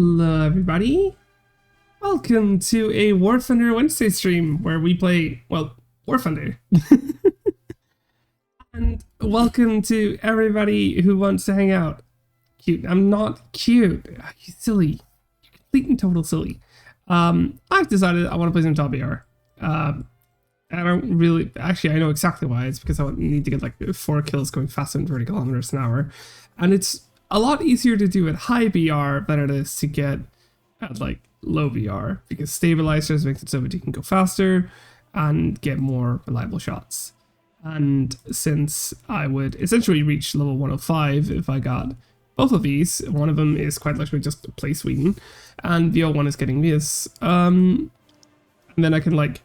Hello everybody! Welcome to a War Thunder Wednesday stream where we play, well, War Thunder. And welcome to everybody who wants to hang out. Cute. I'm not cute. You silly. You're complete and total silly. I've decided I want to play some Top BR. I don't really, actually I know exactly why. It's because I need to get like 4 kills going faster than 30 kilometers an hour. And it's a lot easier to do at high BR than it is to get at like low BR, because stabilizers makes it so that you can go faster and get more reliable shots. And since I would essentially reach level 105 if I got both of these, one of them is quite literally just play Sweden, and the other one is getting this. And then I can like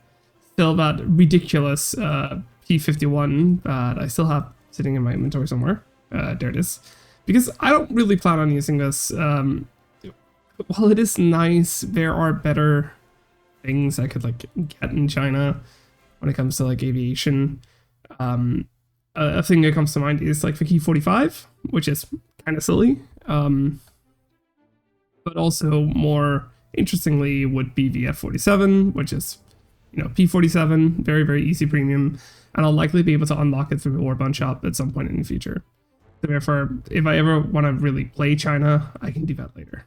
fill that ridiculous P51 that I still have sitting in my inventory somewhere. There it is. Because I don't really plan on using this. While it is nice, there are better things I could like get in China when it comes to like aviation. A thing that comes to mind is like the Key 45, which is kind of silly. But also more interestingly would be the F47, which is, you know, P47, very, very easy premium. And I'll likely be able to unlock it through the Warband shop at some point in the future. So therefore, if I ever want to really play China, I can do that later.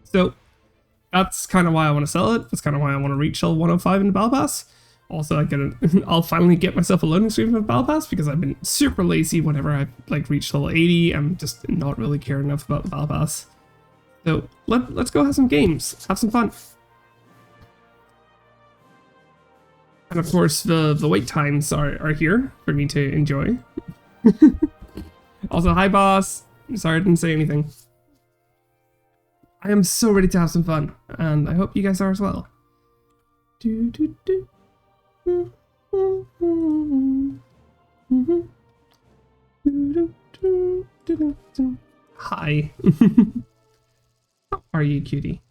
So that's kind of why I want to sell it. That's kind of why I want to reach level 105 in the Battle Pass. Also, I'll finally get myself a loading screen for the Battle Pass, because I've been super lazy whenever I like reach level 80. I'm just not really caring enough about the Battle Pass. So let's go have some games, have some fun. And of course, the wait times are here for me to enjoy. Also, hi boss. Sorry I didn't say anything. I am so ready to have some fun, and I hope you guys are as well. Hi. How are you, cutie?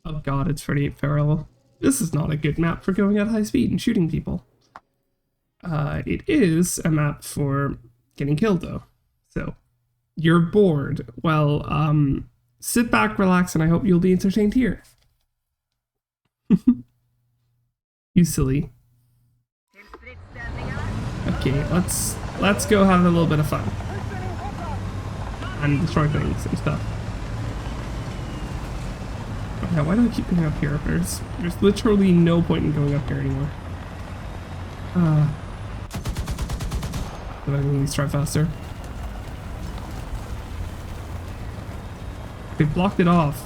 Oh god, it's 38 Feral. This is not a good map for going at high speed and shooting people. It is a map for getting killed though. So, you're bored. Well, sit back, relax, and I hope you'll be entertained here. You silly. Okay, let's go have a little bit of fun. And destroy things and stuff. Yeah, why do I keep going up here? There's literally no point in going up here anymore. Did I at least try faster? They blocked it off.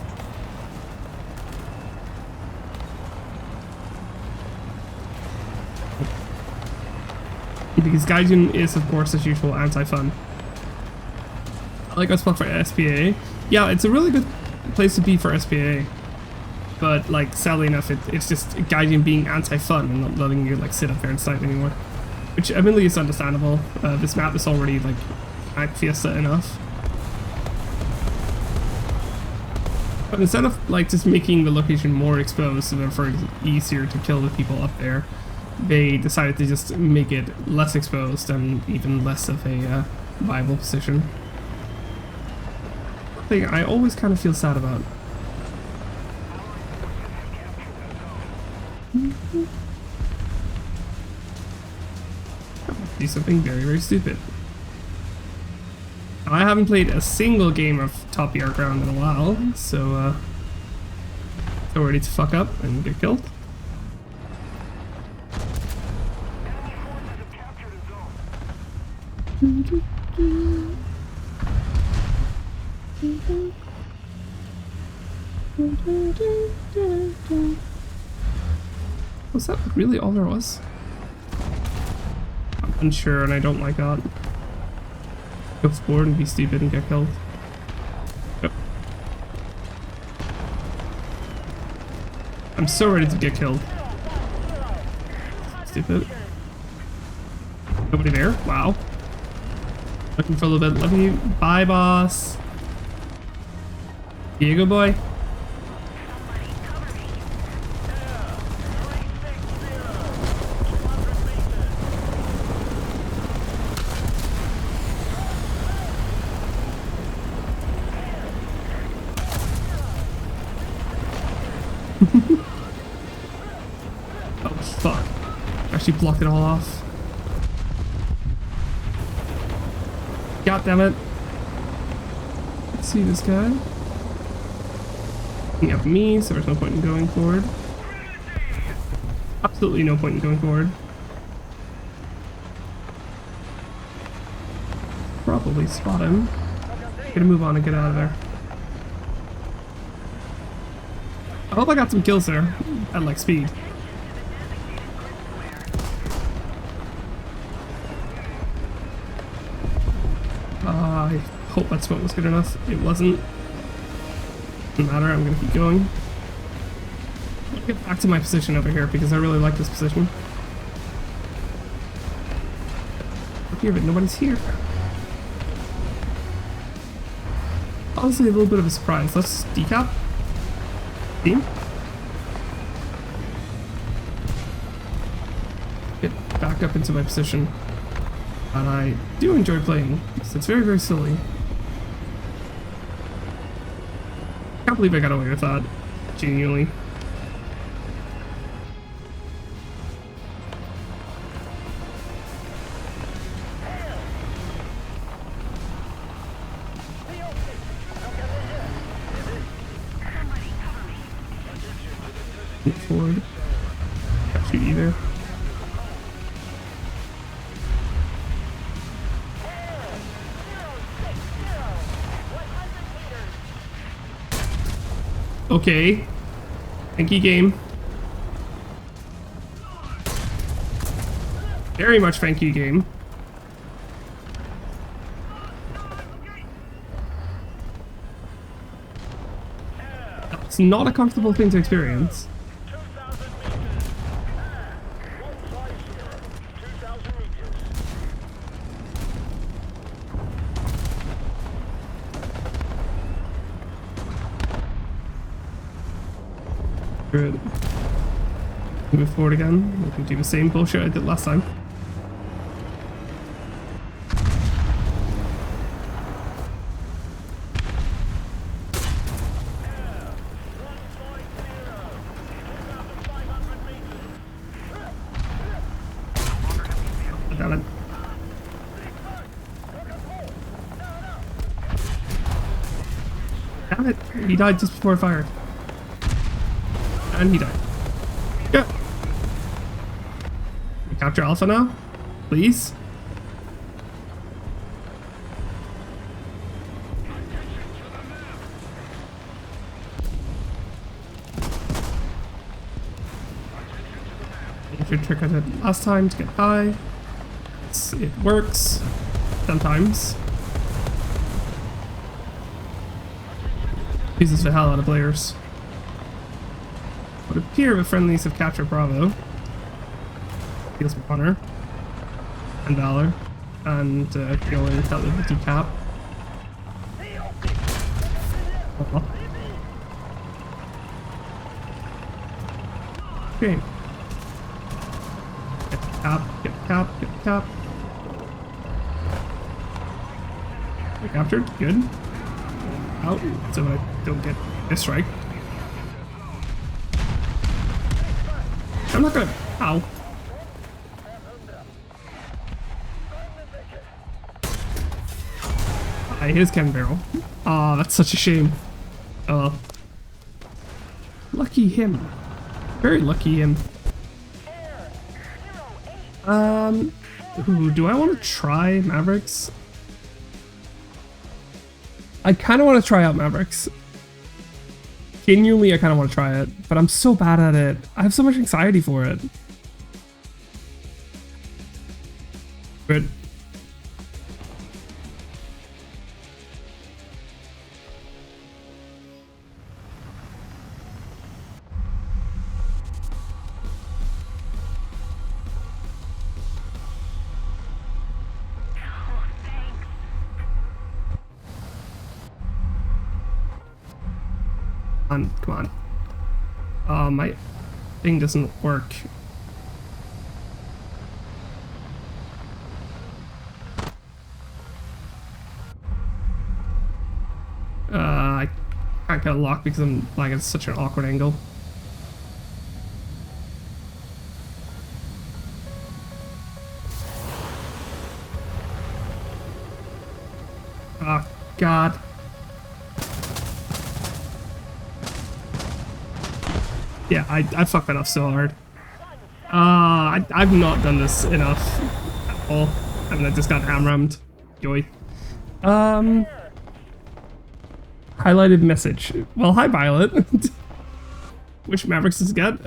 Because Gaijin is, of course, as usual, anti-fun. I like our spot for SPA. Yeah, it's a really good place to be for SPA. But, like, sadly enough, it's just Gaijin being anti-fun and not letting you, like, sit up there and snipe anymore. Which, admittedly, is understandable. This map is already, like Fiesta enough. But instead of, like, just making the location more exposed so therefore it's easier to kill the people up there, they decided to just make it less exposed and even less of a viable position. Thing I always kind of feel sad about. Do something very, very stupid. I haven't played a single game of Top BR Ground in a while, so ready to fuck up and get killed. Was that really all there was? I'm unsure, and I don't like that. Go forward and be stupid and get killed. Yep. I'm so ready to get killed. Stupid. Nobody there? Wow. Looking for a little bit. Love you. Bye, boss. Diego boy. Oh, fuck. Actually blocked it all off. God damn it. Let's see this guy. Looking at me, so there's no point in going forward. Absolutely no point in going forward. Probably spot him. Gonna move on and get out of there. I hope I got some kills there at like speed. I hope that smoke was good enough. It wasn't. Doesn't matter, I'm gonna keep going. I'll get back to my position over here because I really like this position. Look here, but nobody's here. Honestly, a little bit of a surprise. Let's decap. Team. Get back up into my position. And I do enjoy playing. It's very, very silly. Can't believe I got away with that. Genuinely. Move forward. Can't shoot either. Okay. Thank you, game. Very much thank you, game. That's not a comfortable thing to experience. Good. Move forward again. We can do the same bullshit I did last time. Damn it. Damn it! He died just before I fired. And he died. Yeah. We capture Alpha now? Please? If your trick I did last time to get high. It works. Sometimes. Uses the hell out of players. Would appear the friendlies have captured Bravo. Feels honor and valor, and go and tell them to decap. Okay. Get the cap, get the cap, get the cap. I captured, good. Out, so I don't get this strike. I'm not gonna. Ow. I hit his cannon barrel. Aw, that's such a shame. Oh well. Lucky him. Very lucky him. Ooh, do I want to try Mavericks? I kind of want to try out Mavericks. Genuinely, I kind of want to try it, but I'm so bad at it. I have so much anxiety for it. Good. Come on. Oh, my thing doesn't work. I can't get a lock because I'm like at such an awkward angle. Oh, God. Yeah, I fucked that up so hard. I've not done this enough at all. I mean, I just got ham-rammed. Joy. Highlighted message. Well, hi, Violet. Which Mavericks does it get?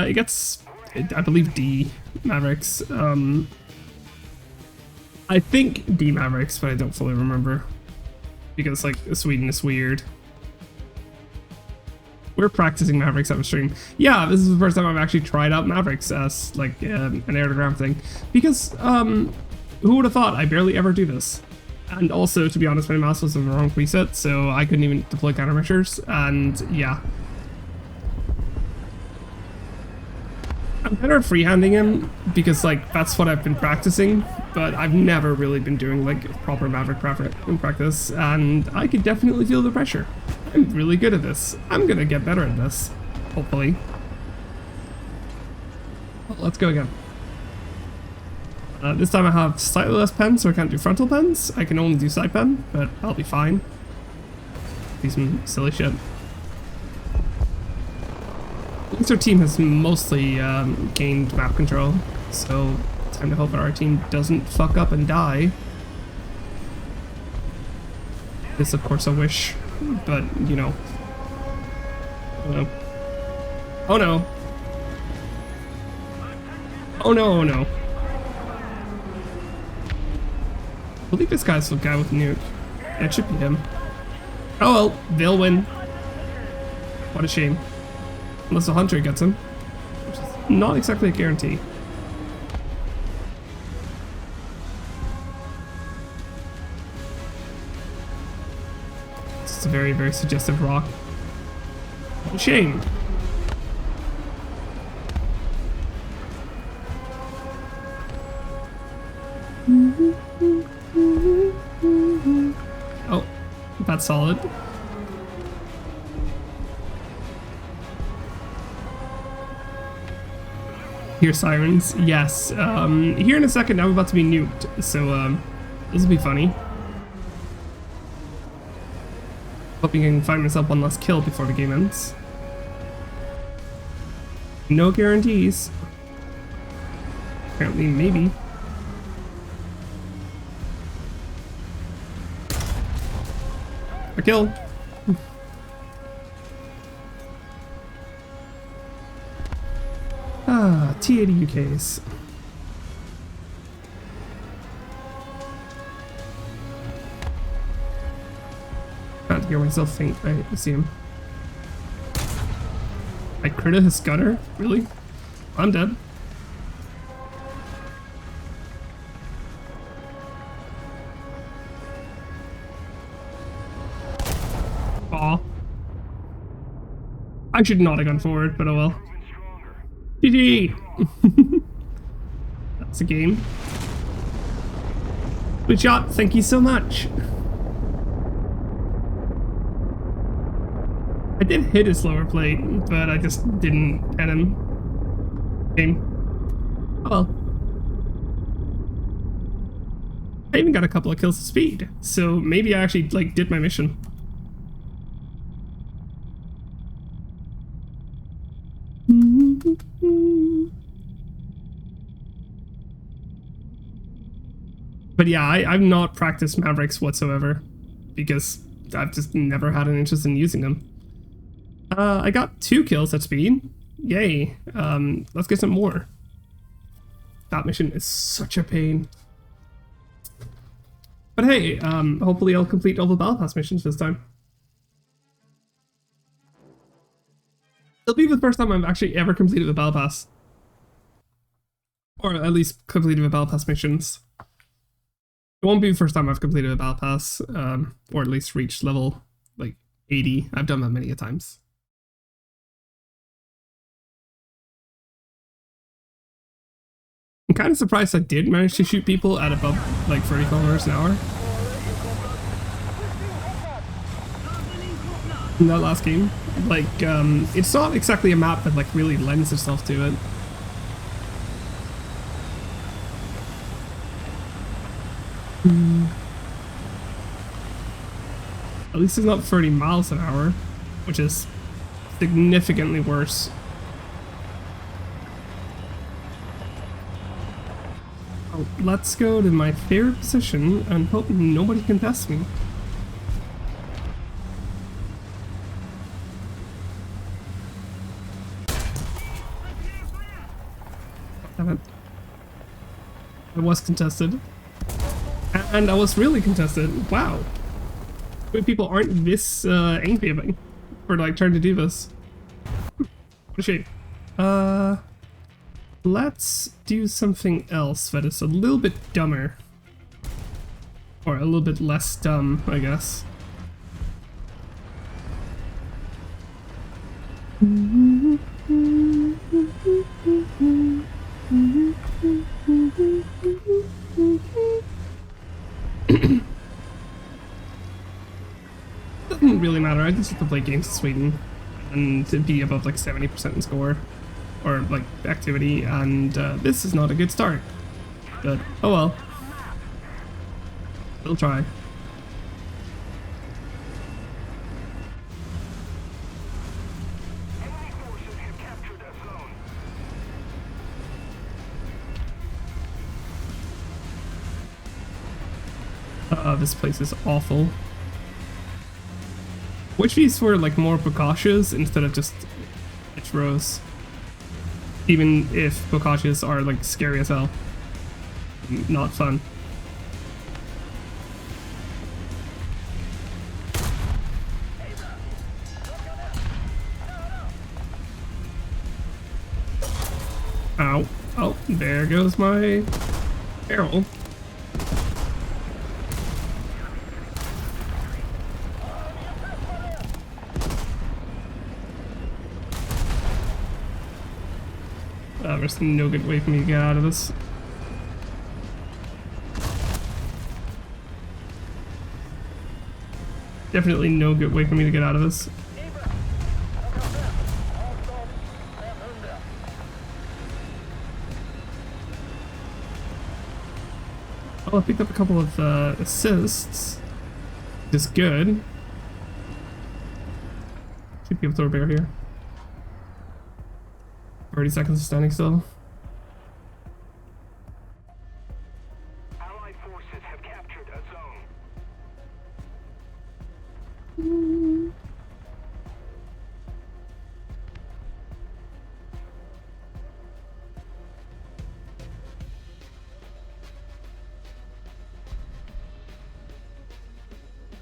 It gets, I believe, D Mavericks. I think D Mavericks, but I don't fully remember. Because, like, Sweden is weird. We're practicing Mavericks on stream. Yeah, this is the first time I've actually tried out Mavericks as, like, an air-to-ground thing. Because, who would have thought? I barely ever do this. And also, to be honest, my mouse was in the wrong preset, so I couldn't even deploy countermeasures, and yeah. I'm better at freehanding him, because, like, that's what I've been practicing, but I've never really been doing, like, proper Maverick practice, and I could definitely feel the pressure. I'm really good at this. I'm gonna get better at this, hopefully. Well, let's go again. This time I have slightly less pen, so I can't do frontal pens. I can only do side pen, but I'll be fine. Do some silly shit. At least our team has mostly gained map control, so time to hope that our team doesn't fuck up and die. This, of course, a wish, but, you know. Oh no. Oh no, oh no. I believe this guy's the guy with the nuke. It should be him. Oh well, they'll win. What a shame. Unless the hunter gets him. Which is not exactly a guarantee. It's a very, very suggestive rock. What a shame. Oh, that's solid. Hear sirens, yes. Here in a second, I'm about to be nuked, so this will be funny. Hoping I can find myself one last kill before the game ends. No guarantees. Apparently, maybe. A kill. T80 UKs. Can't hear myself faint. I see him. I critted his gunner? Really? I'm dead. Aw. I should not have gone forward, but oh well. GG! That's a game. Good shot, thank you so much. I did hit his lower plate, but I just didn't hit him. Game. Oh well. I even got a couple of kills of speed, so maybe I actually, like, did my mission. But yeah, I've not practiced Mavericks whatsoever, because I've just never had an interest in using them. I got 2 kills at speed. Yay. Let's get some more. That mission is such a pain. But hey, hopefully I'll complete all the Battle Pass missions this time. It'll be the first time I've actually ever completed the Battle Pass. Or at least completed the Battle Pass missions. It won't be the first time I've completed a Battle Pass, or at least reached level, like, 80. I've done that many a times. I'm kind of surprised I did manage to shoot people at above, like, 30 kilometers an hour. In that last game. Like, it's not exactly a map that, like, really lends itself to it. At least it's not 30 miles an hour, which is significantly worse. Oh, let's go to my favorite position and hope nobody can pass me. Damn it. I was contested. And I was really contested. Wow. Wait, people aren't this angry at me for like trying to do this. What a shame. Let's do something else that is a little bit dumber. Or a little bit less dumb, I guess. Doesn't really matter, I just have to play games in Sweden and to be above like 70% in score or like activity, and this is not a good start, but oh well, we'll try. This place is awful. Wish these were like more Bokashas instead of just Ichiros. Even if Bokashas are like scary as hell. Not fun. Ow. Oh, there goes my barrel. There's no good way for me to get out of this. Definitely no good way for me to get out of this. Oh, I picked up a couple of assists. Which is good. Should be able to throw a bear here. 30 seconds of standing still. Allied forces have captured a zone.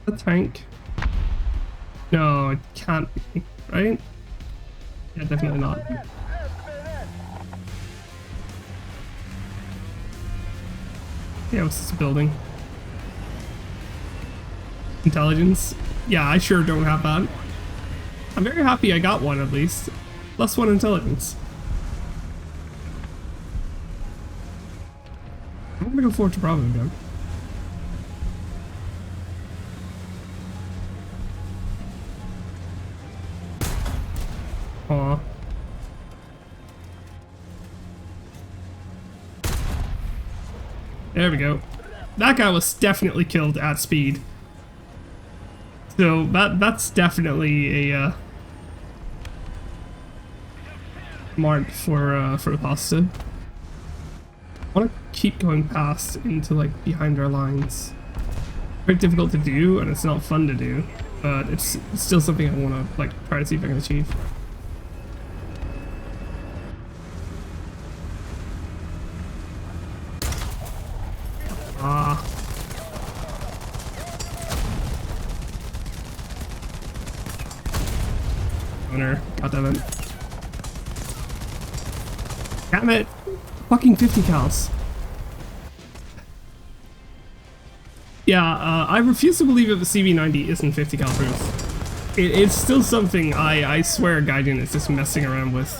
A tank? No, it can't be, right? Yeah, definitely not. Yeah, what's this building? Intelligence? Yeah, I sure don't have that. I'm very happy I got one at least. +1 intelligence. I'm gonna go forward to Bravo again. Aw. There we go. That guy was definitely killed at speed. So that's definitely a mark for the pasta. I want to keep going past into like behind our lines. Very difficult to do, and it's not fun to do, but it's still something I want to like try to see if I can achieve. Ah. Owner, goddammit. Damn it! Fucking 50 cals. Yeah, I refuse to believe that the CV90 isn't 50 cal proof. It's still something I swear Gaijin is just messing around with.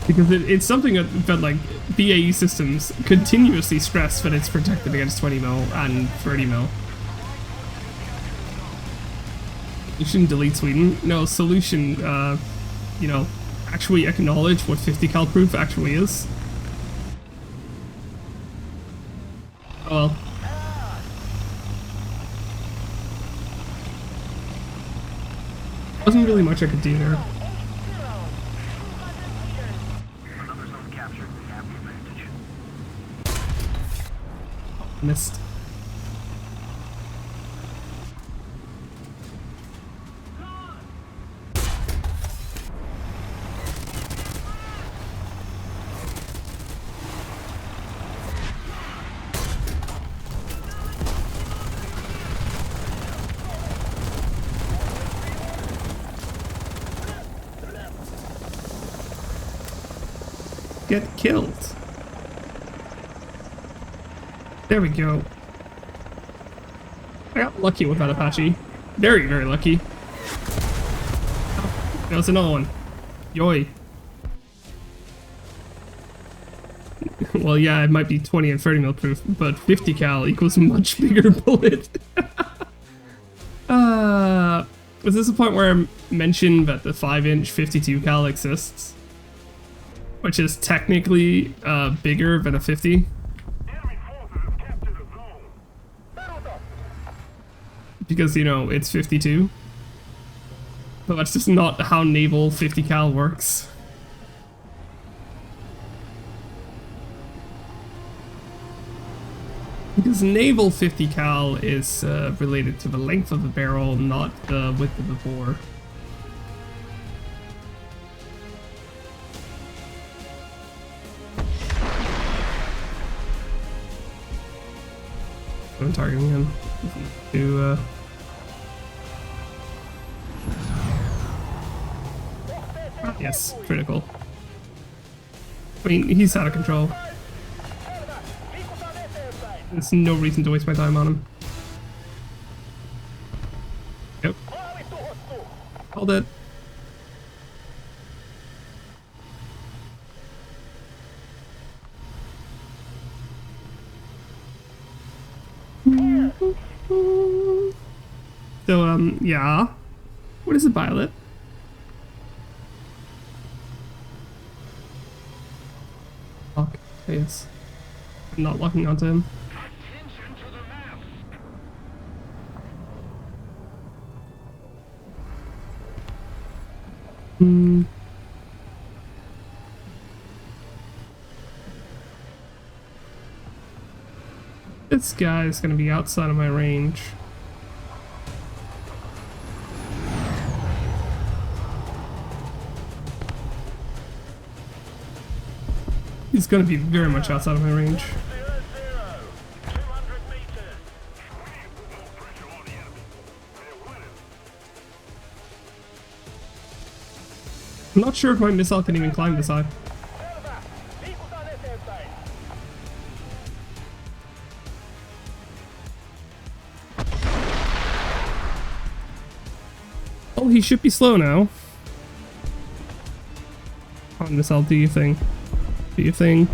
Because it's something that like BAE systems continuously stress that it's protected against 20 mil and 30 mil. You shouldn't delete Sweden. No, solution, you know, actually acknowledge what 50 cal proof actually is. Oh well. Wasn't really much I could do there. Another zone captured. We have the advantage. Missed. Get killed. There we go. I got lucky with that Apache. Very, very lucky. Oh, there was another one. Yoy. Well, yeah, it might be 20 and 30 mil proof, but 50 cal equals a much bigger bullet. Was this the point where I mentioned that the 5-inch 52 cal exists? Which is technically bigger than a 50. Enemy forces have captured a zone. Because, you know, it's 52. But that's just not how naval 50 cal works. Because naval 50 cal is related to the length of the barrel, not the width of the bore. I'm targeting him to yes, critical. I mean, he's out of control. There's no reason to waste my time on him. Yep. Hold it. So, yeah. What is a violet? Fuck. Yes. I'm not locking onto him. Attention to the map. Hmm. This guy is gonna be outside of my range. He's gonna be very much outside of my range. 0-0. 200 meters. We need to put more pressure on the enemy. They're winning. I'm not sure if my missile can even climb this high. Oh, he should be slow now. On missile, do your thing. Do your thing.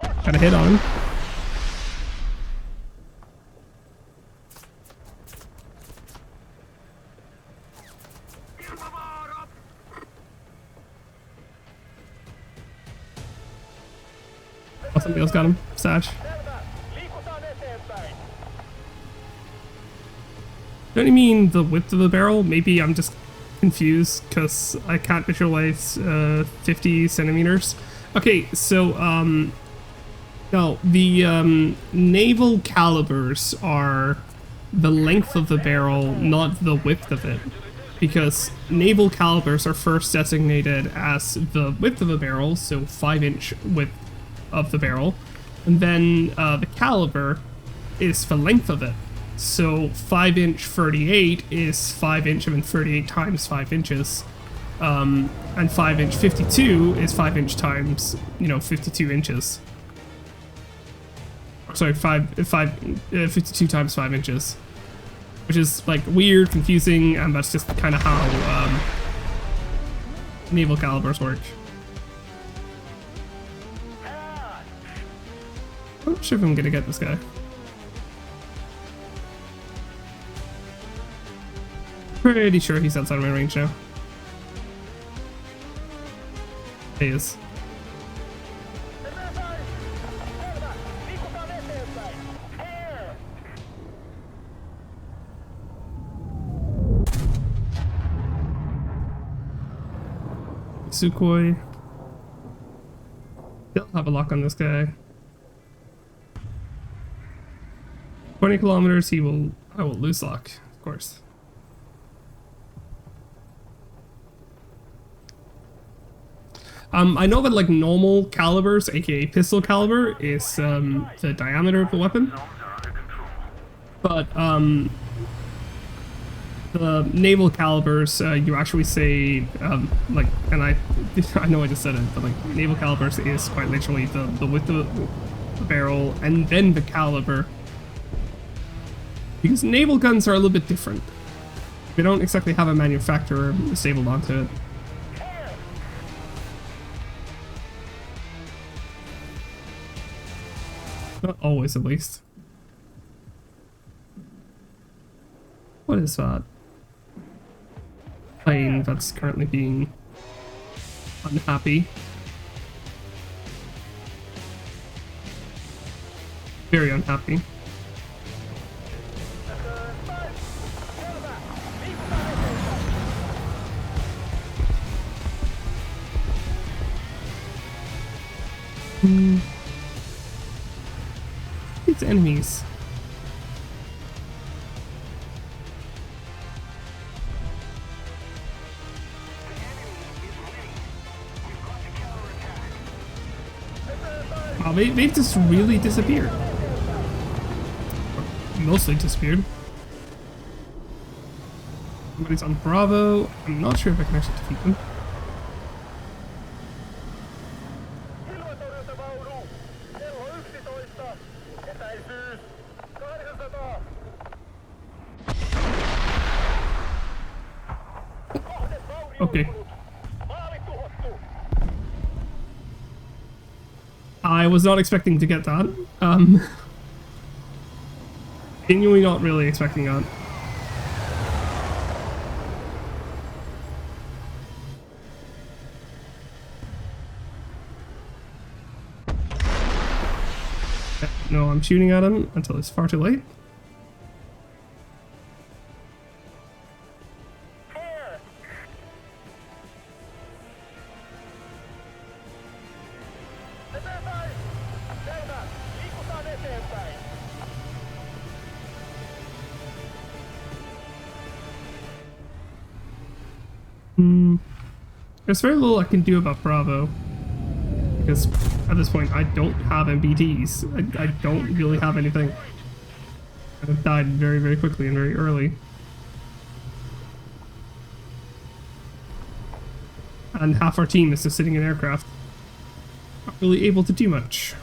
Got a hit on him. Oh, somebody else got him. Satch. Don't you mean the width of the barrel? Maybe I'm just confused because I can't visualize 50 centimeters. Okay, so no, the naval calibers are the length of the barrel, not the width of it, because naval calibers are first designated as the width of a barrel, so 5-inch width of the barrel, and then the caliber is the length of it. So 5-inch 38 is 5-inch, I mean 38 times 5 inches, and 5-inch 52 is 5-inch times, you know, 52 inches. Sorry, 52 times 5 inches, which is like weird, confusing, and that's just kind of how naval calibers work. I'm not sure if I'm gonna get this guy. Pretty sure he's outside of my range now. He is. Sukhoi. They'll have a lock on this guy. 20 kilometers, I will lose lock, of course. I know that like normal calibers, aka pistol caliber, is the diameter of the weapon. But the naval calibers, you actually say like, and I know I just said it, but like naval calibers is quite literally the width of the barrel and then the caliber. Because naval guns are a little bit different. They don't exactly have a manufacturer stapled onto it. Not always, at least. What is that? Plane that's currently being unhappy. Very unhappy. It's enemies. Wow, they've just really disappeared. Mostly disappeared. Somebody's on Bravo. I'm not sure if I can actually defeat them. Okay. I was not expecting to get that. Genuinely not really expecting that. No, I'm shooting at him until it's far too late. There's very little I can do about Bravo, because at this point I don't have MBTs. I don't really have anything. I've died very, very quickly and very early. And half our team is just sitting in aircraft. Not really able to do much.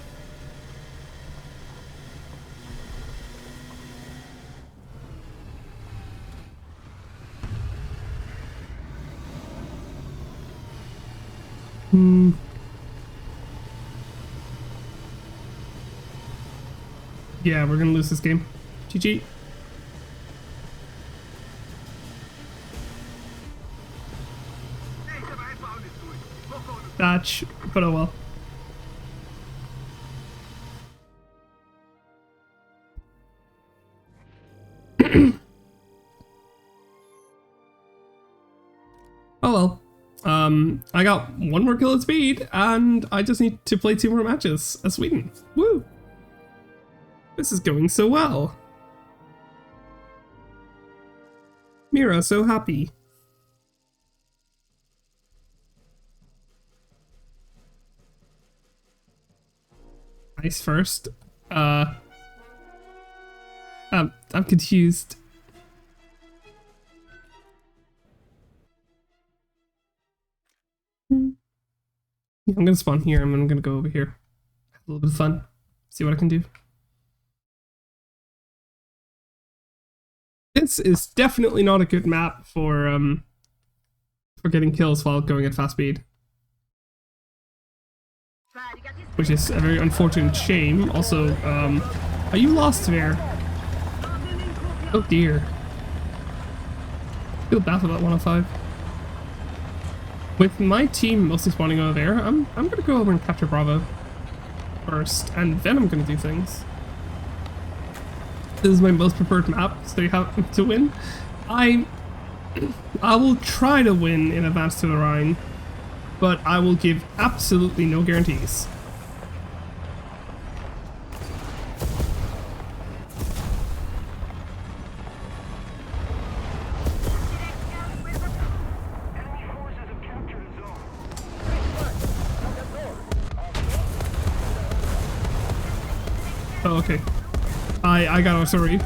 Yeah, we're gonna lose this game. GG. Batch, but oh well. Oh well. I got one more kill at speed, and I just need to play 2 more matches as Sweden. Woo! This is going so well. Mira, so happy. Nice first. I'm confused. Yeah, I'm gonna spawn here and I'm gonna go over here. Have a little bit of fun. See what I can do. This is definitely not a good map for getting kills while going at fast speed. Which is a very unfortunate shame. Also, are you lost there? Oh dear. I feel bad for that 105. With my team mostly spawning over there, I'm gonna go over and capture Bravo first, and then I'm gonna do things. This is my most preferred map, so you have to win. I will try to win in Advance to the Rhine. but I will give absolutely no guarantees. Enemy forces have captured a zone. Oh, okay. I got artillery.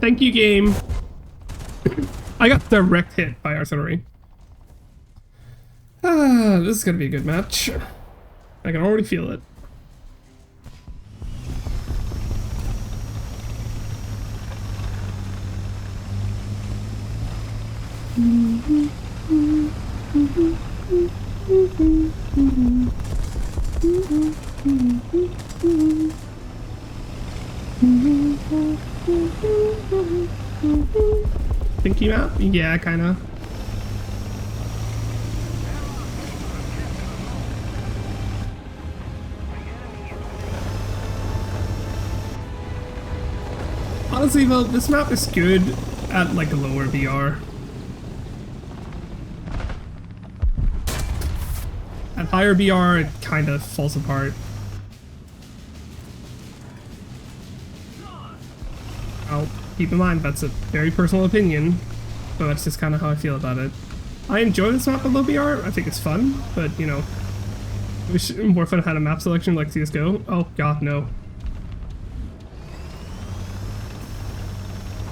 Thank you, game. I got direct hit by artillery. Ah, this is gonna be a good match. I can already feel it. Thinking map? Yeah, kinda. Honestly, well, this map is good at like a lower VR. At higher VR, it kind of falls apart. Now, keep in mind, that's a very personal opinion, but that's just kind of how I feel about it. I enjoy this map at low VR. I think it's fun, but you know, I wish more fun had a map selection like CS:GO. Oh god, no.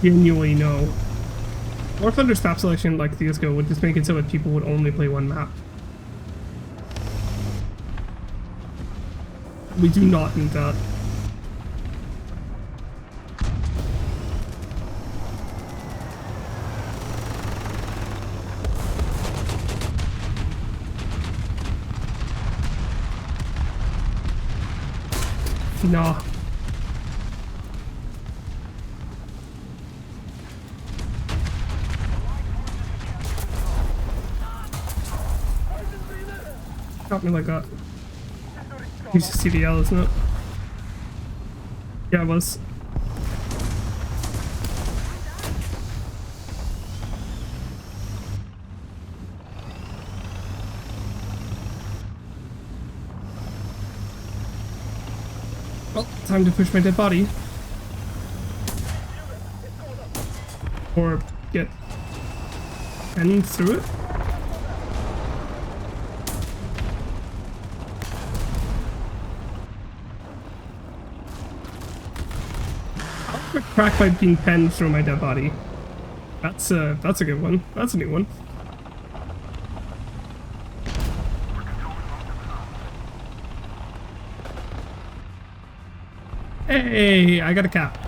Genuinely no. War Thunder's map selection like CS:GO would just make it so that people would only play one map. We do not need that. Nah. Got me like that. He's just CDL, isn't it? Yeah, it was. Well, time to push my dead body. Or get in through it. Crack by being penned through my dead body. That's a good one. That's a new one. Hey, I got a cap.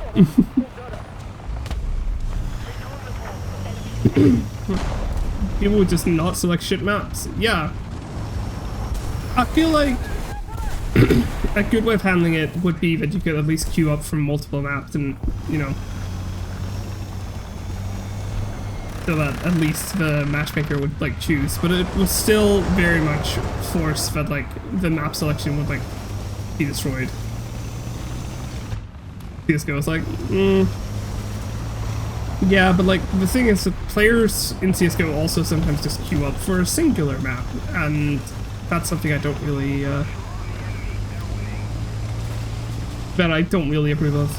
People would just not select shit maps. Yeah. I feel like a good way of handling it would be that you could at least queue up from multiple maps and, you know, so that at least the matchmaker would, like, choose. But it was still very much forced that, like, the map selection would, like, be destroyed. CS:GO was like, yeah, but, like, the thing is that players in CS:GO also sometimes just queue up for a singular map, and that's something I don't really, that I don't really approve of.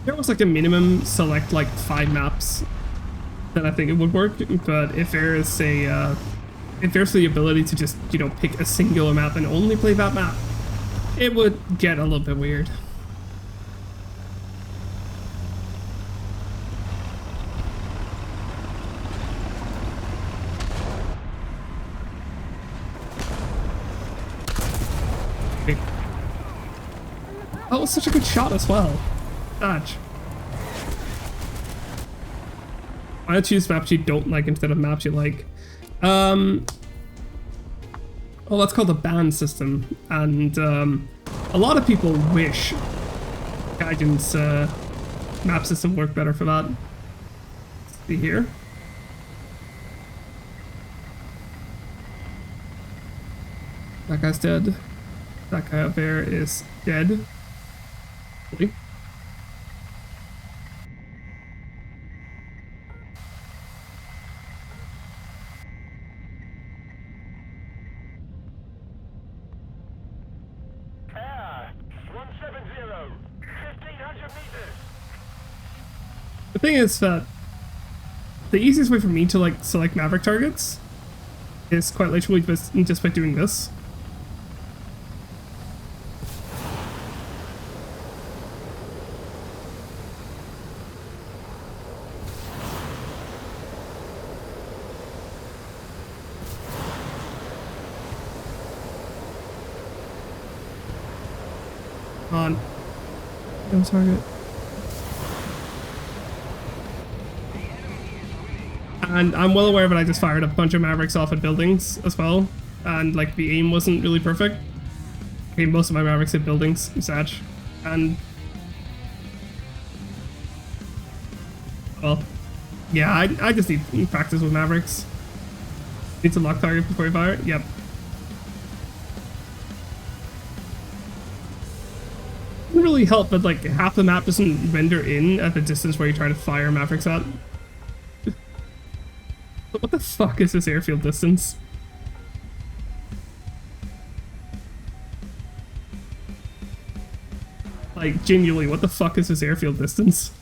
There was like a minimum select like 5 maps, then I think it would work. But if there's a if there's the ability to just, you know, pick a singular map and only play that map, it would get a little bit weird. That was such a good shot as well. Dodge. Why choose maps you don't like instead of maps you like? Well, that's called the ban system, and a lot of people wish Gaijin's map system worked better for that. Let's see here. That guy's dead. That guy up there is dead. Bravo. 1,500 meters. The thing is that the easiest way for me to like select Maverick targets is quite literally just by doing this. On. No target. And I'm well aware that I just fired a bunch of Mavericks off at buildings as well. And like the aim wasn't really perfect. Okay, most of my Mavericks hit buildings, sad. And well, yeah, I just need practice with Mavericks. Need to lock target before you fire it. Yep. Doesn't really help that like half the map doesn't render in at the distance where you try to fire Mavericks at. What the fuck is this airfield distance? Like, genuinely, what the fuck is this airfield distance?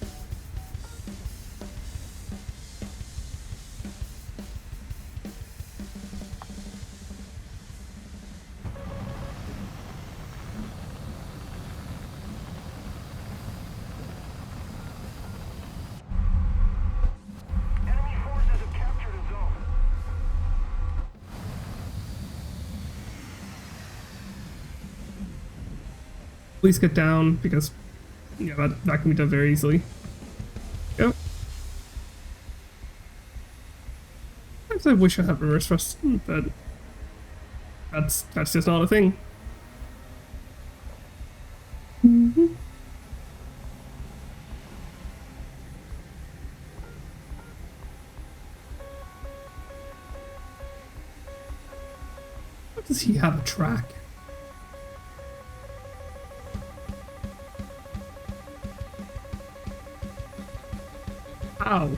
Enemy forces have captured a zone. Please get down, because, yeah, that can be done very easily. Go. Sometimes I wish I had reverse thrust, but that's just not a thing. What does he have a track? Ow.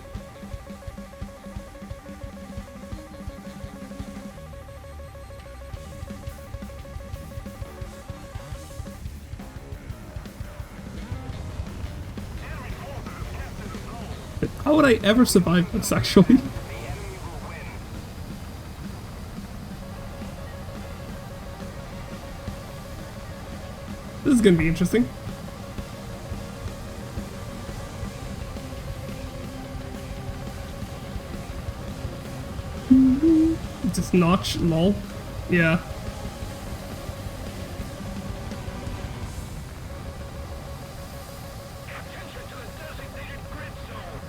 How would I ever survive this, actually? This is gonna be interesting. Just notch, lol. Yeah. Attention to the designated grid zone.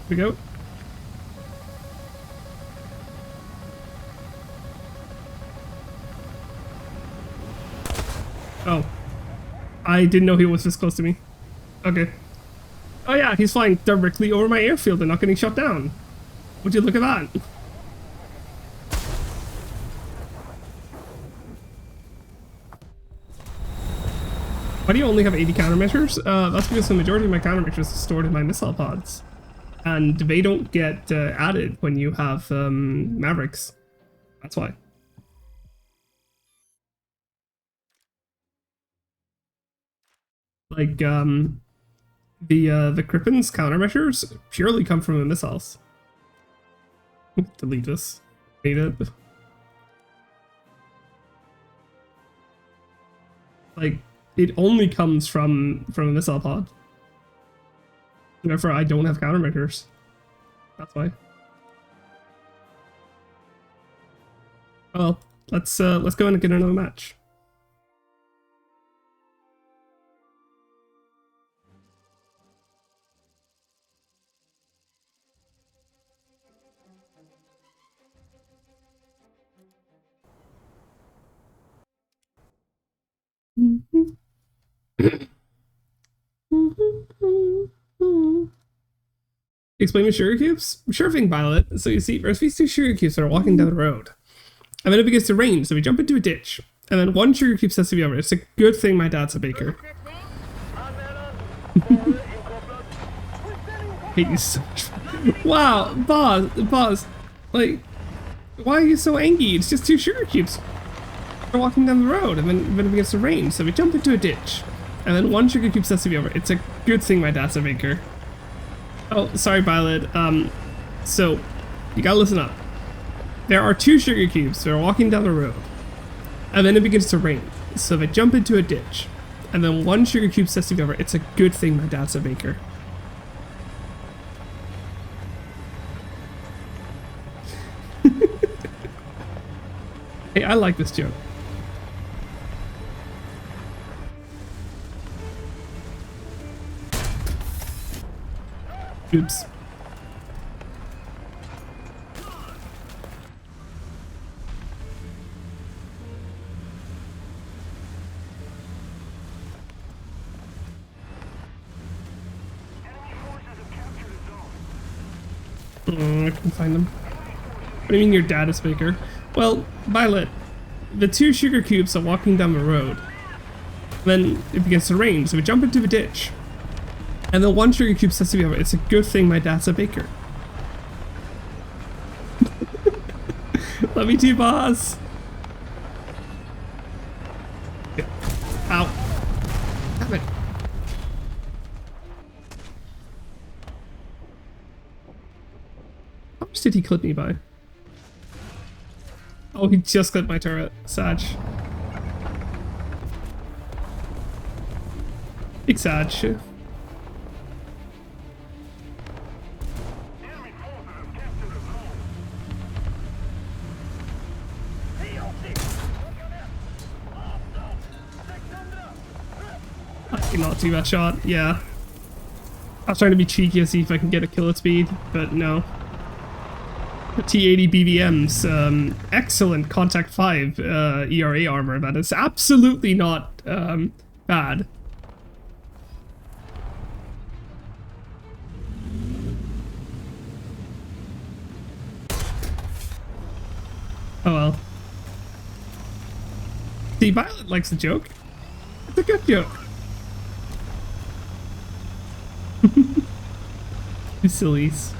Here we go. Oh. I didn't know he was this close to me. Okay. Oh yeah, he's flying directly over my airfield and not getting shot down. Would you look at that? Why do you only have 80 countermeasures? That's because the majority of my countermeasures are stored in my missile pods. And they don't get added when you have Mavericks. That's why. Like, the Krippen's countermeasures purely come from the missiles. Delete this. Hate it. Like, it only comes from a missile pod. Therefore, I don't have countermeasures. That's why. Well, let's go in and get another match. Explain the sugar cubes? Sure thing, Violet. So you see, there's these two sugar cubes that are walking down the road. And then it begins to rain, so we jump into a ditch. And then one sugar cube says to the other, it's a good thing my dad's a baker. Hate you so much. Wow, boss, like, why are you so angry? It's just 2 sugar cubes. We're walking down the road, and then it begins to rain, so we jump into a ditch. And then 1 sugar cube says to be over. It's a good thing my dad's a baker. Oh, sorry, Violet. So, you gotta listen up. There are 2 sugar cubes that are walking down the road. And then it begins to rain. So they jump into a ditch. And then 1 sugar cube says to be over. It's a good thing my dad's a baker. Hey, I like this joke. Oops. I can find them. What do you mean your dad is baker? Well, Violet, the 2 sugar cubes are walking down the road. Then it begins to rain, so we jump into the ditch. And then 1 sugar cube says to me, it's a good thing my dad's a baker. Love you too, boss. Ow. Damn it. How much did he clip me by? Oh, he just clipped my turret. Sag. Big Sag. Enemy forces have captured a zone. I cannot do that shot. Yeah. I was trying to be cheeky and see if I can get a kill at speed, but no. The T80 BVM's excellent Contact 5 ERA armor. That is absolutely not bad. Oh well. See, Violet likes the joke. It's a good joke. You sillies.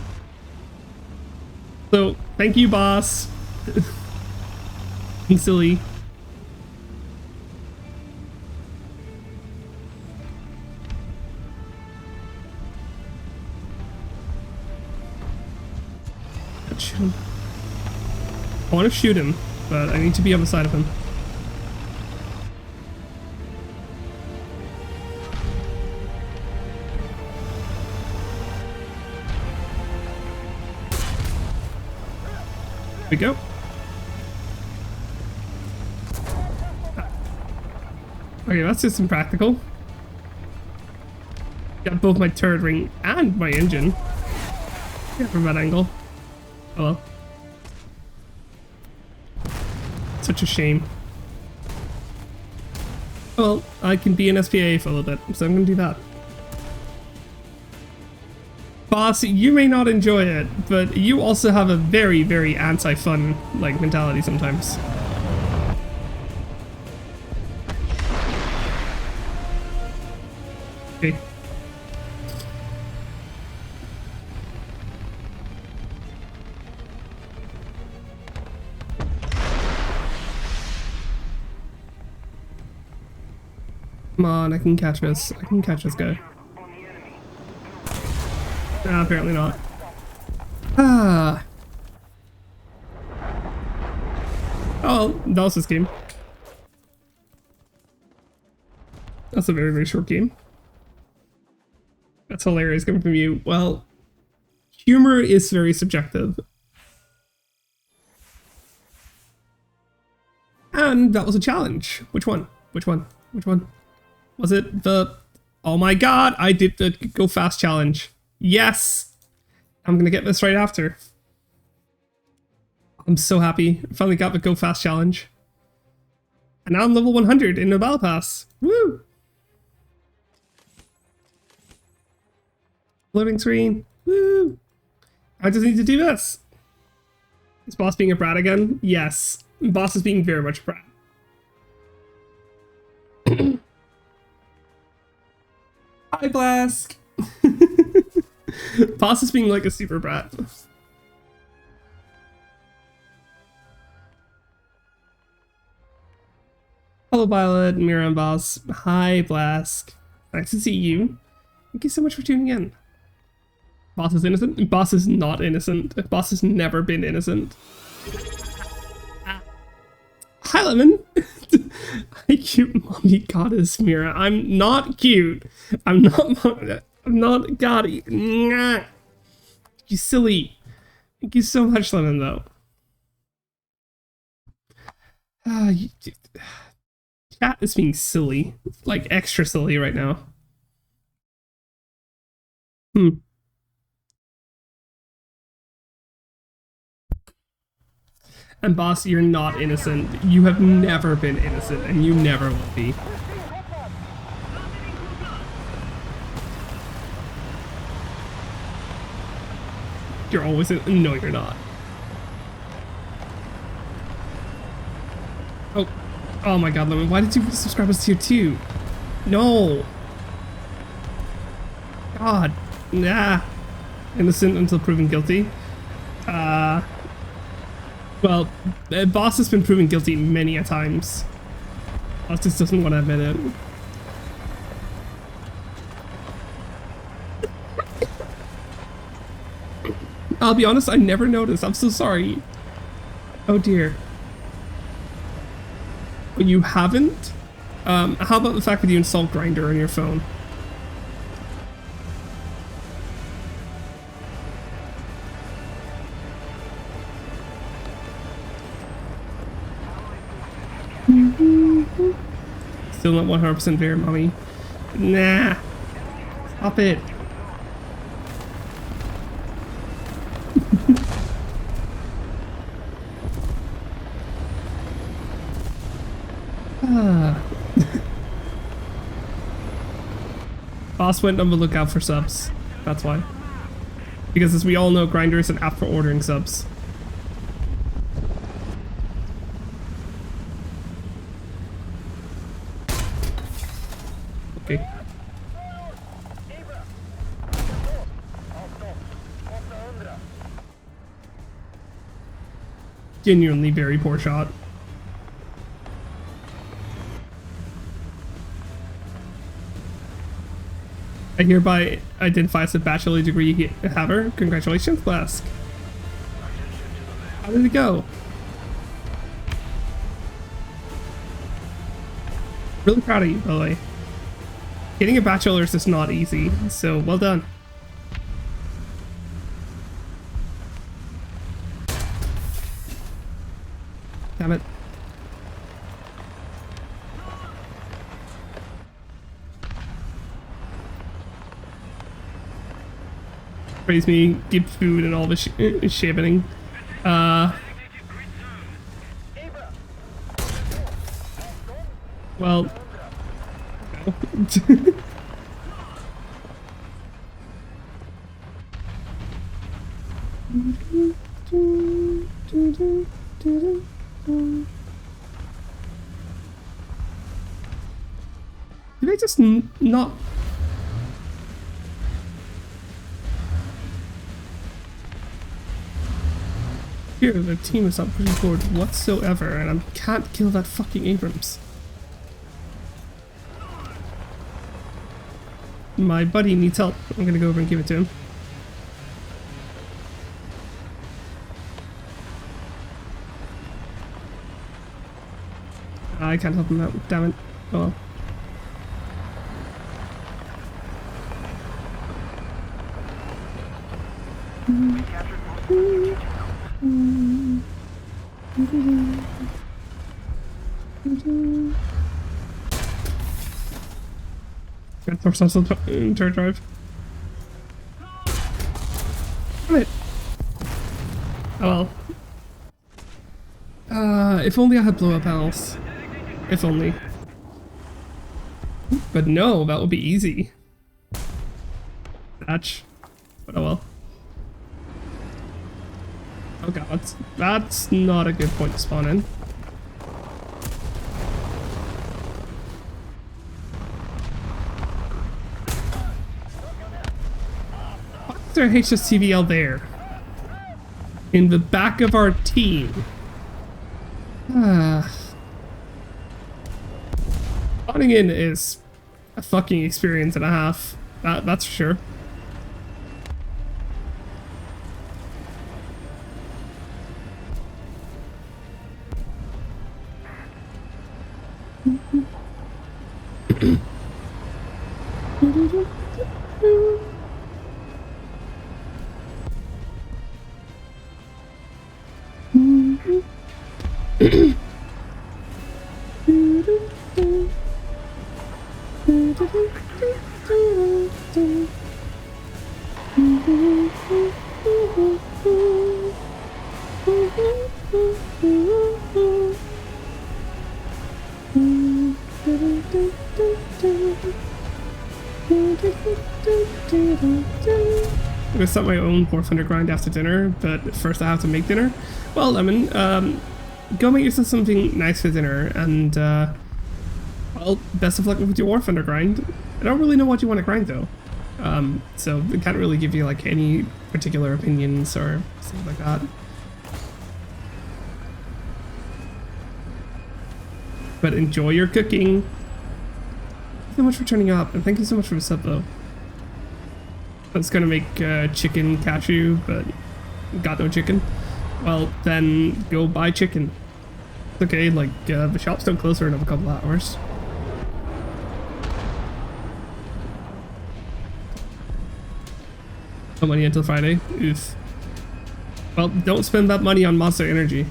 So, thank you, boss. I'm silly. Let's shoot him. I want to shoot him, but I need to be on the side of him. Here we go. Okay, that's just impractical. Got both my turret ring and my engine. Yeah, from that angle. Oh well. Such a shame. Well, I can be an SPA for a little bit, so I'm gonna do that. Boss, you may not enjoy it, but you also have a very, very anti-fun, like, mentality sometimes. Okay. Come on, I can catch this. I can catch this guy. Nah, apparently not. Ah. Oh, that was this game. That's a very, very short game. That's hilarious coming from you. Well, humor is very subjective. And that was a challenge. Which one? Which one? Which one? Was it the... Oh my god, I did the Go Fast challenge. Yes! I'm gonna get this right after. I'm so happy. I finally got the Go Fast challenge. And now I'm level 100 in the Battle Pass. Woo! Loading screen. Woo! I just need to do this. Is boss being a brat again? Yes. Boss is being very much a brat. Hi, Blask. Boss is being like a super brat. Hello, Violet, Mira, and Boss. Hi, Blask. Nice to see you. Thank you so much for tuning in. Boss is innocent? Boss is not innocent. Boss has never been innocent. Hi, Lemon. Hi, cute mommy goddess, Mira. I'm not cute. I'm not gaudy. You silly. Thank you so much, Lemon, though. Chat is being silly. Like, extra silly right now. And Boss, you're not innocent. You have never been innocent, and you never will be. You're always in. No, you're not. Oh. Oh my god, Lemon, why did you subscribe us to tier 2? No. God. Nah. Innocent until proven guilty. Well, Boss has been proven guilty many a times. Boss just doesn't want to admit it. I'll be honest, I never noticed. I'm so sorry. Oh dear. Oh, you haven't? How about the fact that you installed Grindr on your phone? Still not 100% fair, mommy. Nah. Stop it. Boss went on the lookout for subs. That's why. Because as we all know, Grindr is an app for ordering subs. Okay. Genuinely very poor shot. I hereby identify as a bachelor degree haver. Congratulations, Blask. How did it go? Really proud of you, by the way. Getting a bachelor's is not easy, so well done. Damn it. Praise me, give food and all the shipping. Well. Did I just not? Here, the team is not pushing forward whatsoever, and I can't kill that fucking Abrams. My buddy needs help. I'm gonna go over and give it to him. I can't help him out, damn it. Oh well. Good force on turret drive. Damn it. Oh well. If only I had blow up panels. If only. But no, that would be easy. Thatch. But oh well. Oh god, that's not a good point to spawn in. What? there HSTVL there? In the back of our team. Spawning in is a fucking experience and a half. That's for sure. I'm gonna start my own War Thunder grind after dinner, but first I have to make dinner. Well, Lemon, go make yourself something nice for dinner, and well, best of luck with your War Thunder grind. I don't really know what you want to grind though, so I can't really give you like any particular opinions or stuff like that. But enjoy your cooking. Thank you so much for turning up, and thank you so much for the sub though. I was gonna make chicken cashew, but got no chicken. Well, then go buy chicken. It's okay, like the shops don't close for another couple of hours. No money until Friday. Oof. Well, don't spend that money on Monster Energy.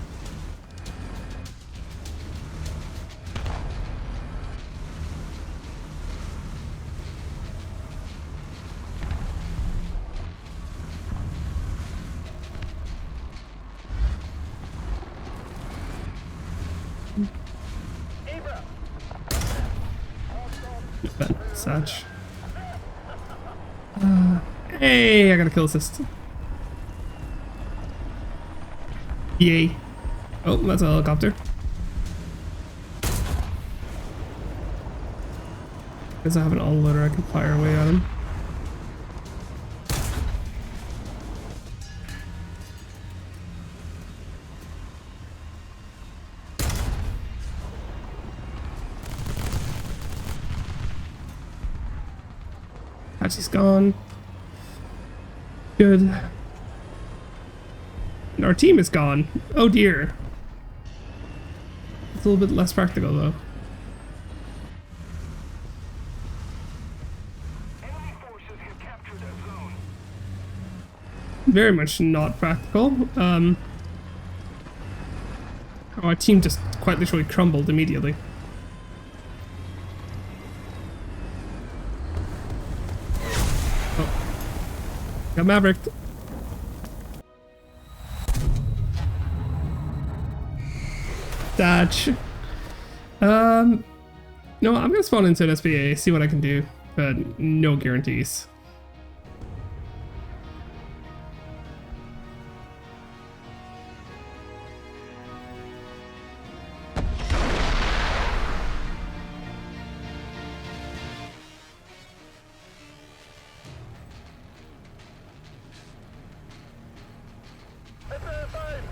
Such. Hey, I got a kill assist. Yay. Oh, that's a helicopter. Guess I have an autoloader I can fire away at him. He's gone. Good. And our team is gone. Oh dear. It's a little bit less practical though. Enemy forces have captured a zone. Very much not practical. Our team just quite literally crumbled immediately. Got Maverick. Dodge. No, I'm gonna spawn into an SBA, see what I can do, but no guarantees.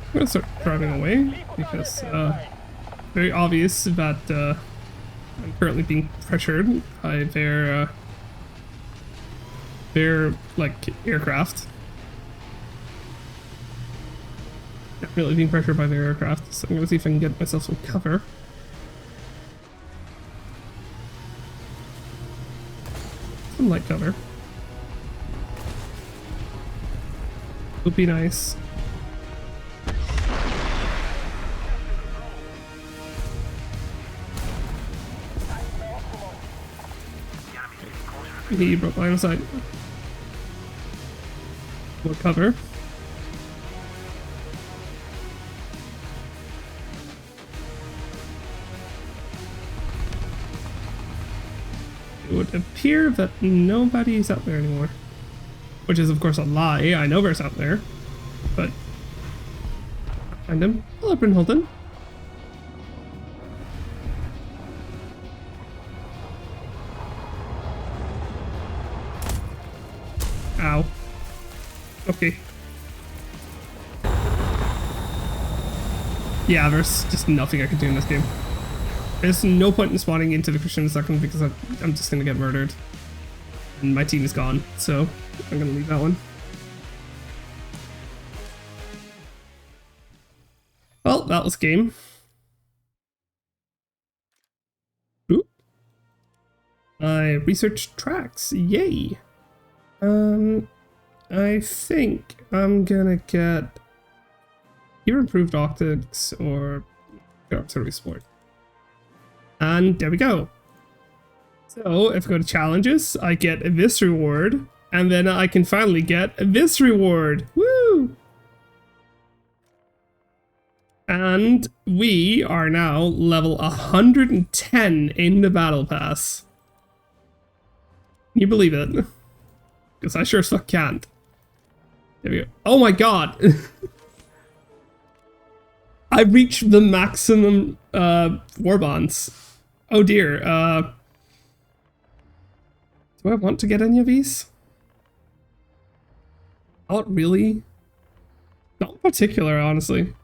I'm gonna start driving away because very obvious that I'm currently being pressured by their like aircraft. Definitely being pressured by their aircraft, so I'm gonna see if I can get myself some cover. Some light cover. Would be nice. He broke line of sight. More cover. It would appear that nobody's out there anymore. Which is of course a lie. I know there's out there. But find him. Hello, Bryn Holton. Ow. Okay. Yeah, there's just nothing I can do in this game. There's no point in spawning into the Christian second because I'm just gonna get murdered. And my team is gone, so I'm gonna leave that one. Well, that was game. Ooh. I researched tracks. Yay. I think I'm gonna get either improved optics or auxiliary support. And there we go. So if I go to challenges, I get this reward, and then I can finally get this reward. Woo! And we are now level 110 in the battle pass. Can you believe it? Because I sure as fuck can't. There we go. Oh my god! I reached the maximum war bonds. Oh dear. Do I want to get any of these? Not really. Not in particular, honestly.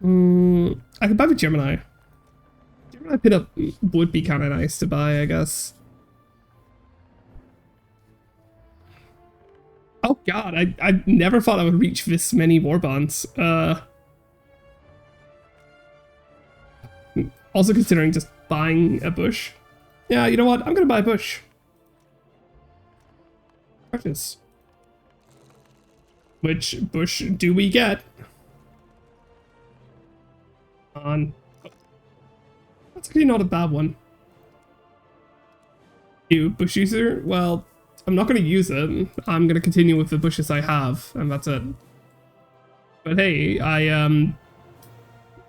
I could buy the Gemini. Gemini pinup would be kind of nice to buy, I guess. Oh god, I never thought I would reach this many war bonds. Also considering just buying a bush. Yeah, you know what? I'm gonna buy a bush. Purchase. Which bush do we get? On. Oh. That's actually not a bad one. You bush user? Well, I'm not gonna use it. I'm gonna continue with the bushes I have, and that's it. But hey,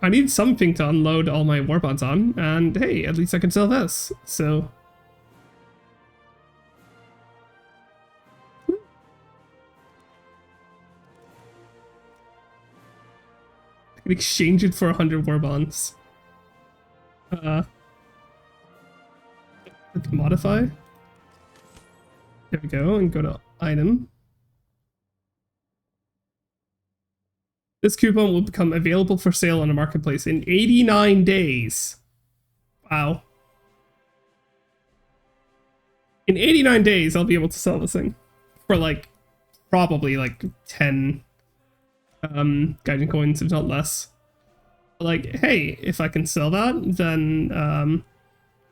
I need something to unload all my war bonds on, and hey, at least I can sell this, so... I can exchange it for 100 war bonds. Modify? There we go, and go to item. This coupon will become available for sale on the marketplace in 89 days. Wow. In 89 days, I'll be able to sell this thing for like, probably like 10 guiding coins, if not less. But like, hey, if I can sell that, then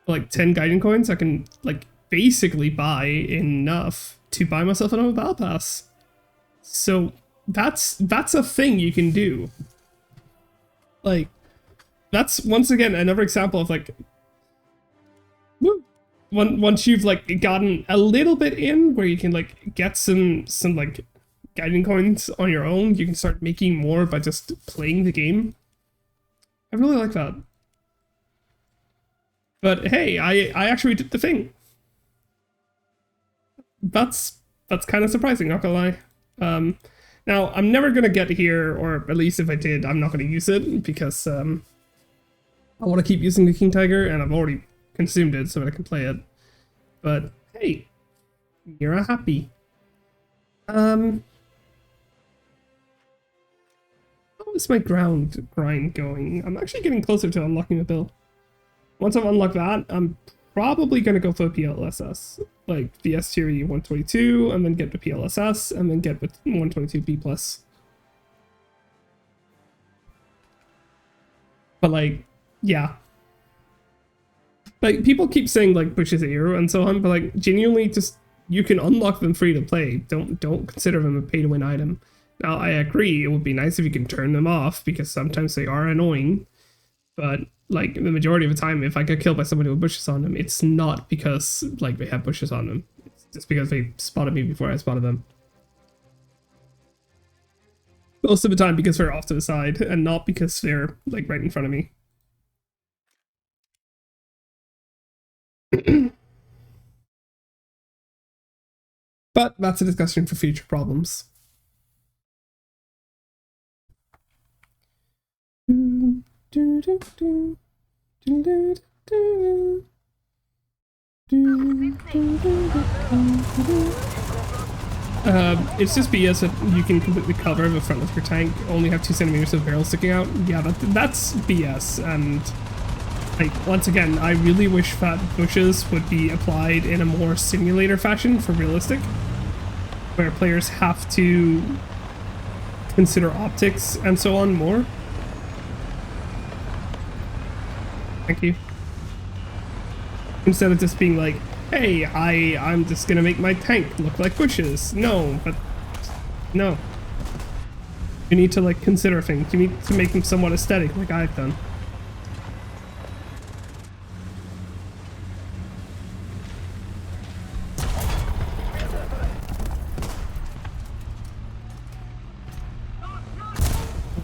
for like 10 guiding coins, I can like basically buy enough to buy myself another battle pass. So that's a thing you can do. Like, that's once again another example of like, woo, once you've like gotten a little bit in where you can like get some like guiding coins on your own, you can start making more by just playing the game. I really like that. But hey, I actually did the thing. That's kind of surprising, not gonna lie. Now, I'm never going to get here, or at least if I did, I'm not going to use it, because I want to keep using the King Tiger, and I've already consumed it so that I can play it. But, hey, you're happy. How is my grind going? I'm actually getting closer to unlocking the bill. Once I've unlocked that, I'm probably going to go for a PLSS. Like the S tier 122, and then get the PLSS, and then get with 122B+. But like, yeah. Like, people keep saying like bushes are hero and so on, but like genuinely just, you can unlock them free to play. Don't consider them a pay to win item. Now I agree, it would be nice if you can turn them off, because sometimes they are annoying. But like the majority of the time, if I get killed by somebody with bushes on them, it's not because like they have bushes on them. It's just because they spotted me before I spotted them. Most of the time because they're off to the side, and not because they're like right in front of me. But that's a discussion for future problems. It's just BS that you can completely cover the front of your tank, only have 2 centimeters of barrel sticking out. Yeah, that's BS, and like, once again, I really wish that bushes would be applied in a more simulator fashion for realistic, where players have to consider optics and so on more. Thank you. Instead of just being like, hey, I'm just gonna make my tank look like bushes. No, but no. You need to like consider things. You need to make them somewhat aesthetic like I've done.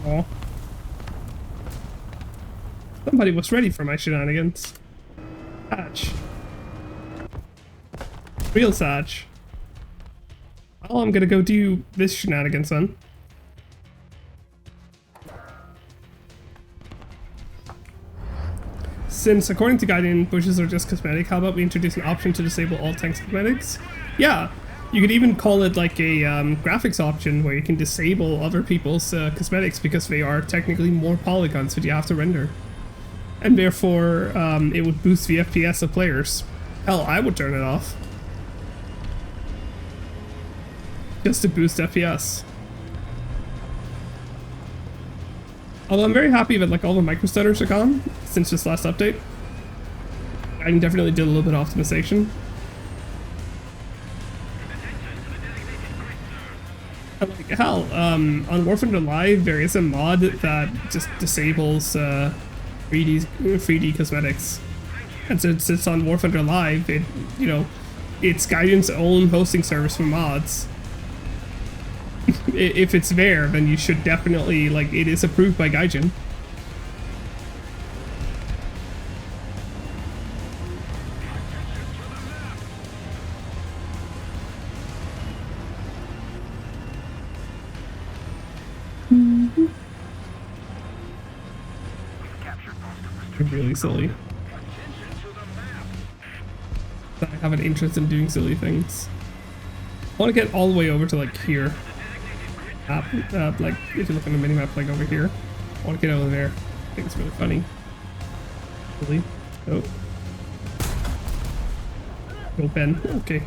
Aw. Somebody was ready for my shenanigans. Satch. Real Satch. Well, I'm gonna go do this shenanigans then. Since according to Guardian, bushes are just cosmetic, how about we introduce an option to disable all tanks cosmetics? Yeah, you could even call it like a graphics option where you can disable other people's cosmetics because they are technically more polygons that you have to render. And therefore, it would boost the FPS of players. Hell, I would turn it off. Just to boost FPS. Although I'm very happy that like all the microstutters are gone since this last update. I definitely did a little bit of optimization. And like hell, on War Thunder Live there is a mod that just disables 3D cosmetics. And since it's on War Thunder Live, it it's Guardian's own hosting service for mods. If it's there, then you should definitely, like, it is approved by Gaijin. Really silly. I have an interest in doing silly things. I want to get all the way over to like here. Like if you look on the minimap, like over here. I want to get over there. I think it's really funny. Really? Oh. No pen. Okay.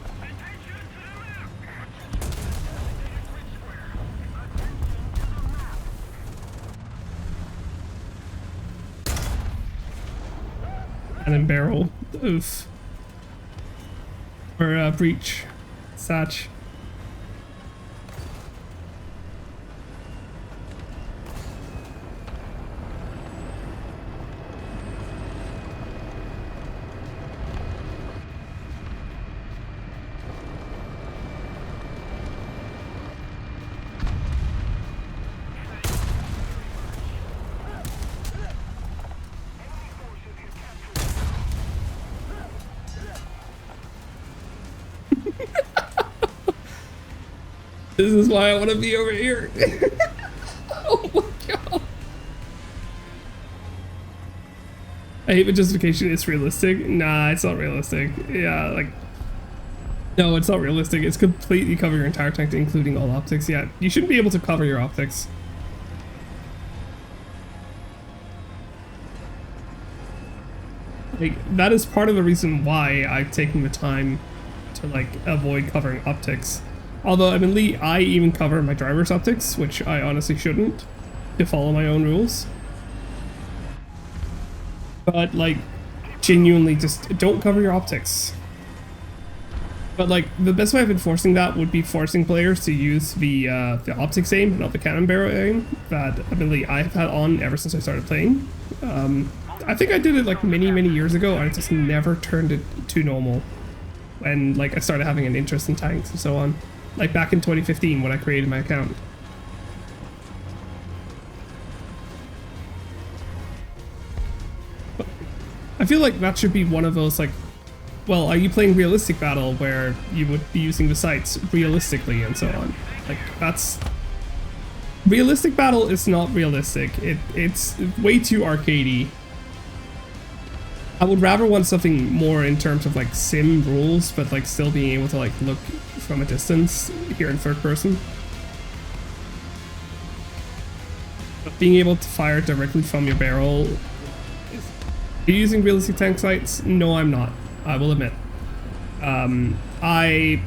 Cannon barrel. Oof. Or breach. Satch. This is why I want to be over here. Oh my god. I hate the justification. It's realistic. Nah, it's not realistic. Yeah, like... No, it's not realistic. It's completely cover your entire tank, including all optics. Yeah, you shouldn't be able to cover your optics. Like, that is part of the reason why I've taken the time to, like, avoid covering optics. Although, admittedly, I even cover my driver's optics, which I honestly shouldn't, to follow my own rules. But, like, genuinely, just don't cover your optics. But, like, the best way of enforcing that would be forcing players to use the optics aim, not the cannon barrel aim, that, admittedly, I've had on ever since I started playing. I think I did it, like, many, many years ago, and I just never turned it to normal. When, like, I started having an interest in tanks and so on. Like back in 2015 when I created my account. But I feel like that should be one of those like, well, are you playing realistic battle where you would be using the sights realistically and so on? Like that's... Realistic battle is not realistic. It's way too arcadey. I would rather want something more in terms of like sim rules, but like still being able to like look from a distance here in third person. But being able to fire directly from your barrel. Are you using realistic tank sights? No, I'm not. I will admit. I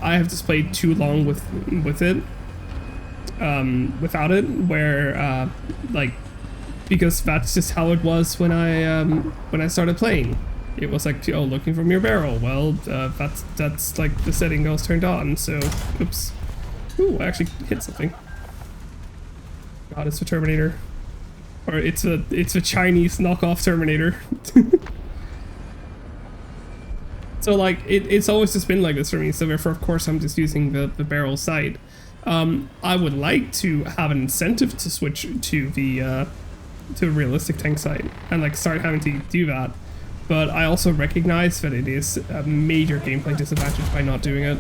have just played too long with it. Without it, where like, because that's just how it was when I started playing. It was like, oh, looking from your barrel. Well, that's like the setting I was turned on. So, oops. Ooh, I actually hit something. God, it's the Terminator, or it's a Chinese knockoff Terminator. So like it's always just been like this for me. So therefore, of course, I'm just using the barrel sight. I would like to have an incentive to switch to the to a realistic tank sight and like start having to do that. But I also recognize that it is a major gameplay disadvantage by not doing it.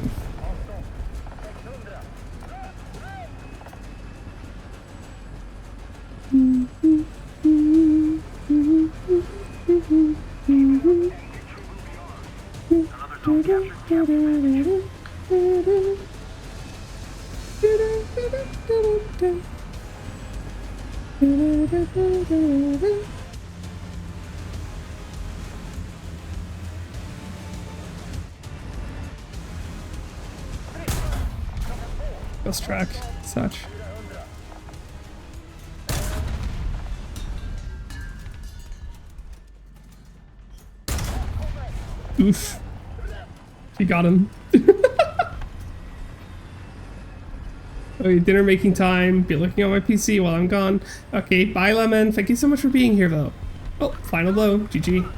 Best track, such. Oof. You got him. Okay, dinner making time. Be looking on my PC while I'm gone. Okay, bye, Lemon. Thank you so much for being here, though. Oh, final blow. GG.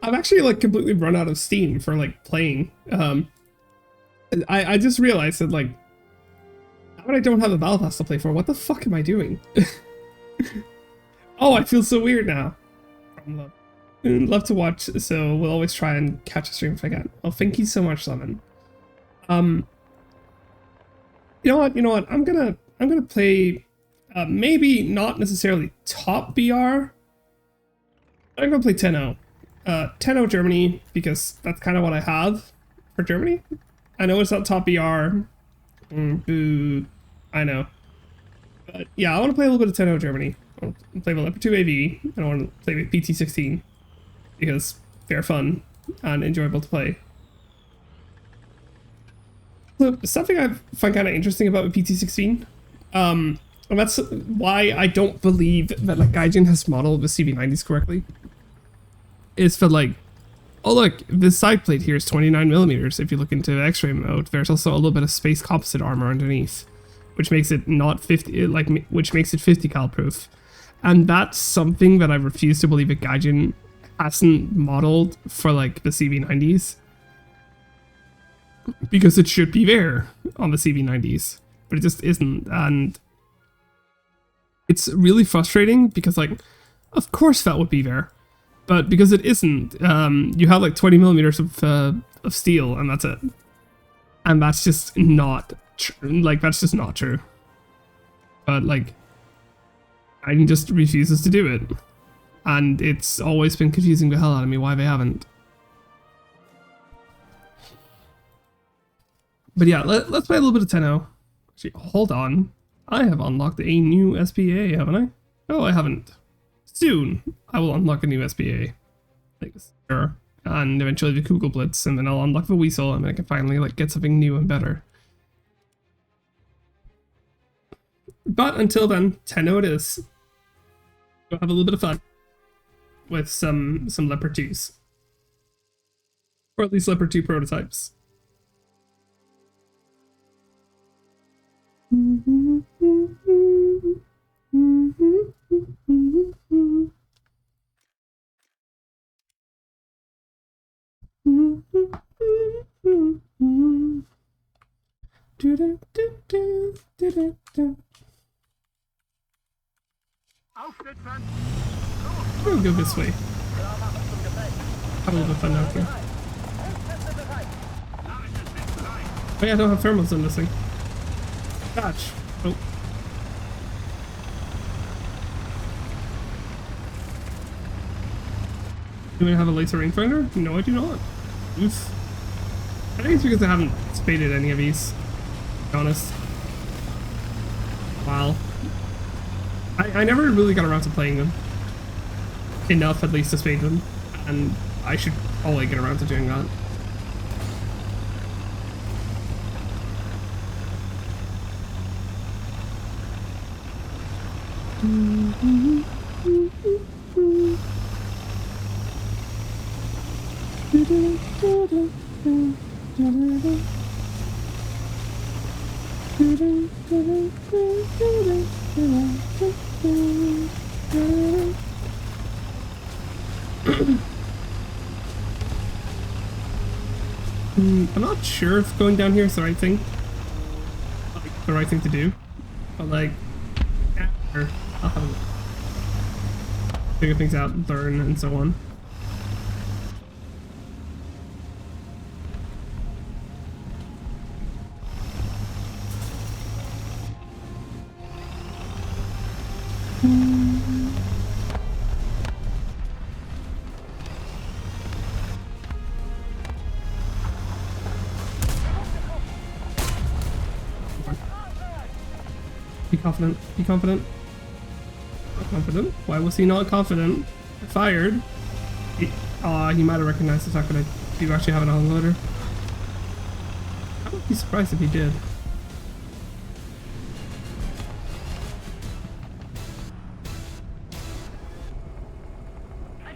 I've actually like completely run out of steam for like playing. I just realized that like, now that I don't have a battle pass to play for, what the fuck am I doing? Oh, I feel so weird now. Love to watch, so we'll always try and catch a stream if I can. Well, thank you so much, Lemon. You know what? I'm gonna play, maybe not necessarily top BR. I'm gonna play Tenno. Tenno Germany, because that's kind of what I have for Germany. I know it's not top BR. Boo. I know. But yeah, I want to play a little bit of Tenno Germany. I want to play with Leopard 2 AV, and I want to play with PT16, because they're fun and enjoyable to play. So, something I find kind of interesting about PT16, and that's why I don't believe that like Gaijin has modeled the CV90s correctly, is that like, oh look, this side plate here is 29mm. If you look into X-ray mode, there's also a little bit of space composite armor underneath, which makes it not 50, like, which makes it 50 cal proof. And that's something that I refuse to believe that Gaijin hasn't modeled for like the CV90s, because it should be there on the CV90s, but it just isn't. And it's really frustrating because like, of course that would be there, but because it isn't, you have like 20mm of steel, and that's it. And that's just not like, that's just not true. But like, I just refuses to do it, and it's always been confusing the hell out of me why they haven't. But yeah, let's play a little bit of Tenno. Actually, hold on. I have unlocked a new SPA, haven't I? Oh, I haven't. Soon, I will unlock a new SPA. Like this. Sure. And eventually the Kugel Blitz, and then I'll unlock the Weasel, and I can finally like get something new and better. But until then, Tenno it is. We'll have a little bit of fun with some Leopard 2s. Or at least Leopard 2 prototypes. Aufsitzen! We'll go this way. Have a little bit of fun out here. Oh yeah, I don't have thermals on this thing. Dodge. Oh. Do I have a laser rangefinder? No, I do not. Oof. I think it's because I haven't spaded any of these, to be honest. Wow. I never really got around to playing them. Enough, at least, to spade them. And I should probably get around to doing that. I'm not sure if going down here is the right thing. Like, the right thing to do. But like, after I'll have to figure things out, learn, and so on. Be confident. Be confident. Not confident? Why was he not confident? I fired. He might have recognized the fact that I do actually have an unloader. I would be surprised if he did.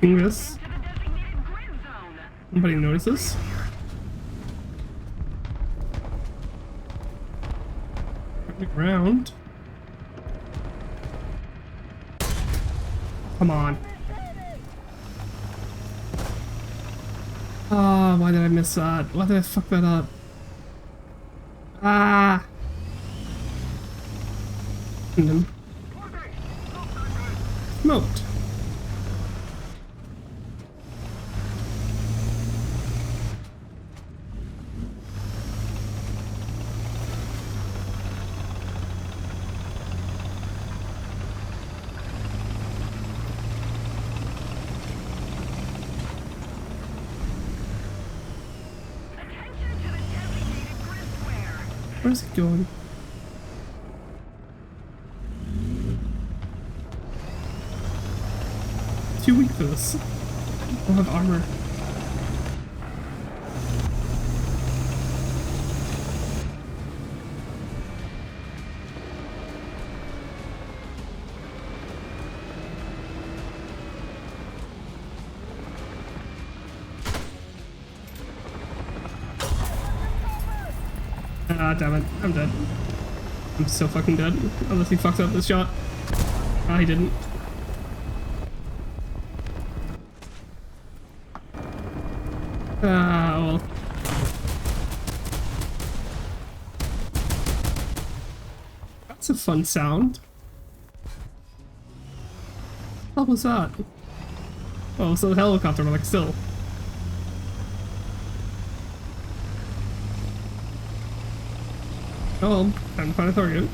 Doing this. Nobody notices. Turn the ground. Come on. Ah, why did I miss that? Why did I fuck that up? Ah! And then smoked. Where's it going? Too weak for this. I don't have armor. Ah, damn it. I'm dead. I'm so fucking dead. Unless he fucks up this shot. Ah, he didn't. Ah, well. That's a fun sound. What was that? Oh, it's a helicopter, but like still. Oh, time to find a target.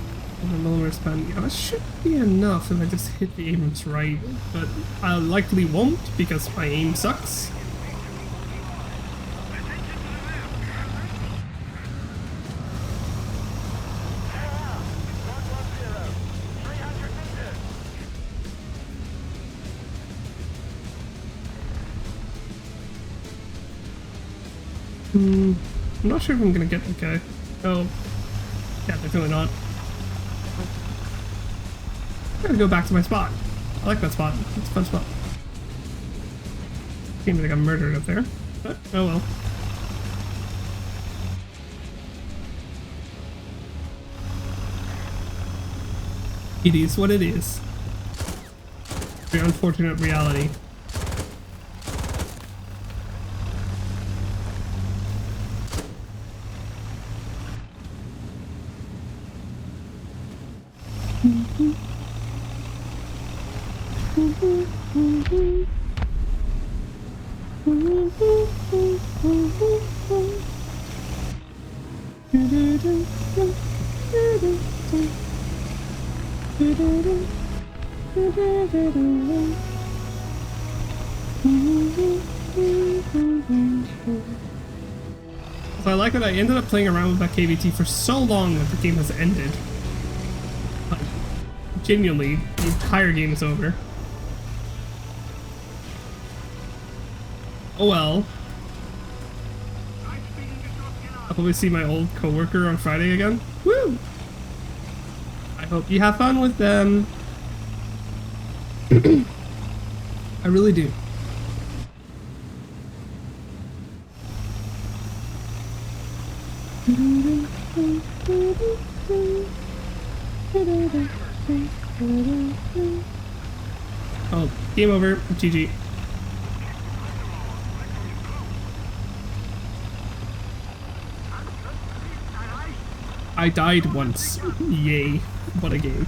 100mm pen. Yeah, that should be enough if I just hit the Abrams right, but I likely won't because my aim sucks. I'm not sure if I'm gonna get that guy. Oh. Yeah, definitely not. I'm gonna go back to my spot. I like that spot. It's a fun spot. Seems like I'm murdered up there. But, oh well. It is what it is. Very unfortunate reality. So I like that I ended up playing around with that KVT for so long that the game has ended. Like, genuinely, the entire game is over. Oh well. I'll probably see my old coworker on Friday again. Woo! I hope you have fun with them. I really do. Oh, game over. GG. I died once. Yay. What a game.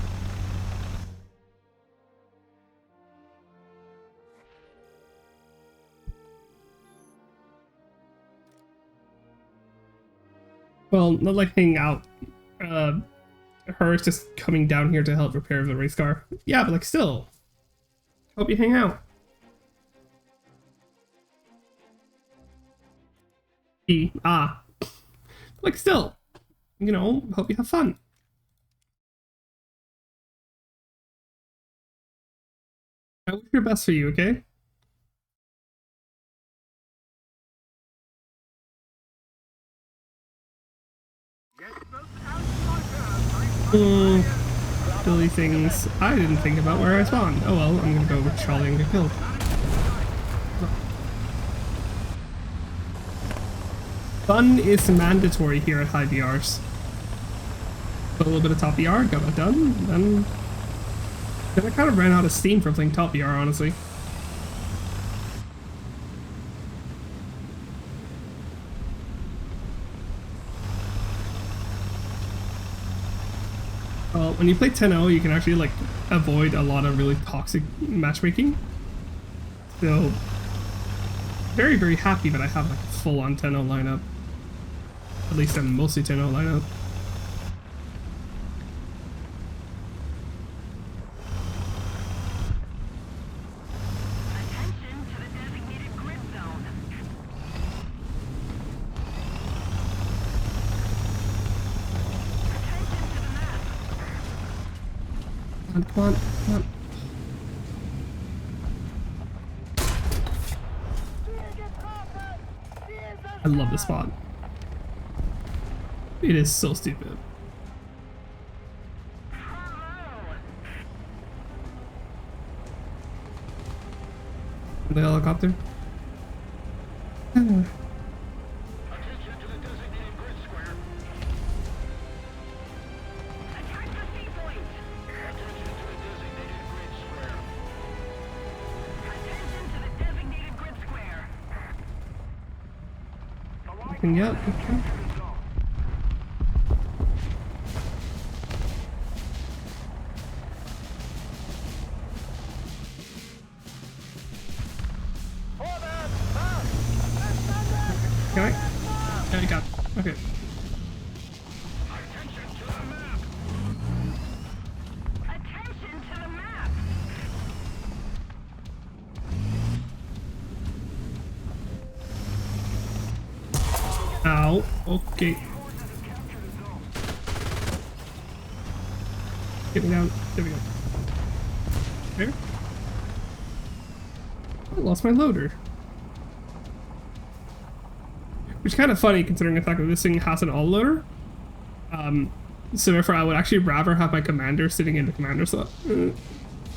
Well, not like hanging out. Her is just coming down here to help repair the race car. Yeah, but like still. Hope you hang out. Like still. You know, hope you have fun. I wish your best for you, okay? Silly things I didn't think about where I spawned. Oh well, I'm gonna go with Charlie and get killed. Fun is mandatory here at high BRs. Put a little bit of top BR, got that done, then I kind of ran out of steam for playing top BR, honestly. Well, when you play 10-0, you can actually like avoid a lot of really toxic matchmaking. So, very, very happy that I have like a full-on 10-0 lineup. At least I'm mostly 10-0 lineup. Come on, come on. I love this spot. It is so stupid. The helicopter. Yep. Okay. Can I? Yeah, you got it. Okay. Attention to the map. Ow. Okay. Get me down. There we go. There. I lost my loader. Which is kind of funny considering the fact that this thing has an all-loader. So therefore I would actually rather have my commander sitting in the commander slot.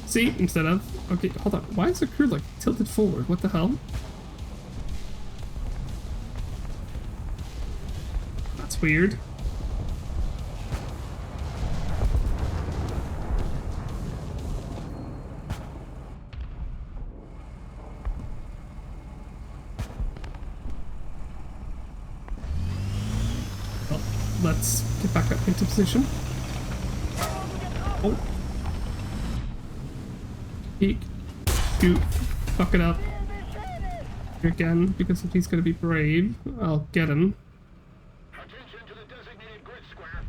See? Instead of... Okay, hold on. Why is the crew like tilted forward? What the hell? That's weird. Well, let's get back up into position. Oh. Peek. to fuck it up again, because if he's gonna be brave, I'll get him. Attention to the designated grid square.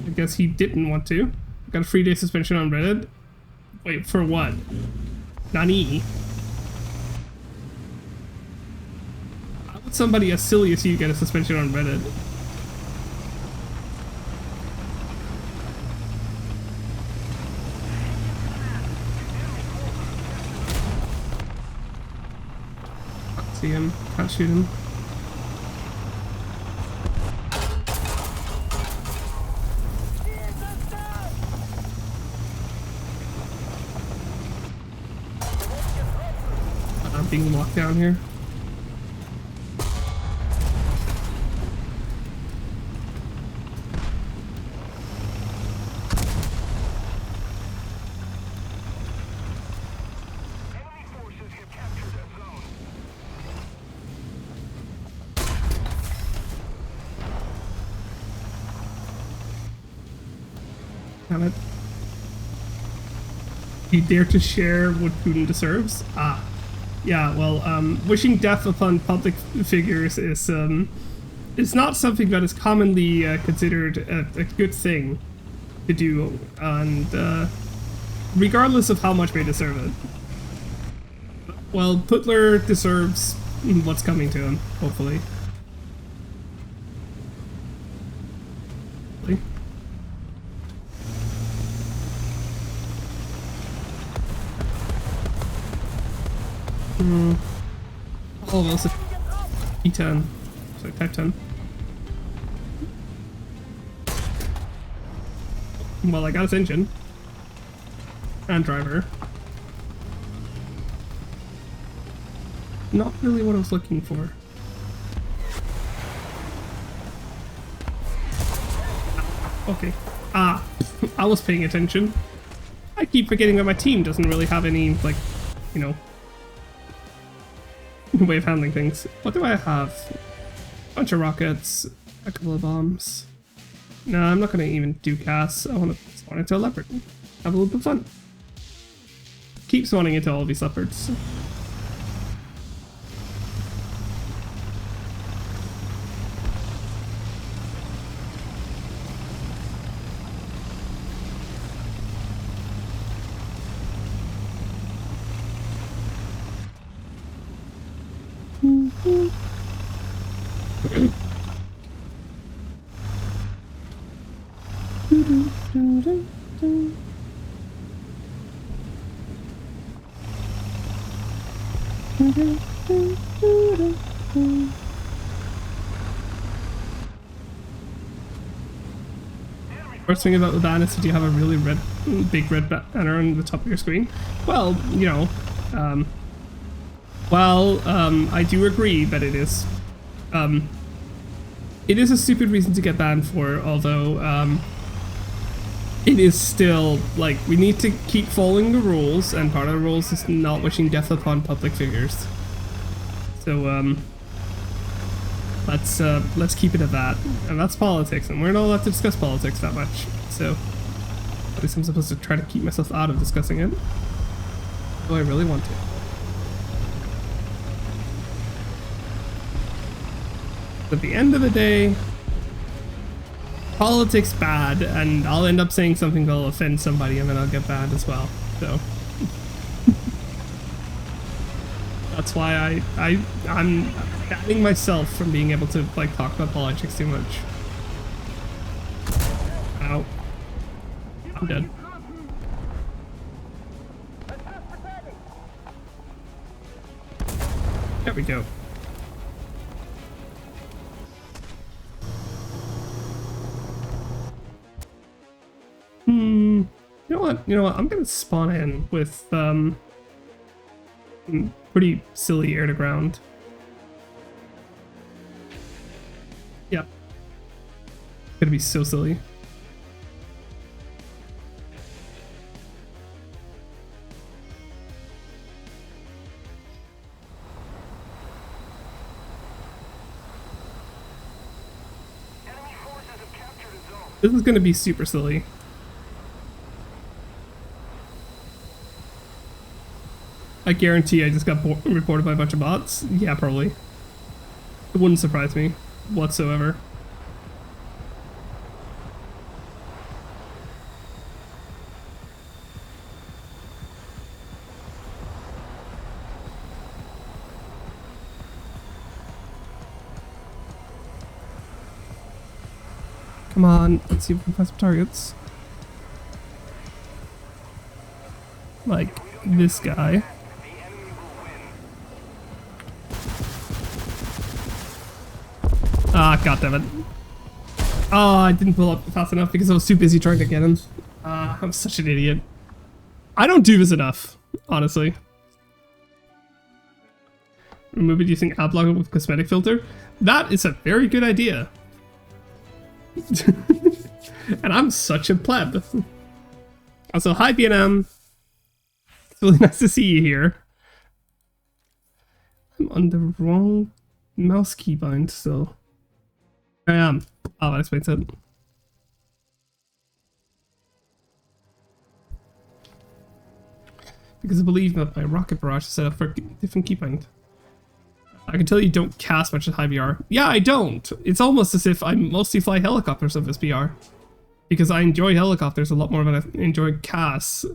I guess he didn't want to. Got a 3-day suspension on Reddit. Wait, for what? Nani? How would somebody as silly as you get a suspension on Reddit? Can't see him. Can't shoot him. I'm being locked down here. Enemy forces have captured that zone. Damn it. You dare to share what Putin deserves? Ah. Yeah, well, wishing death upon public figures is not something that is commonly considered a good thing to do, and regardless of how much they deserve it. Well, Putler deserves what's coming to him, hopefully. Oh, well, it's a P10. Sorry, Type 10. Well, I got his engine. And driver. Not really what I was looking for. Okay. Ah, I was paying attention. I keep forgetting that my team doesn't really have any, like, you know, way of handling things. What do I have? A bunch of rockets, a couple of bombs. No, I'm not gonna even do gas. I wanna spawn into a leopard. Have a little bit of fun. Keep spawning into all of these leopards. First thing about the ban is that you have a really big red banner on the top of your screen. Well, you know, I do agree that it is a stupid reason to get banned for, although, it is still, like, we need to keep following the rules, and part of the rules is not wishing death upon public figures. So, let's keep it at that. And that's politics, and we're not allowed to discuss politics that much, so at least I'm supposed to try to keep myself out of discussing it. Do I really want to? At the end of the day, politics bad, and I'll end up saying something that'll offend somebody, and then I'll get banned as well. So that's why I'm banning myself from being able to, like, talk about politics too much. Ow. I'm dead. There we go. You know what? I'm gonna spawn in with pretty silly air to ground. Yep. Gonna be so silly. Enemy forces have captured a zone. This is gonna be super silly. I guarantee I just got reported by a bunch of bots. Yeah, probably. It wouldn't surprise me whatsoever. Come on, let's see if we can find some targets. Like this guy. Ah, goddammit. Oh, I didn't pull up fast enough because I was too busy trying to get him. I'm such an idiot. I don't do this enough, honestly. Remove it using ad blocker with cosmetic filter. That is a very good idea. And I'm such a pleb. Also, hi BNM. It's really nice to see you here. I'm on the wrong mouse keybind still. I am. Oh, that explains it. Because I believe that my rocket barrage is set up for a different keybind. I can tell you don't cast much at high VR. Yeah, I don't. It's almost as if I mostly fly helicopters of this VR. Because I enjoy helicopters a lot more than I enjoy casts.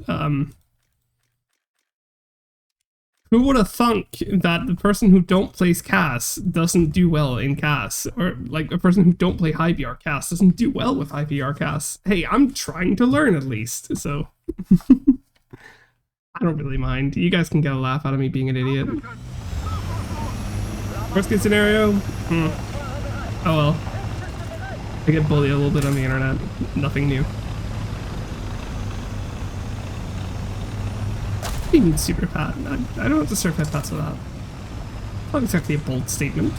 Who would have thunk that the person who don't play casts doesn't do well in casts? Or like a person who don't play high VR casts doesn't do well with high VR casts? Hey, I'm trying to learn at least, so... I don't really mind. You guys can get a laugh out of me being an idiot. Worst case scenario? Oh well. I get bullied a little bit on the internet. Nothing new. What do you mean super pat? I don't have to start pet pats with that. Not exactly a bold statement.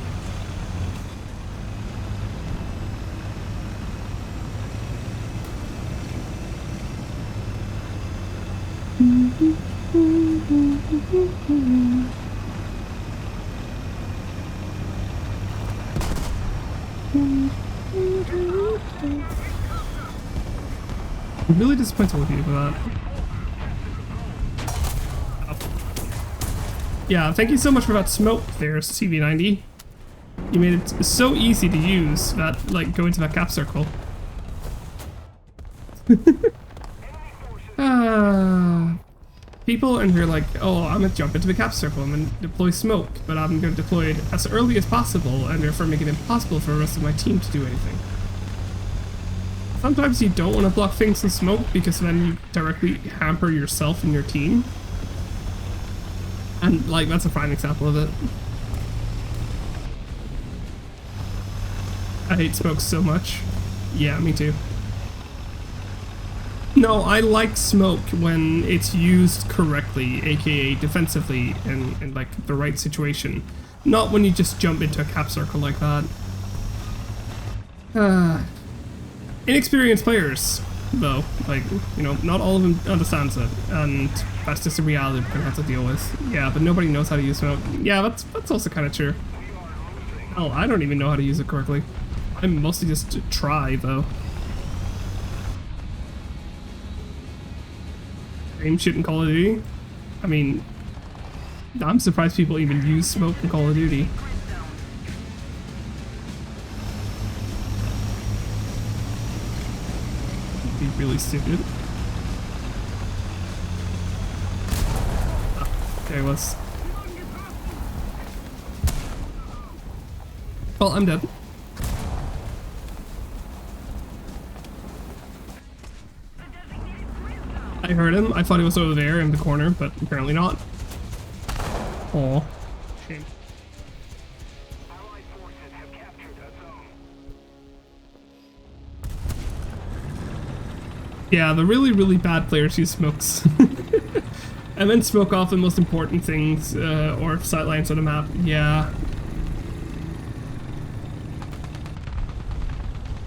I'm really disappointed with you for that. Yeah, thank you so much for that smoke there, CV90. You made it so easy to use that, like, go into that cap circle. People in here like, oh, I'm gonna jump into the cap circle, I'm gonna deploy smoke, but I'm gonna deploy it as early as possible and therefore make it impossible for the rest of my team to do anything. Sometimes you don't want to block things in smoke because then you directly hamper yourself and your team. And like, that's a prime example of it. I hate smoke so much. Yeah, me too. No, I like smoke when it's used correctly, aka defensively, in like the right situation. Not when you just jump into a cap circle like that. Inexperienced players, though, like, you know, not all of them understands it, and that's just a reality we're gonna have to deal with. Yeah, but nobody knows how to use smoke. Yeah, that's also kind of true. Hell, I don't even know how to use it correctly. I mostly just try, though. Aim shit in Call of Duty? I mean, I'm surprised people even use smoke in Call of Duty. It'd be really stupid. Ah, there he was. Well, I'm dead. I heard him. I thought he was over there in the corner, but apparently not. Aw. Shame. Allied forces have captured a zone. Yeah, the really, really bad players use smokes. And then smoke off the most important things, or sightlines on the map. Yeah.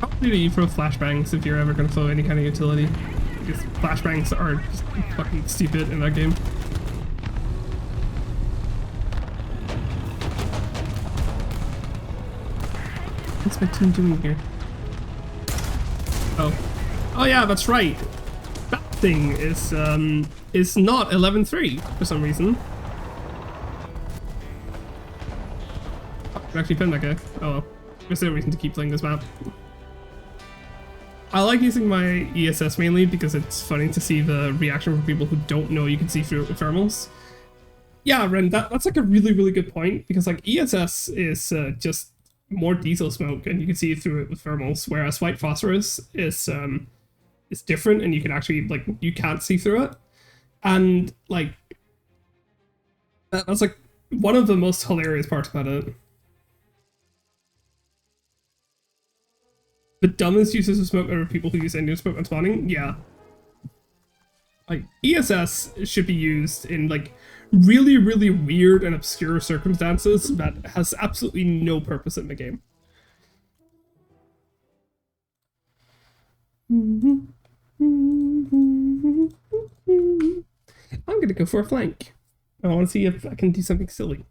How do you throw flashbangs if you're ever going to throw any kind of utility? Because flashbangs are just fucking stupid in that game. What's my team doing here? Oh. Oh yeah, that's right. That thing is not 11-3 for some reason. actually pin that guy. Oh well. There's no reason to keep playing this map. I like using my ESS mainly because it's funny to see the reaction from people who don't know you can see through thermals. Yeah, Ren, that's like a really, really good point because like ESS is just more diesel smoke and you can see through it with thermals, whereas white phosphorus is different and you can actually like you can't see through it. And like that's like one of the most hilarious parts about it. The dumbest uses of smoke are people who use engine smoke on spawning. Yeah. Like, ESS should be used in, like, really, really weird and obscure circumstances that has absolutely no purpose in the game. I'm gonna go for a flank. I want to see if I can do something silly.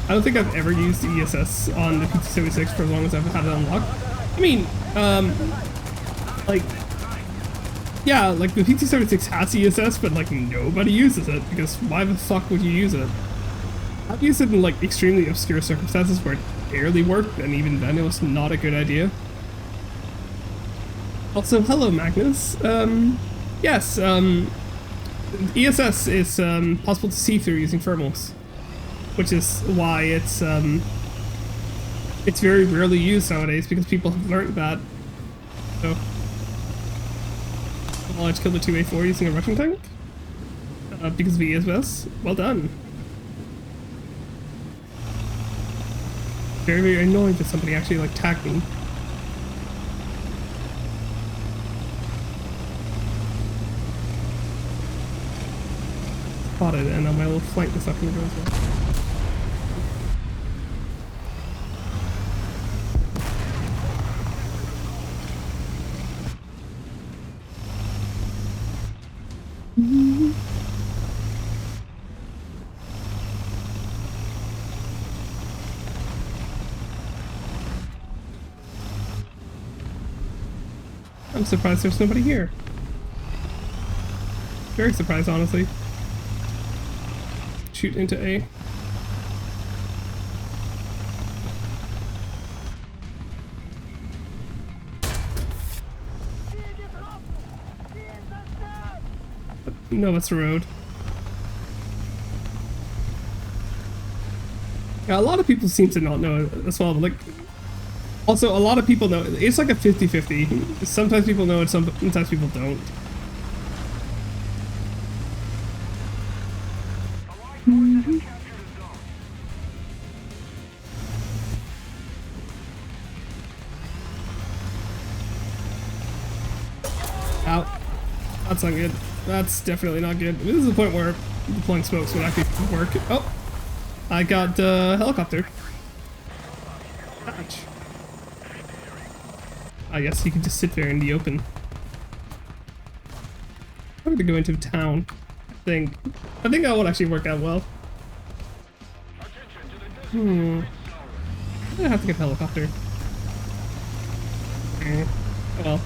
I don't think I've ever used ESS on the PT-76 for as long as I've had it unlocked. I mean, like, yeah, like the PT-76 has ESS, but like nobody uses it because why the fuck would you use it? I've used it in like extremely obscure circumstances where it barely worked, and even then it was not a good idea. Also, hello Magnus. Yes, ESS is possible to see through using thermals, which is why it's very rarely used nowadays because people have learned that. So, well, I just killed the 2A4 using a Russian tank because of ESS. Well done. Very, very annoying that somebody actually like tagged me. Spotted, and on my little flank is not gonna go as well. I'm surprised there's nobody here. Very surprised, honestly. Shoot into A. No, it's the road. Yeah, a lot of people seem to not know it as well, but like, also a lot of people know it. It's like a 50-50. Sometimes people know it, sometimes people don't. Ow. That's not good. That's definitely not good. This is the point where deploying smokes would actually work. Oh! I got helicopter. Ouch. I guess you can just sit there in the open. I'm gonna go into town. I think that would actually work out well. I'm gonna have to get a helicopter. Oh well.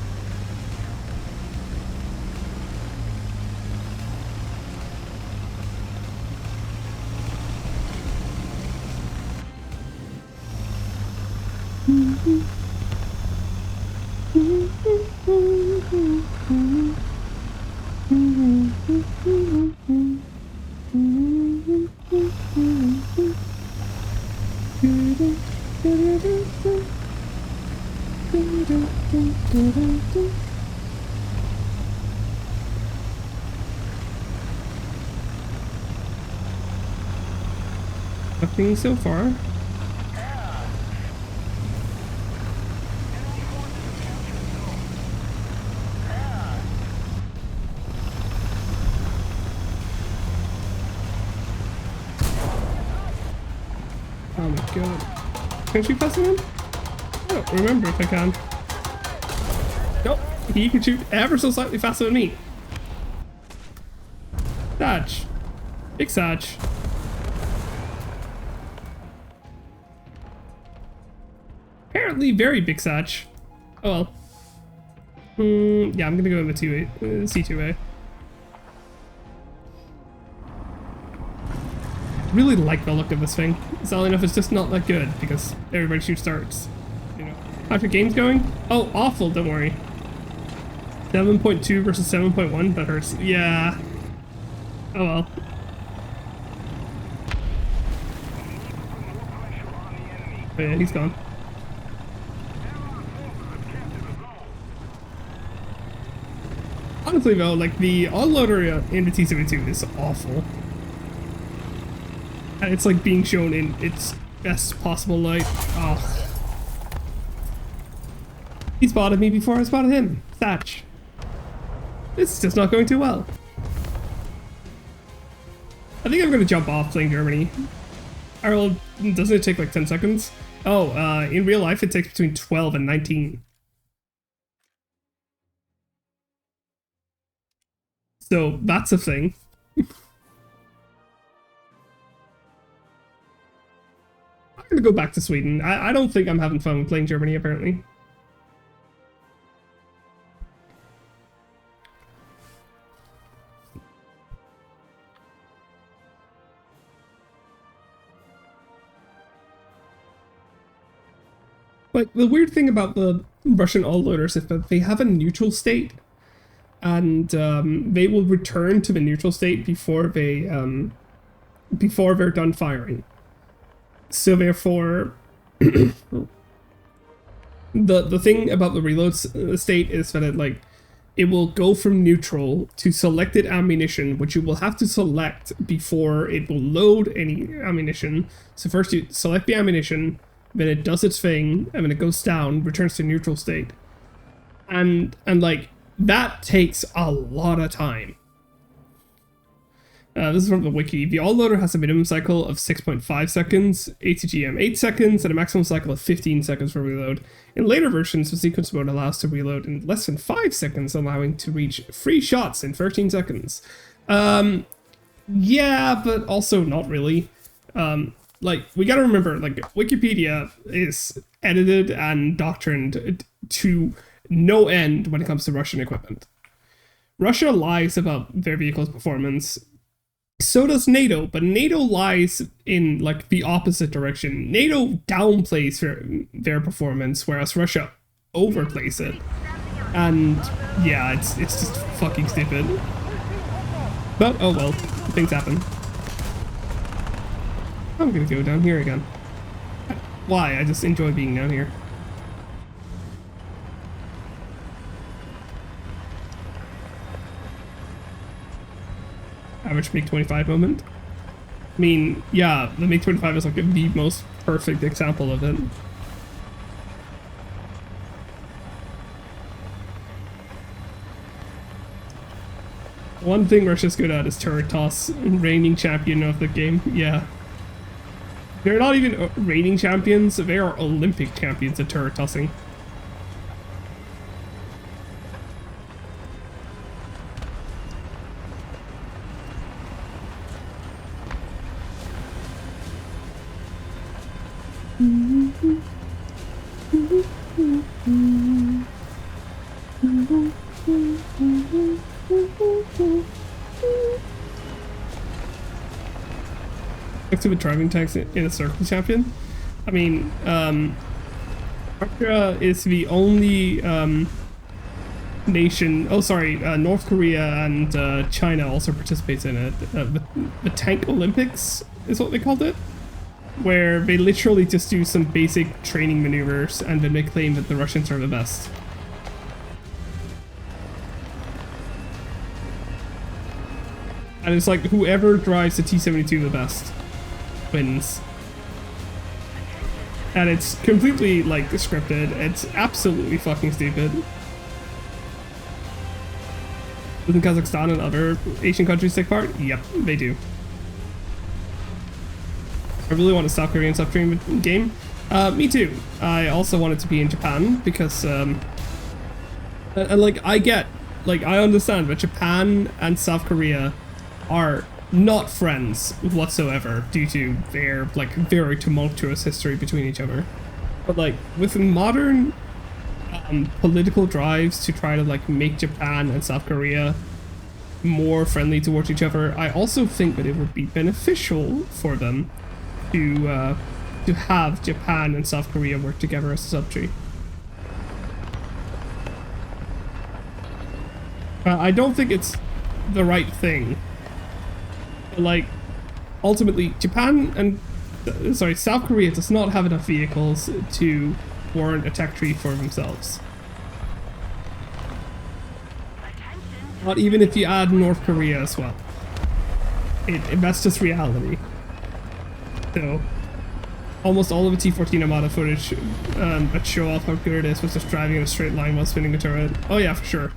Nothing so far. Oh my god. Can I shoot faster than him? I don't remember if I can. Nope. He can shoot ever so slightly faster than me. Satch. Big Satch. Apparently very big Satch. Oh well. Yeah, I'm gonna go in the C2A. Really like the look of this thing. Sadly enough, it's just not that good because everybody shoots darts. You know. How's your games going? Oh, awful, don't worry. 7.2 versus 7.1, that hurts. Yeah. Oh well. Oh yeah, he's gone. Honestly though, like the onloader in the T-72 is awful. And it's like being shown in its best possible light. Oh. He spotted me before I spotted him. Thatch. This is just not going too well. I think I'm gonna jump off playing Germany. Well, doesn't it take like 10 seconds? Oh, in real life it takes between 12 and 19. So that's a thing. I'm gonna go back to Sweden. I don't think I'm having fun playing Germany apparently. Like, the weird thing about the Russian all-loaders is that they have a neutral state, and they will return to the neutral state before they're done firing. So therefore, the thing about the reload state is that it will go from neutral to selected ammunition, which you will have to select before it will load any ammunition. So first you select the ammunition, then it does its thing, and then it goes down, returns to neutral state. And like, that takes a lot of time. This is from the wiki. The all-loader has a minimum cycle of 6.5 seconds, ATGM 8 seconds, and a maximum cycle of 15 seconds for reload. In later versions, the sequence mode allows to reload in less than 5 seconds, allowing to reach 3 shots in 13 seconds. Yeah, but also not really. Like, we gotta remember, like, Wikipedia is edited and doctrined to no end when it comes to Russian equipment. Russia lies about their vehicle's performance. So does NATO, but NATO lies in, like, the opposite direction. NATO downplays their performance, whereas Russia overplays it. And, yeah, it's just fucking stupid. But, oh well, things happen. I'm gonna go down here again. Why? I just enjoy being down here. Average MiG-25 moment. I mean, yeah, the MiG-25 is like the most perfect example of it. One thing Russia's good at is turret toss, reigning champion of the game. Yeah. They're not even reigning champions, they are Olympic champions at turret tossing. Next to the driving tanks in a circle champion. I mean, Russia is the only nation. Oh, sorry, North Korea and China also participates in it. The Tank Olympics is what they called it, where they literally just do some basic training maneuvers and then they claim that the Russians are the best. And it's like whoever drives the T-72 the best wins. And it's completely, like, scripted. It's absolutely fucking stupid. Doesn't Kazakhstan and other Asian countries take part? Yep, they do. I really want a South Korean submarine game. Me too. I also want it to be in Japan because, and like, I understand that Japan and South Korea are not friends whatsoever due to their, like, very tumultuous history between each other. But, like, with modern political drives to try to like make Japan and South Korea more friendly towards each other. I also think that it would be beneficial for them to have Japan and South Korea work together as a subtree. I don't think it's the right thing. But, like, ultimately, Japan and South Korea does not have enough vehicles to warrant a tech tree for themselves. Not even if you add North Korea as well. That's just reality. So, almost all of the T-14 Armada footage that show off how good it is was just driving in a straight line while spinning a turret. Oh yeah, for sure.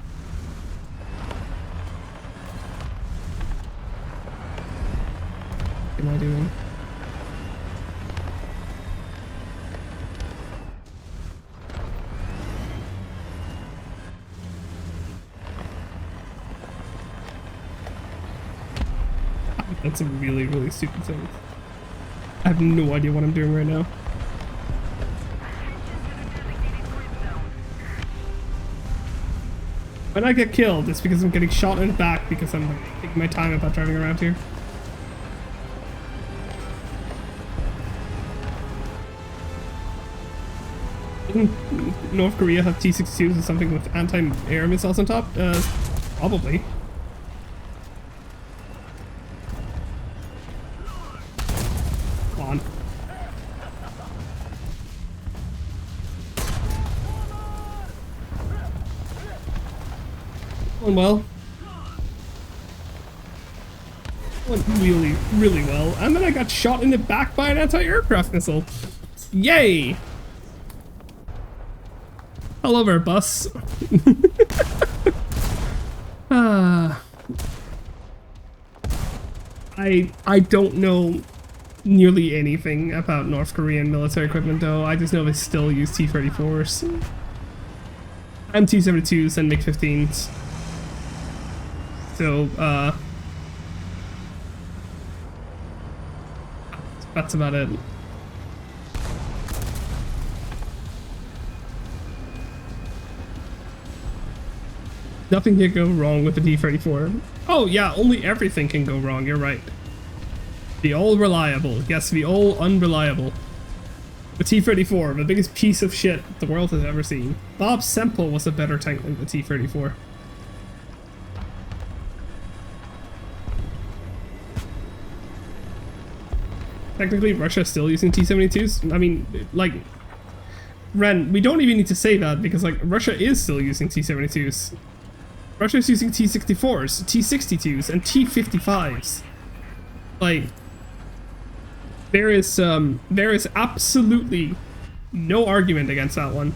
What am I doing? That's a really, really stupid thing. I have no idea what I'm doing right now. When I get killed, it's because I'm getting shot in the back because I'm like, taking my time about driving around here. Didn't North Korea have T-62s or something with anti-air missiles on top? Probably. Come on. Going well. Went really, really well. And then I got shot in the back by an anti-aircraft missile. Yay! Hello there, bus. I don't know nearly anything about North Korean military equipment though. I just know they still use T-34s. And T-72s and MiG-15s. So, that's about it. Nothing can go wrong with the T-34. Oh yeah, only everything can go wrong, you're right. The all reliable. Yes, the all unreliable. The T-34, the biggest piece of shit the world has ever seen. Bob Semple was a better tank than the T-34. Technically, Russia is still using T-72s. I mean, like, Ren, we don't even need to say that because, like, Russia is still using T-72s. Russia is using T-64s, T-62s, and T-55s. Like, there is absolutely no argument against that one.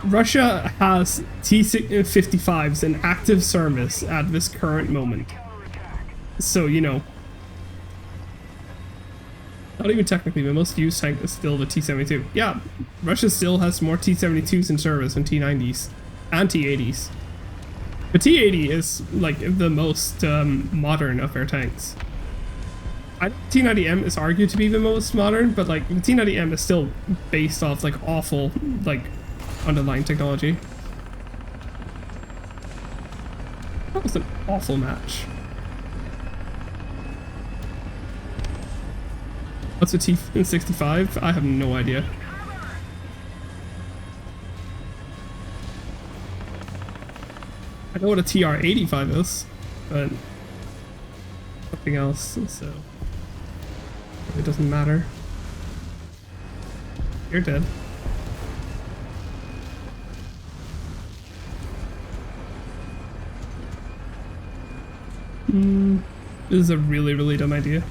Russia has T-55s in active service at this current moment. So, you know, not even technically, the most used tank is still the T-72. Yeah, Russia still has more T-72s in service than T-90s and T-80s. The T-80 is like the most modern of their tanks. T-90M is argued to be the most modern, but like the T-90M is still based off like awful like underlying technology. That was an awful match. What's a T-65? I have no idea. I know what a TR-85 is, but nothing else, so it doesn't matter. You're dead. This is a really, really dumb idea.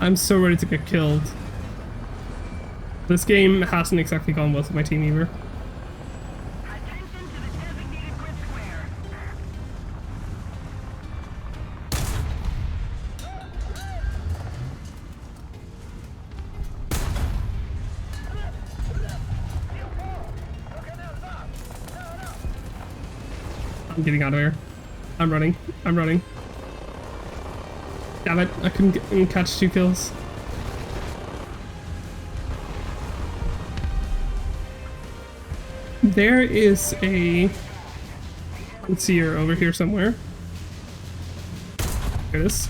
I'm so ready to get killed. This game hasn't exactly gone well with my team either. I'm getting out of here. I'm running. I'm running. Damn it, I couldn't catch 2 kills. There is a seer over here somewhere. There it is.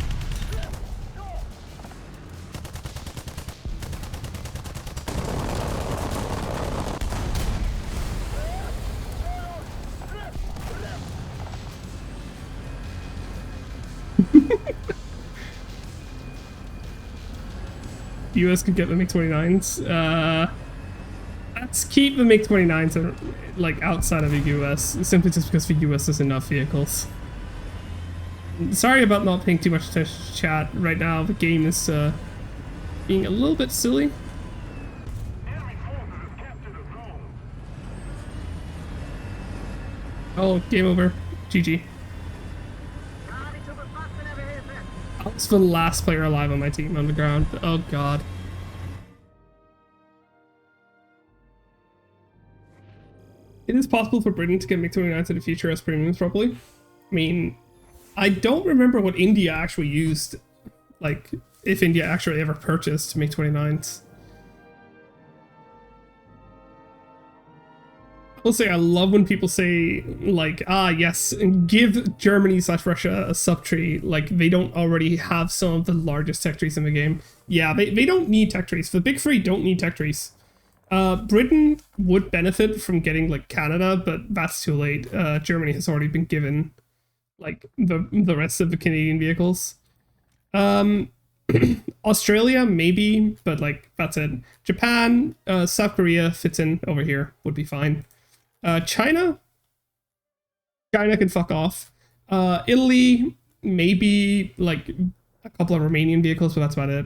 US could get the MiG-29s. Let's keep the MiG-29s like outside of the US, simply just because the US has enough vehicles. Sorry about not paying too much attention to chat right now. The game is being a little bit silly. Enemy forces have captured a zone. Oh, game over. GG. I was the last player alive on my team on the ground. Oh god. It is possible for Britain to get MiG-29s in the future as premiums properly. I mean, I don't remember what India actually used, like, if India actually ever purchased MiG-29s. I'll say I love when people say, like, ah, yes, give Germany/Russia a subtree, like they don't already have some of the largest tech trees in the game. Yeah, they don't need tech trees. The big three don't need tech trees. Britain would benefit from getting, like, Canada, but that's too late. Germany has already been given, like, the rest of the Canadian vehicles. Australia, maybe, but, like, that's it. Japan, South Korea fits in over here, would be fine. China can fuck off. Italy, maybe like a couple of Romanian vehicles, but that's about it.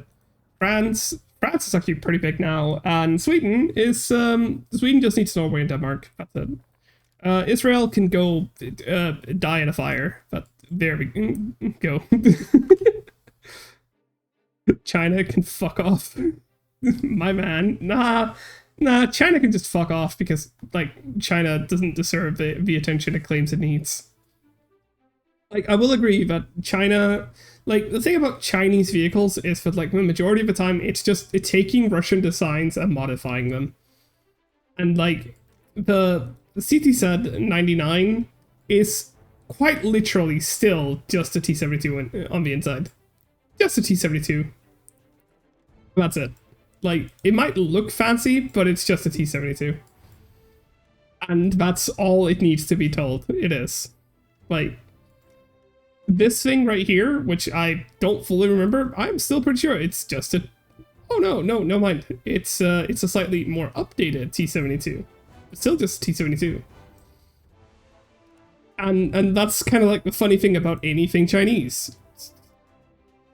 France is actually pretty big now, and Sweden just needs Norway and Denmark. That's it. Israel can go die in a fire, but there we go. China can fuck off. My man, Nah, China can just fuck off because, like, China doesn't deserve the attention it claims it needs. Like, I will agree that China, like, the thing about Chinese vehicles is that, like, the majority of the time, it's taking Russian designs and modifying them. And, like, the CTZ 99 is quite literally still just a T-72 on the inside. Just a T-72. That's it. Like, it might look fancy, but it's just a T-72. And that's all it needs to be told. It is. Like, this thing right here, which I don't fully remember, I'm still pretty sure it's just a... Oh, no mind. It's a slightly more updated T-72. It's still just T-72. And that's kind of like the funny thing about anything Chinese.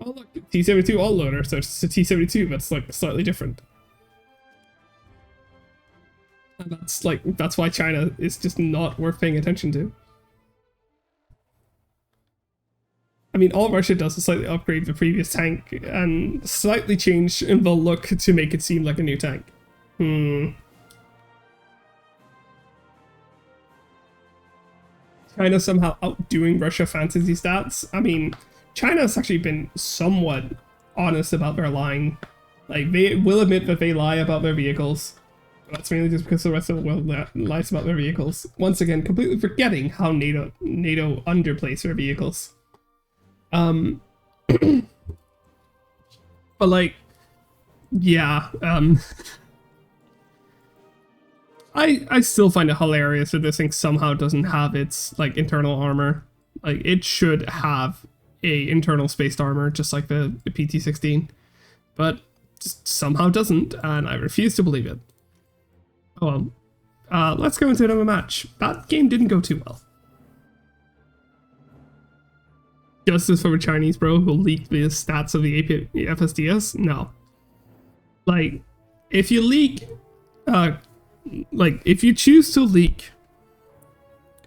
Oh look, T-72 all loader, so it's a T-72, but it's like slightly different. And that's why China is just not worth paying attention to. I mean, all Russia does is slightly upgrade the previous tank and slightly change the look to make it seem like a new tank. China somehow outdoing Russia fantasy stats. I mean, China's actually been somewhat honest about their lying. Like, they will admit that they lie about their vehicles. But that's mainly just because the rest of the world lies about their vehicles. Once again, completely forgetting how NATO underplays their vehicles. But like, yeah, I still find it hilarious that this thing somehow doesn't have its, like, internal armor. Like, it should have a internal spaced armor, just like the PT-16, but just somehow doesn't, and I refuse to believe it. Oh well. Let's go into another match. That game didn't go too well. Justice for the Chinese bro who leaked the stats of the FSDS? No. Like, if you leak, like, if you choose to leak,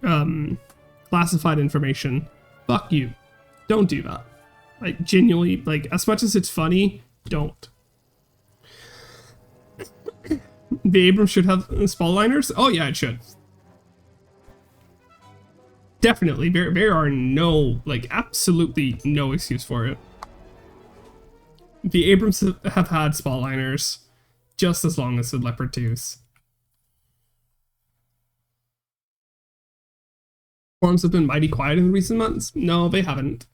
classified information, fuck you. Don't do that. Like, genuinely, like, as much as it's funny, don't. The Abrams should have spall liners? Oh yeah, it should. definitely, there are no, like, absolutely no excuse for it. The Abrams have had spotliners just as long as the Leopard 2s. Forums have been mighty quiet in recent months. No, they haven't.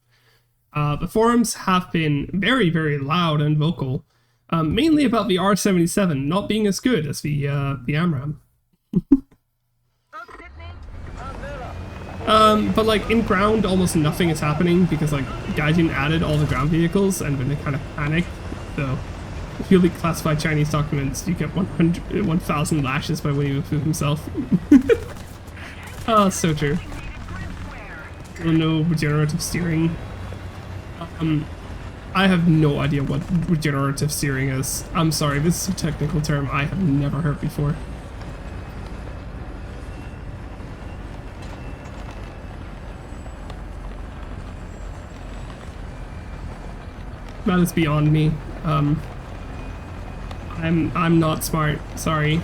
The forums have been very, very loud and vocal, mainly about the R77 not being as good as the AMRAAM. But like in ground, almost nothing is happening because like Gaijin added all the ground vehicles and then they kind of panicked. So if you leak classified Chinese documents, you get 1,000 lashes by Winnie the Pooh himself. Oh, so true. Oh, no regenerative steering. I have no idea what regenerative steering is. I'm sorry, this is a technical term I have never heard before. That is beyond me. I'm not smart. Sorry.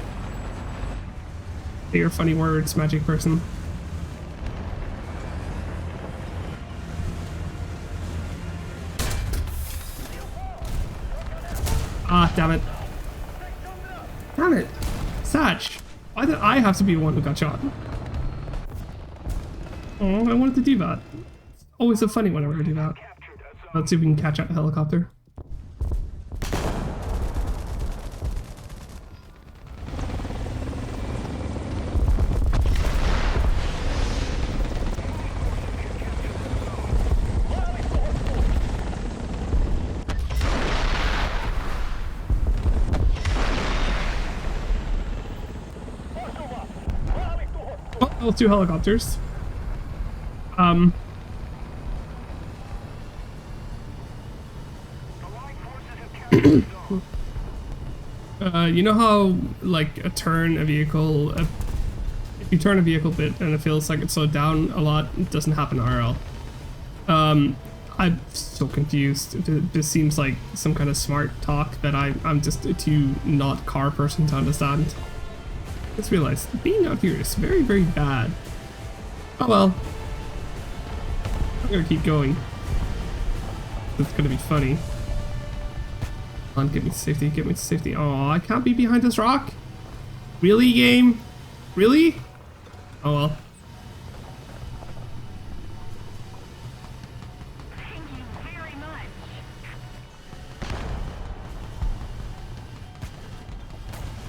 Your funny words, magic person. Ah, damn it. Damn it. Satch. Why did I have to be the one who got shot? Oh, I wanted to do that. It's always so funny whenever I do that. Let's see if we can catch up the helicopter. Oh, 2 helicopters. You know how, like, a vehicle, if you turn a vehicle a bit and it feels like it's slowed down a lot, it doesn't happen IRL. I'm so confused. This seems like some kind of smart talk that I'm just too not car person to understand. Just realized being out here is very, very bad. Oh well. I'm gonna keep going. It's gonna be funny. Come on, get me to safety, get me to safety. Oh, I can't be behind this rock? Really, game? Really? Oh well. Thank you very much.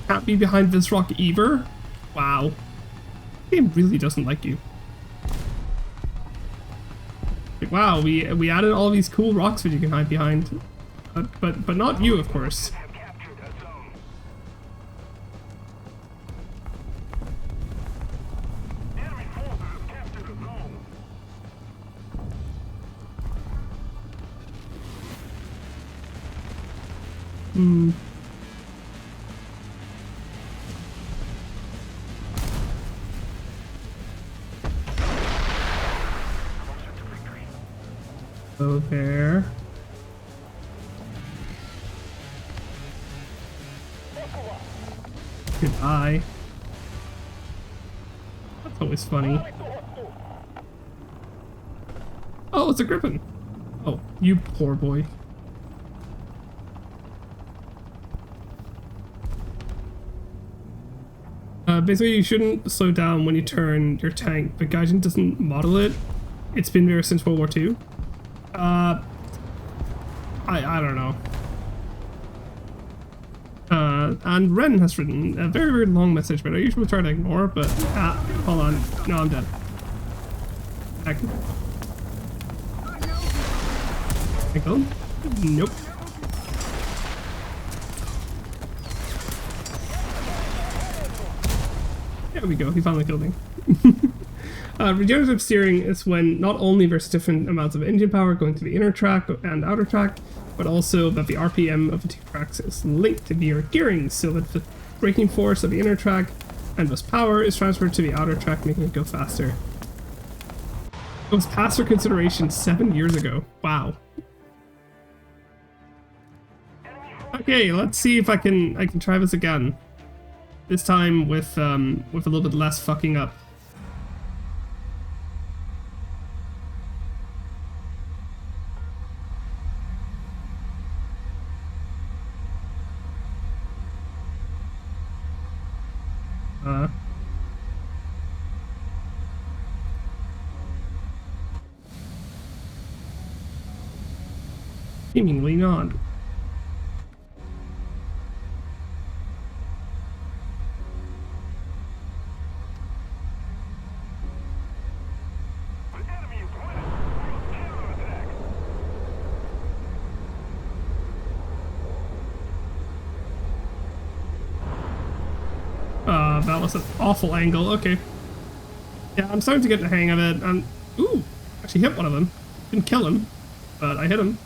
Can't be behind this rock either? Wow. Game really doesn't like you. Like, wow, we added all these cool rocks that you can hide behind. But not you, of course. Have captured a zone. Enemy forces have captured a zone. Hmm. Go there. Goodbye. That's always funny. Oh, it's a griffin. Oh, you poor boy. Basically, you shouldn't slow down when you turn your tank, but Gaijin doesn't model it. It's been there since World War II. I don't know. And Ren has written a very, very long message, but I usually try to ignore, but, hold on. No, I'm dead. Back. I kill him? Nope. There we go, he finally killed me. Regenerative steering is when not only there's different amounts of engine power going to the inner track and outer track, but also that the RPM of the two tracks is linked to the gearing, so that the braking force of the inner track and thus power is transferred to the outer track, making it go faster. It was past our consideration 7 years ago. Wow. Okay, let's see if I can try this again. This time with a little bit less fucking up. Uh, seemingly not. The enemy is winning. We must counterattack. That was an awful angle. Okay. Yeah, I'm starting to get the hang of it. Ooh, actually hit one of them. Didn't kill him, but I hit him.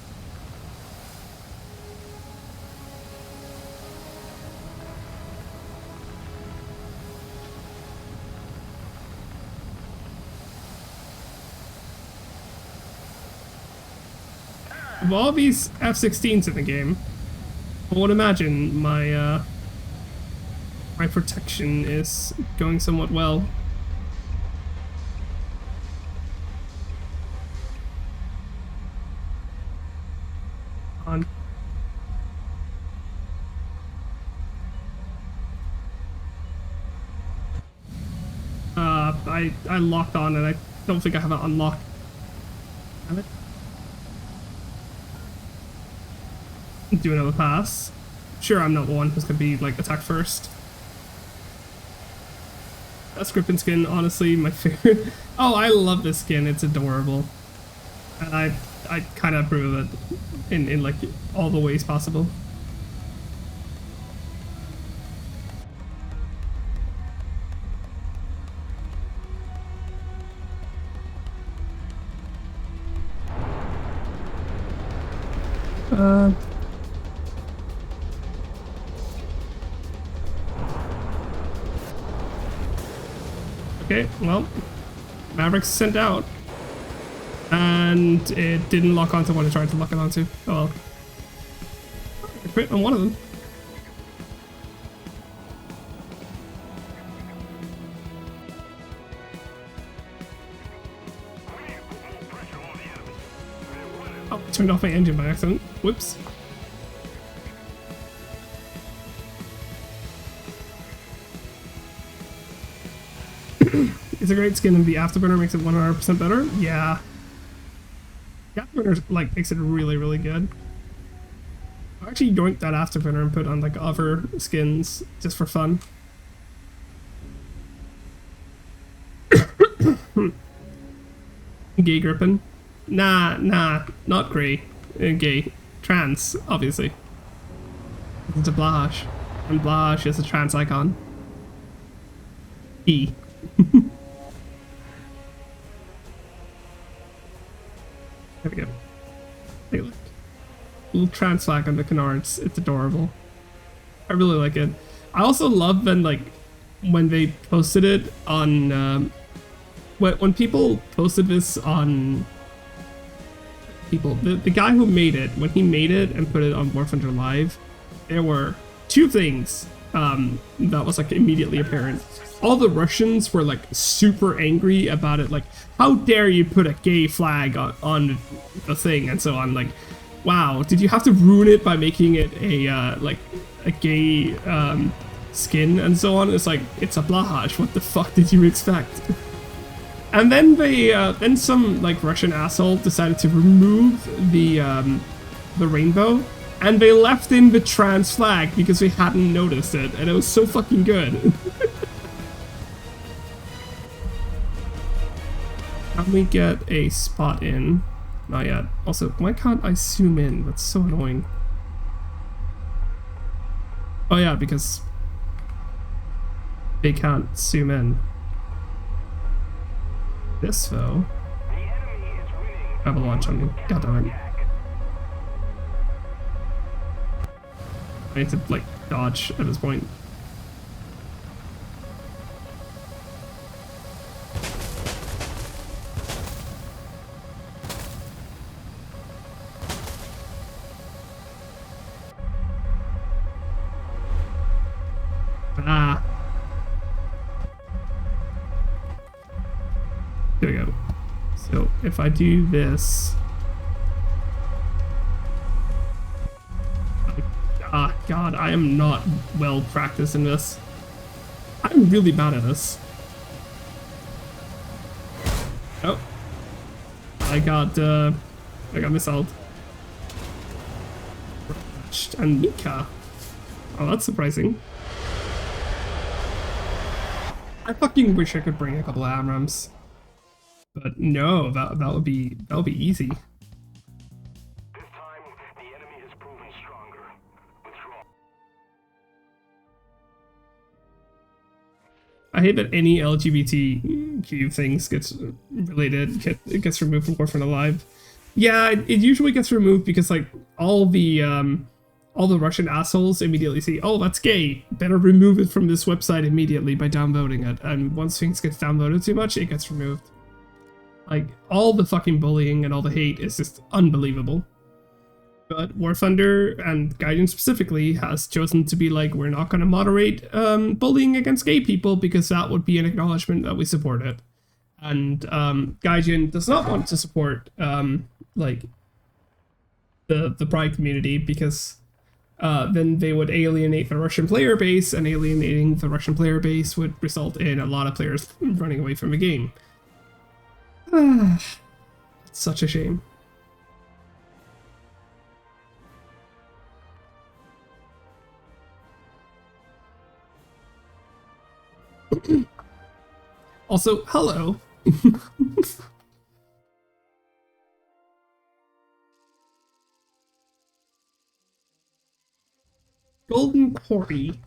Of all these F-16s in the game, I would imagine my my protection is going somewhat well. On. I locked on and I don't think I have it unlocked. Have it? Do another pass. Sure, I'm not the one who's gonna be like attacked first. That Griffin skin, honestly, my favorite. Oh, I love this skin. It's adorable, and I kind of approve of it in like all the ways possible. Okay, well, Maverick's sent out, and it didn't lock onto what I tried to lock it onto. Oh well. I crit on one of them. We need to put more pressure on the enemy. They're winning. Oh, I turned off my engine by accident. Whoops. It's a great skin and the afterburner makes it 100% better. Yeah. The afterburner like makes it really, really good. I actually yoinked that afterburner and put on like other skins just for fun. Gay Grippin? Nah, not grey. Gay. Trans, obviously. It's a Blash. And Blash is a trans icon. E. There we go. Take a look. Little trans flag on the canards. It's adorable. I really like it. I also love when they posted it on when people posted this on the guy who made it, when he made it and put it on War Thunder Live, there were two things that was like immediately apparent. All the Russians were like super angry about it, like, how dare you put a gay flag on the thing and so on. Like, wow, did you have to ruin it by making it a like a gay skin and so on? It's like, it's a Blahash, what the fuck did you expect? And then then some like Russian asshole decided to remove the rainbow, and they left in the trans flag because we hadn't noticed it, and it was so fucking good. Can we get a spot in? Not yet. Also, why can't I zoom in? That's so annoying. Oh yeah, because they can't zoom in. This though. The enemy is winning. I have a launch on me. God damn it. I need to like dodge at this point. Ah. There we go. So if I do this. Ah, God, I am not well practiced in this. I'm really bad at this. Oh. I got missiled. And Mika. Oh, that's surprising. I fucking wish I could bring a couple of AMRAAMs. But no, that would be easy. This time, the enemy has proven stronger. Withdraw. I hate that any LGBTQ things gets removed from Warframe Alive. Yeah, it usually gets removed because like all the Russian assholes immediately see, oh, that's gay. Better remove it from this website immediately by downvoting it. And once things gets downvoted too much, it gets removed. Like all the fucking bullying and all the hate is just unbelievable. But War Thunder and Gaijin specifically has chosen to be like, we're not going to moderate bullying against gay people because that would be an acknowledgement that we support it. And Gaijin does not want to support like the Pride community because then they would alienate the Russian player base, and alienating the Russian player base would result in a lot of players running away from the game. It's such a shame. Also, hello. Golden Quarry.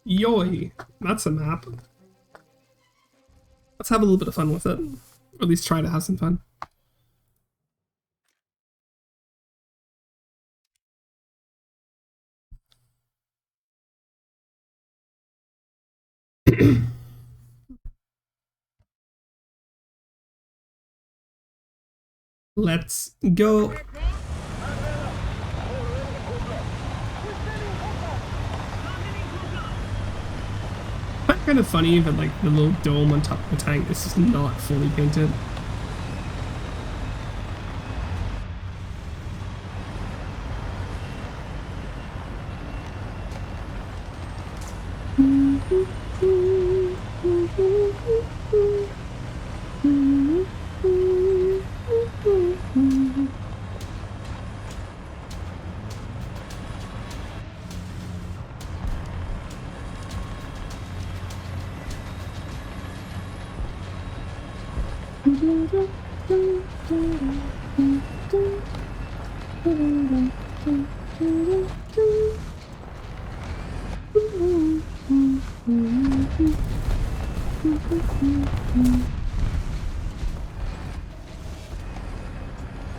Yoi. That's a map. Let's have a little bit of fun with it. Or at least try to have some fun. Let's go. That's kind of funny that like the little dome on top of the tank is just not fully painted.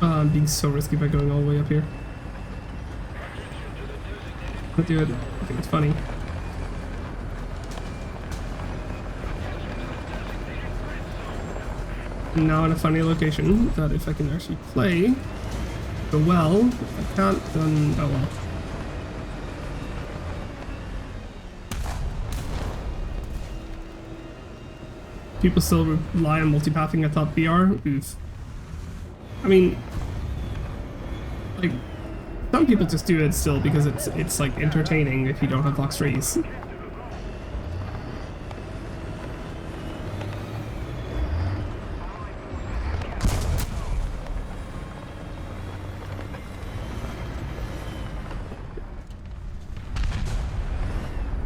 I'm being so risky by going all the way up here. I'll do it. I think it's funny. And now in a funny location that if I can actually play go well, if I can't, then oh well. People still rely on multipathing at top BR. Oof. I mean, like, some people just do it still because it's like entertaining if you don't have Vox Rays.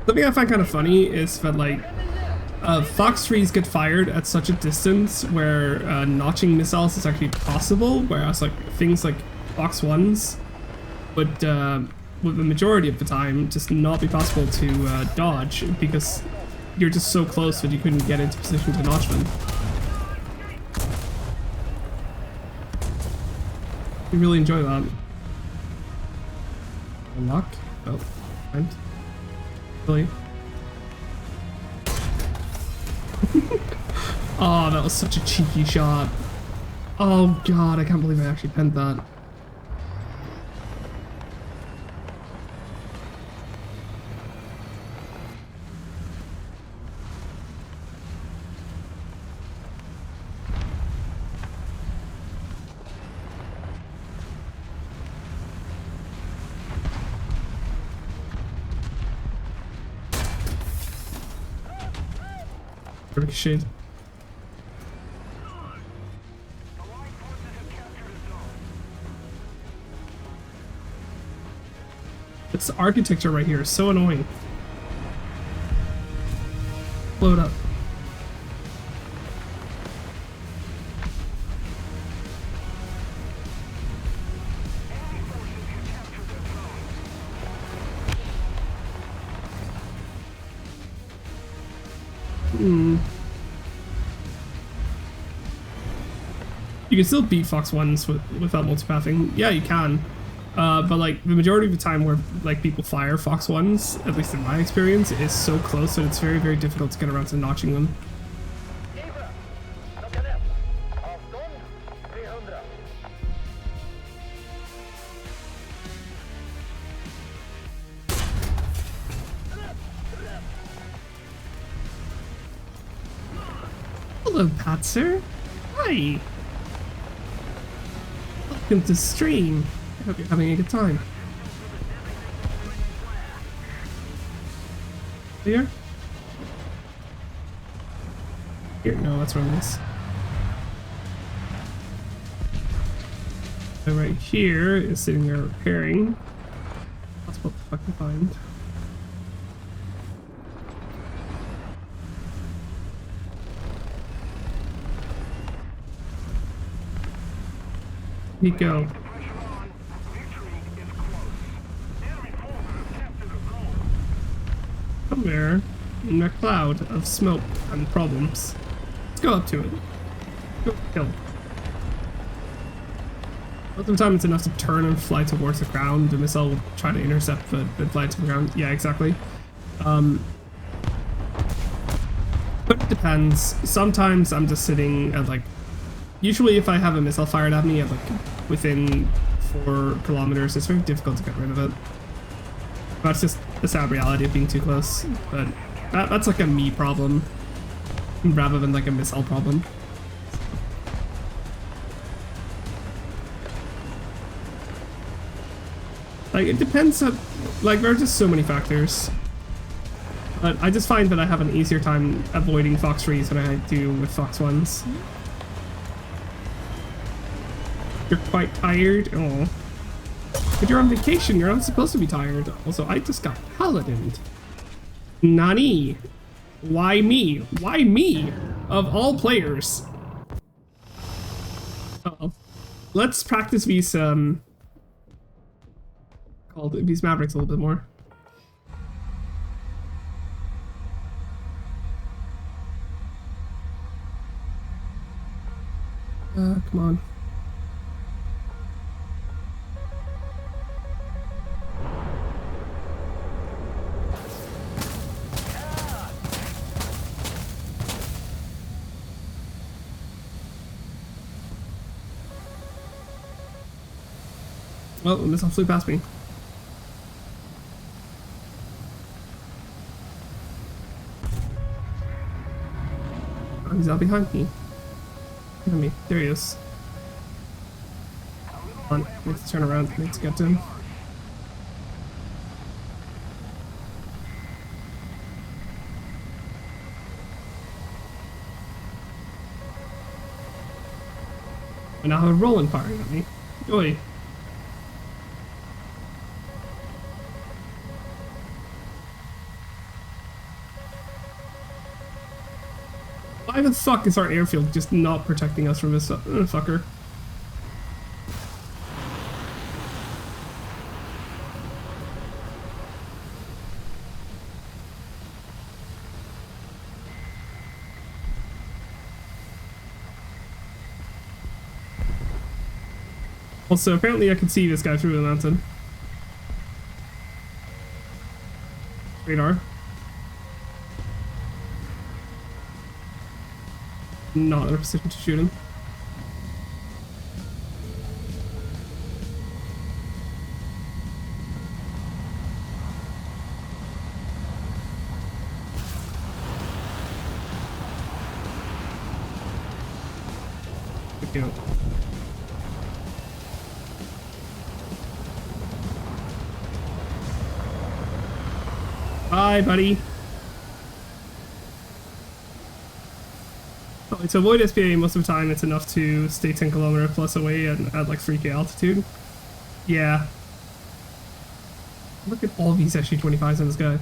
Something I find kind of funny is that like Fox trees get fired at such a distance where notching missiles is actually possible, whereas like things like Fox 1s would the majority of the time just not be possible to dodge because you're just so close that you couldn't get into position to notch them. I really enjoy that. Unlock? Oh, fine. Really? Oh, that was such a cheeky shot. Oh god, I can't believe I actually penned that. Ricocheted. This architecture right here is so annoying. Blow it up. You can still beat Fox 1s without multipathing. Yeah, you can. But like the majority of the time where like people fire Fox 1s, at least in my experience, is so close that it's very, very difficult to get around to notching them. Hello, Patser. Hi. Welcome to stream. I hope you're having a good time. Here? Here, no, that's wrong. This. So right here is sitting there repairing. That's what the fuck to find. Here you go. Somewhere in a cloud of smoke and problems. Let's go up to it. Go kill. Most of the time it's enough to turn and fly towards the ground. The missile will try to intercept but fly to the ground. Yeah, exactly. But it depends. Sometimes I'm just sitting at like... Usually if I have a missile fired at me at like within 4 kilometers, it's very difficult to get rid of it. That's just the sad reality of being too close. But that's like a me problem rather than like a missile problem. Like it depends on, like there are just so many factors. But I just find that I have an easier time avoiding Fox 3s than I do with Fox 1s. You're quite tired? Oh. But you're on vacation, you're not supposed to be tired. Also, I just got paladined. Nani? Why me? Why me? Of all players. Uh-oh. Let's practice these, called these Mavericks a little bit more. Come on. Oh, the missile flew past me. Oh, he's out behind me. Behind me. There he is. Come on, I need to turn around. I need to get to him. I now have a Roland firing at me. Oi. Why the fuck is our airfield just not protecting us from this fucker? Also, apparently I can see this guy through the mountain. Radar. Not in a position to shoot him. Good deal. Bye, buddy. To avoid SPA most of the time, it's enough to stay 10 kilometer plus away and at like 3k altitude. Yeah. Look at all these SU-25s in the sky.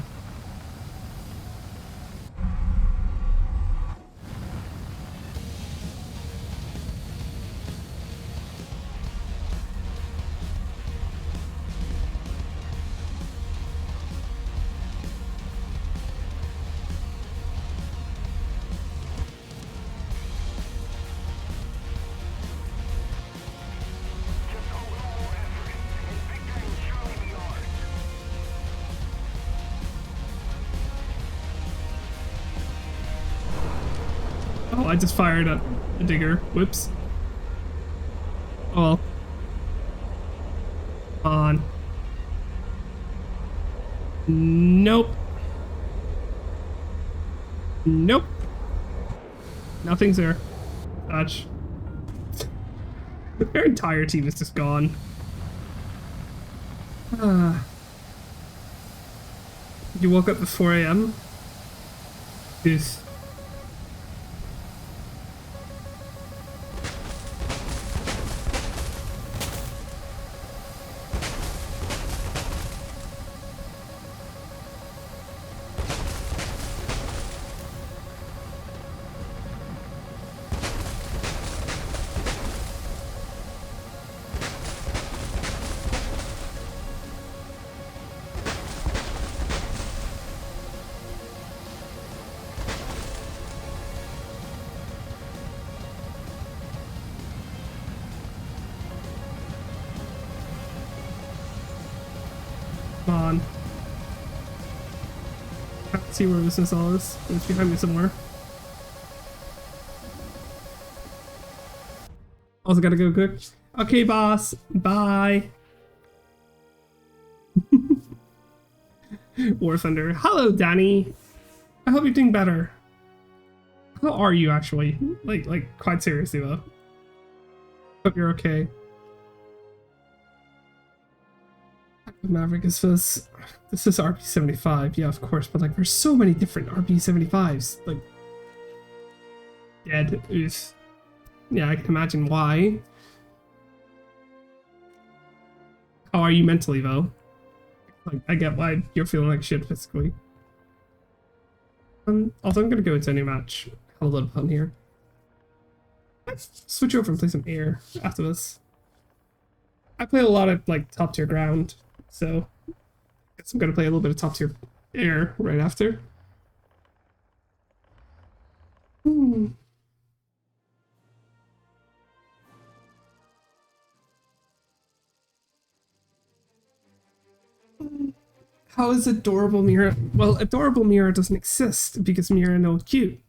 Just hold all effort. Victory will surely be ours. Oh, I just fired at a digger. Whoops. Oh well. Come on. Nope. Nope. Nothing's there. Touch. Their entire team is just gone. You woke up at 4 a.m.? Jeez. Come on. I can't see where this missile is. It's behind me somewhere. Also gotta go quick. Okay, boss. Bye. War Thunder. Hello, Danny. I hope you're doing better. How are you actually? Like quite seriously though. Hope you're okay. Maverick is this is RP-75, yeah, of course, but like there's so many different RP-75s, like dead. Oof. Yeah, I can imagine why. How are you mentally though? Like, I get why you're feeling like shit physically. Also, I'm gonna go into a new match. Have a little fun here. Let's switch over and play some air after this. I play a lot of like top tier ground, so I guess I'm gonna play a little bit of top tier air right after. How is adorable Mira? Well, adorable Mira doesn't exist because Mira no cute.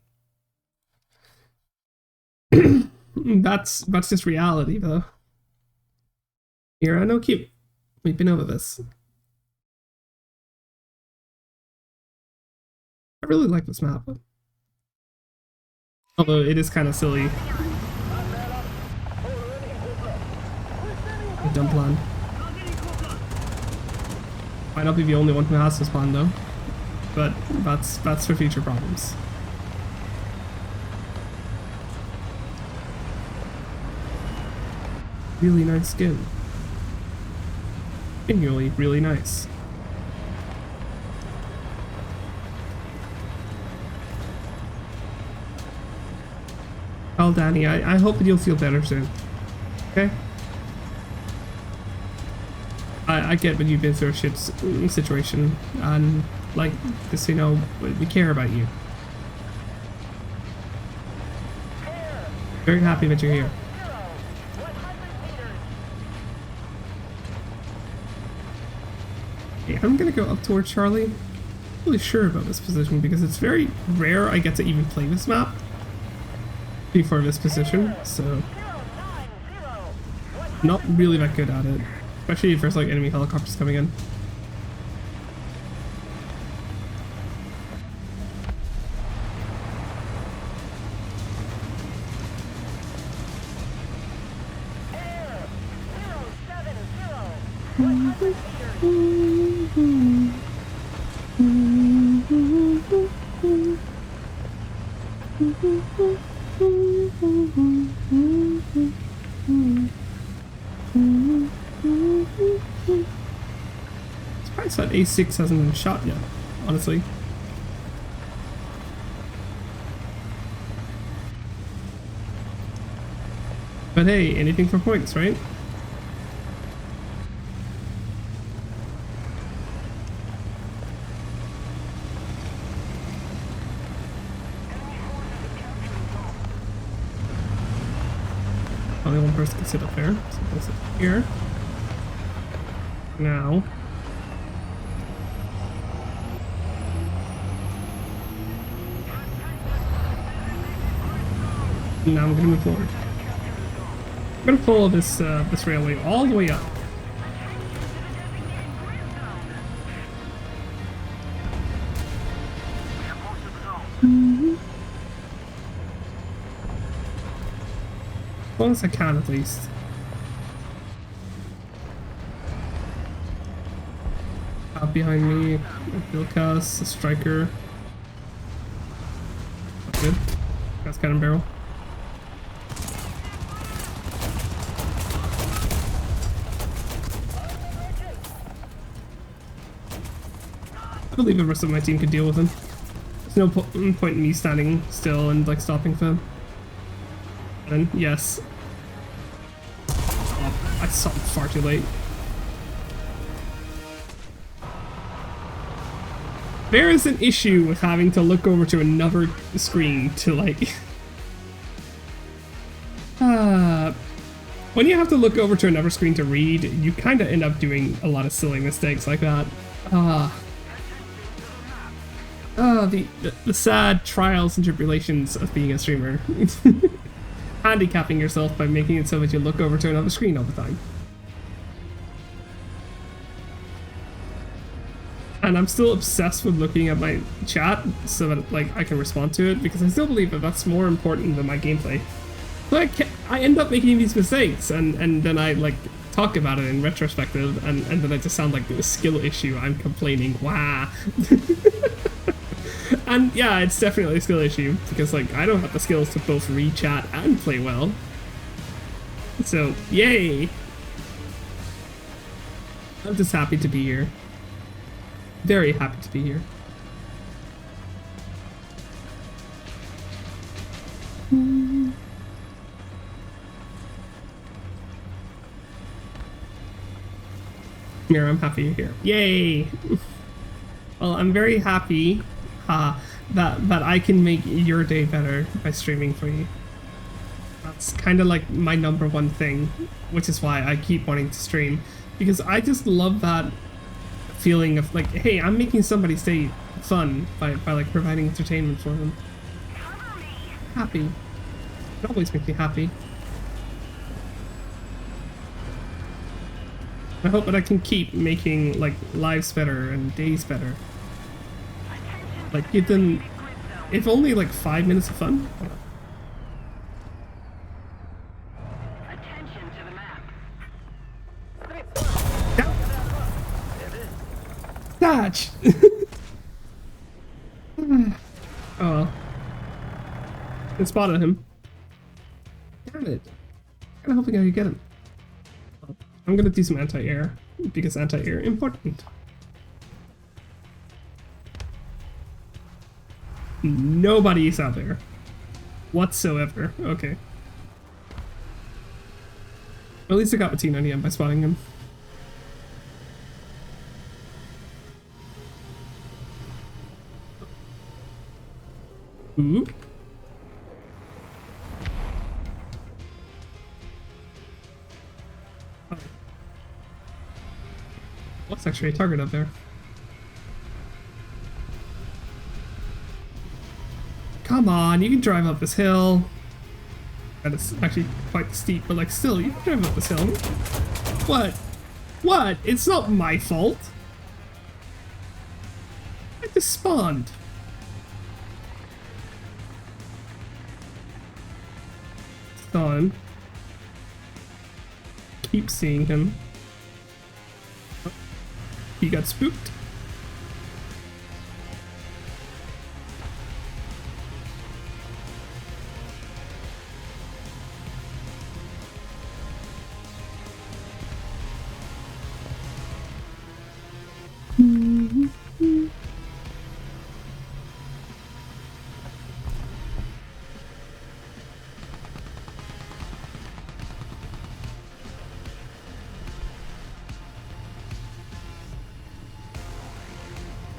that's just reality though. Mira no cute. We've been over this. I really like this map. Although it is kind of silly. A dumb plan. Might not be the only one who has this plan though. But that's for future problems. Really nice skin. Genuinely really nice. Well, Danny, I hope that you'll feel better soon. Okay? I get when you've been through a shit situation, and like, just, you know, we care about you. Very happy that you're here. Okay, I'm gonna go up towards Charlie. I'm really sure about this position because it's very rare I get to even play this map before this position, so not really that good at it, especially if there's like enemy helicopters coming in. Surprised that A6 hasn't been shot yet, honestly. But hey, anything for points, right? Only one person can sit up there, so we'll sit here. Now. Now I'm gonna move forward. I'm gonna pull this this railway all the way up. As long as I can, at least. Out behind me, a Bilkas, a striker. That's good. That's cannon barrel. I believe the rest of my team could deal with him. There's no point in me standing still and like stopping for him. And yes. Oh, I saw him far too late. There is an issue with having to look over to another screen to like... when you have to look over to another screen to read, you kind of end up doing a lot of silly mistakes like that. The sad trials and tribulations of being a streamer. Handicapping yourself by making it so that you look over to another screen all the time. And I'm still obsessed with looking at my chat so that like I can respond to it, because I still believe that that's more important than my gameplay. So I end up making these mistakes, and then I like talk about it in retrospective, and then I just sound like a skill issue. I'm complaining. Wow. And yeah, it's definitely a skill issue, because like I don't have the skills to both read chat and play well. So yay! I'm just happy to be here. Very happy to be here. Mira, I'm happy you're here. Yay! Well, I'm very happy that I can make your day better by streaming for you. That's kind of like my #1 thing, which is why I keep wanting to stream, because I just love that feeling of like, hey, I'm making somebody's day fun by like providing entertainment for them. Happy. It always makes me happy. I hope that I can keep making like lives better and days better. Like give them, if only like 5 minutes of fun. Attention to the map. Dodge! Oh well. I spotted him. Damn it. I'm hoping I could get him. I'm gonna do some anti-air, because anti-air important. Nobody's out there. Whatsoever. Okay. At least I got the T90M by spotting him. Ooh. Oh. What's actually a target up there? Come on, you can drive up this hill. And it's actually quite steep, but like still, you can drive up this hill. What? What? It's not my fault. I just spawned. Saw him. Keep seeing him. Oh, he got spooked.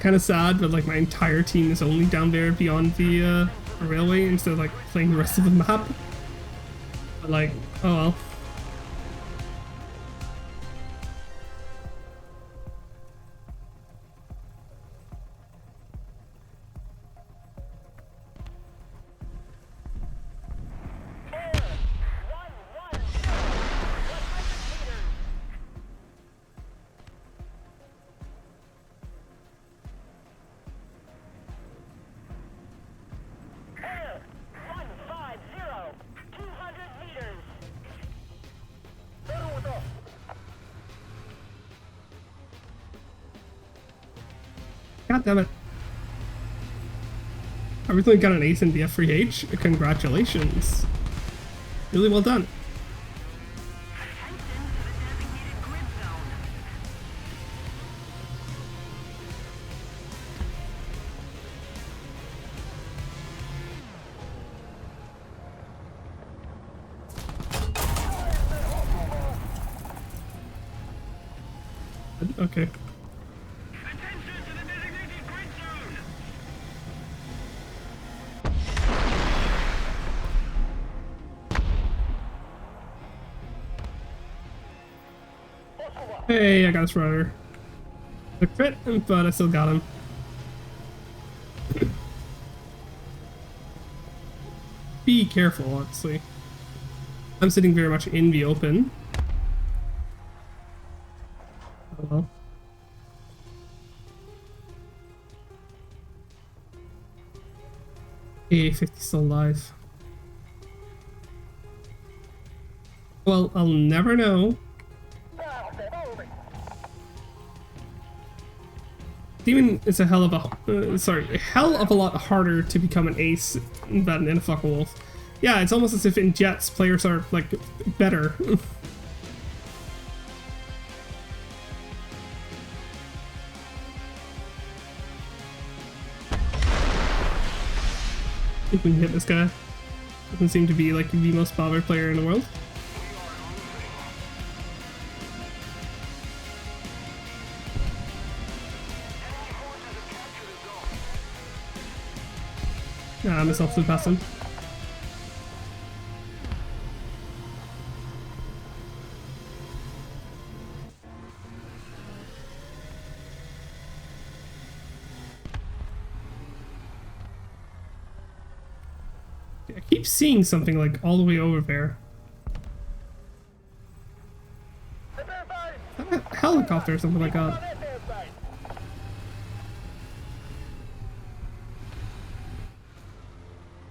kind of sad, but like my entire team is only down there beyond the railway instead of like playing the rest of the map. But like, oh well. Air 150, 200 meters. God damn it. I recently got an ace in the F3H. Congratulations. Really well done. Attention to the designated grid zone. Okay. Attention to the designated grid zone. Hey, I got this runner. The crit, but I still got him. Be careful, honestly. I'm sitting very much in the open. Oh well. A50 still alive. Well, I'll never know. Demon is a hell of a lot harder to become an ace than in a fucking wolf. Yeah, it's almost as if in Jets players are like better. If we can hit this guy. Doesn't seem to be like the most bothered player in the world. Nah, I myself flew past him. I keep seeing something like all the way over there. A helicopter or something like that.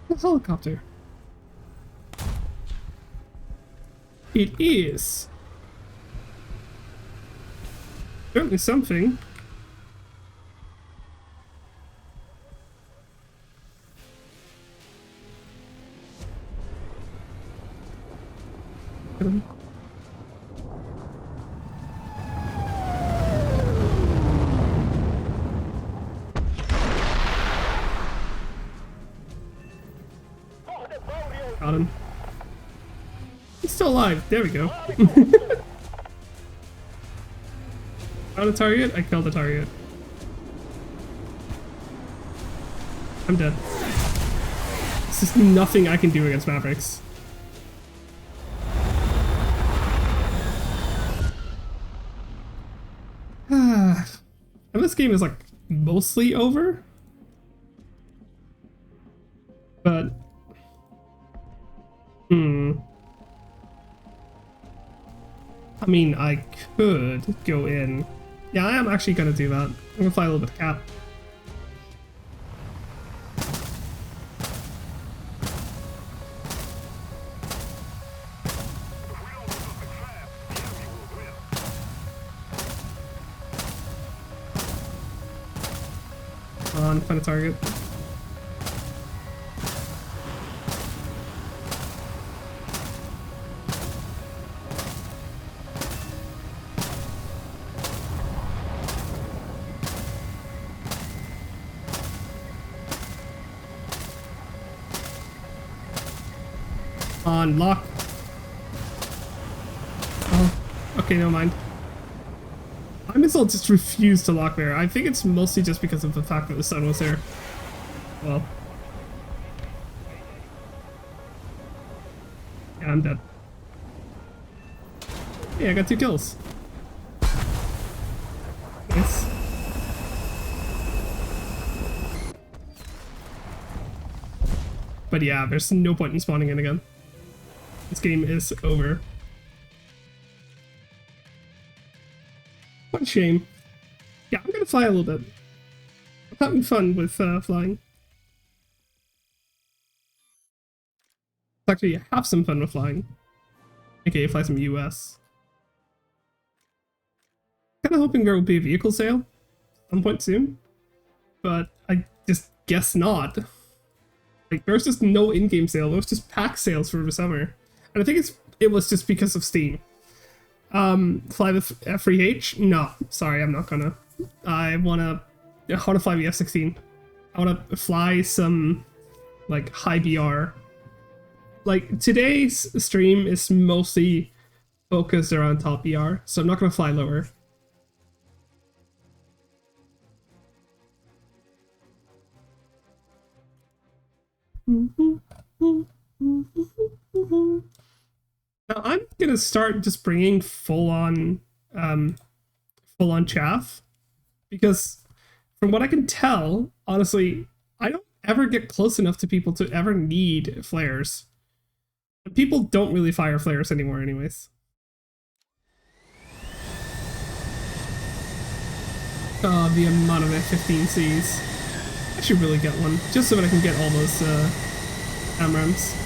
A helicopter. It is. Certainly something. Got him. He's still alive. There we go. Found a target. I killed the target. I'm dead. There's just nothing I can do against Mavericks. And this game is like mostly over. But I mean, I could go in. Yeah, I am actually gonna do that. I'm gonna fly a little bit of cap. Come on, find a target. On lock. Oh, okay, never mind. I My missile just refused to lock there. I think it's mostly just because of the fact that the sun was there. Well. Yeah, I'm dead. Hey, I got 2 kills. Nice. But yeah, there's no point in spawning in again. This game is over. What a shame. Yeah, I'm gonna fly a little bit. I'm having fun with flying. Actually, have some fun with flying. AKA fly some US. Kinda hoping there will be a vehicle sale at some point soon. But I just guess not. Like, there's just no in-game sale. There was just pack sales for the summer. And I think it was just because of Steam. Fly with F3H? No, sorry, I'm not gonna. I wanna fly the F-16. I wanna fly some, like, high BR. Like, today's stream is mostly focused around top BR, so I'm not gonna fly lower. Now I'm gonna start just bringing full on chaff, because from what I can tell, honestly, I don't ever get close enough to people to ever need flares. And people don't really fire flares anymore, anyways. Oh, the amount of F-15Cs. I should really get one, just so that I can get all those AMRAAMs.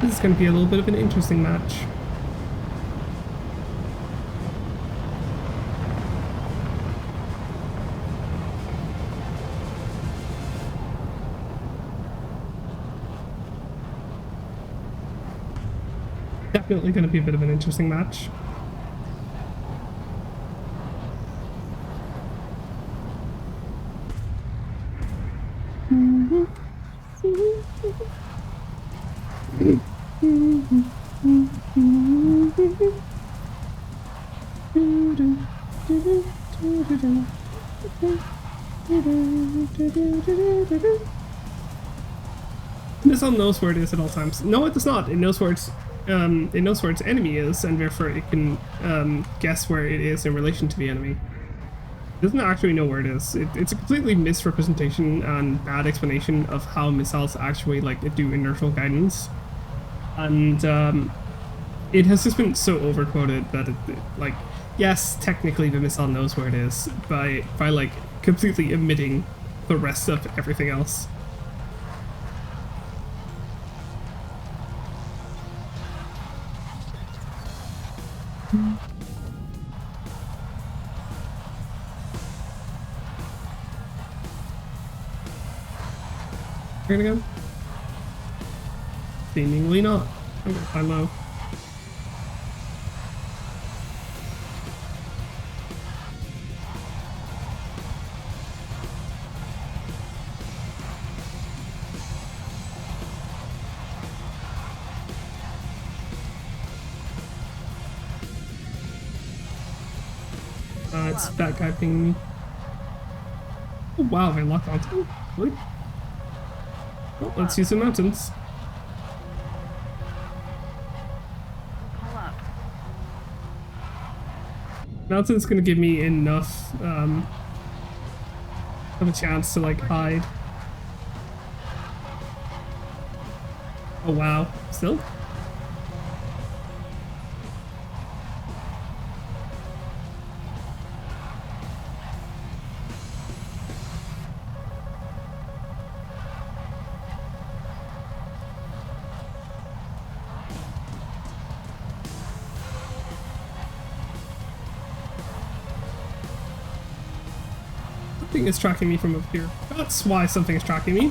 This is going to be a little bit of an interesting match. Definitely going to be a bit of an interesting match. Missile knows where it is at all times. No, it does not. It knows where its enemy is, and therefore it can guess where it is in relation to the enemy. It doesn't actually know where it is. It's a completely misrepresentation and bad explanation of how missiles actually do inertial guidance, and it has just been so overquoted that yes, technically the missile knows where it is by completely omitting the rest of everything else. We're gonna go? Seemingly not. I'm gonna fly low. It's that guy pinging me. Oh wow, they locked onto me. Really? Well, let's use the mountains. Pull up. Mountain's gonna give me enough of a chance to hide. Oh wow, still? Something is tracking me from up here. That's why something is tracking me.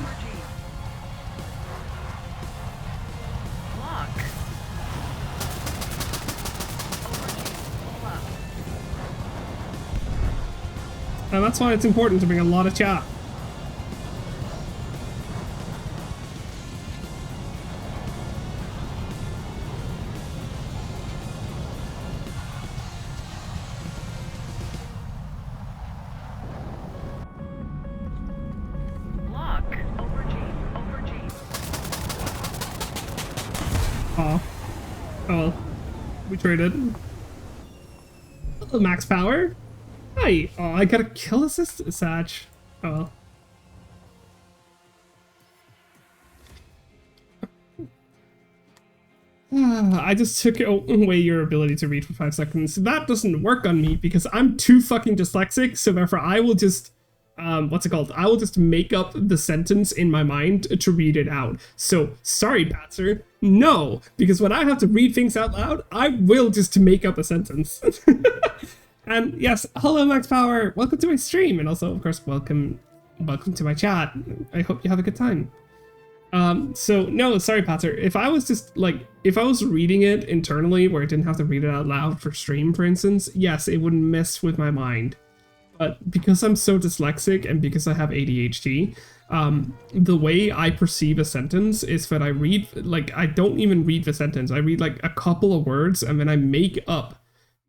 That's why it's important to bring a lot of chat. Lock. Over G. Aw. Oh well. We traded. Hello, max power. Hi. Oh, I got a kill assist, Satch. Oh well. I just took away your ability to read for 5 seconds. That doesn't work on me because I'm too fucking dyslexic, so therefore I will just, what's it called? I will just make up the sentence in my mind to read it out. So, sorry, Patzer, no, because when I have to read things out loud, I will just make up a sentence. And yes, hello Max Power, welcome to my stream, and also, of course, welcome to my chat. I hope you have a good time. So no, sorry, Patzer. If I was just like, if I was reading it internally where I didn't have to read it out loud for stream, for instance, yes, it wouldn't mess with my mind. But because I'm so dyslexic and because I have ADHD, the way I perceive a sentence is that I read, like, I don't even read the sentence. I read like a couple of words and then I make up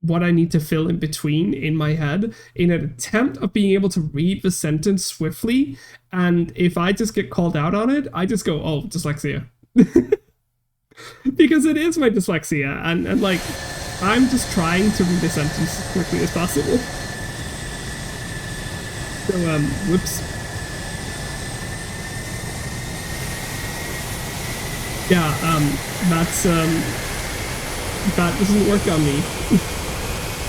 what I need to fill in between in my head in an attempt of being able to read the sentence swiftly. And if I just get called out on it, I just go, oh, dyslexia. Because it is my dyslexia. And like, I'm just trying to read the sentence as quickly as possible. So, whoops. Yeah, that doesn't work on me.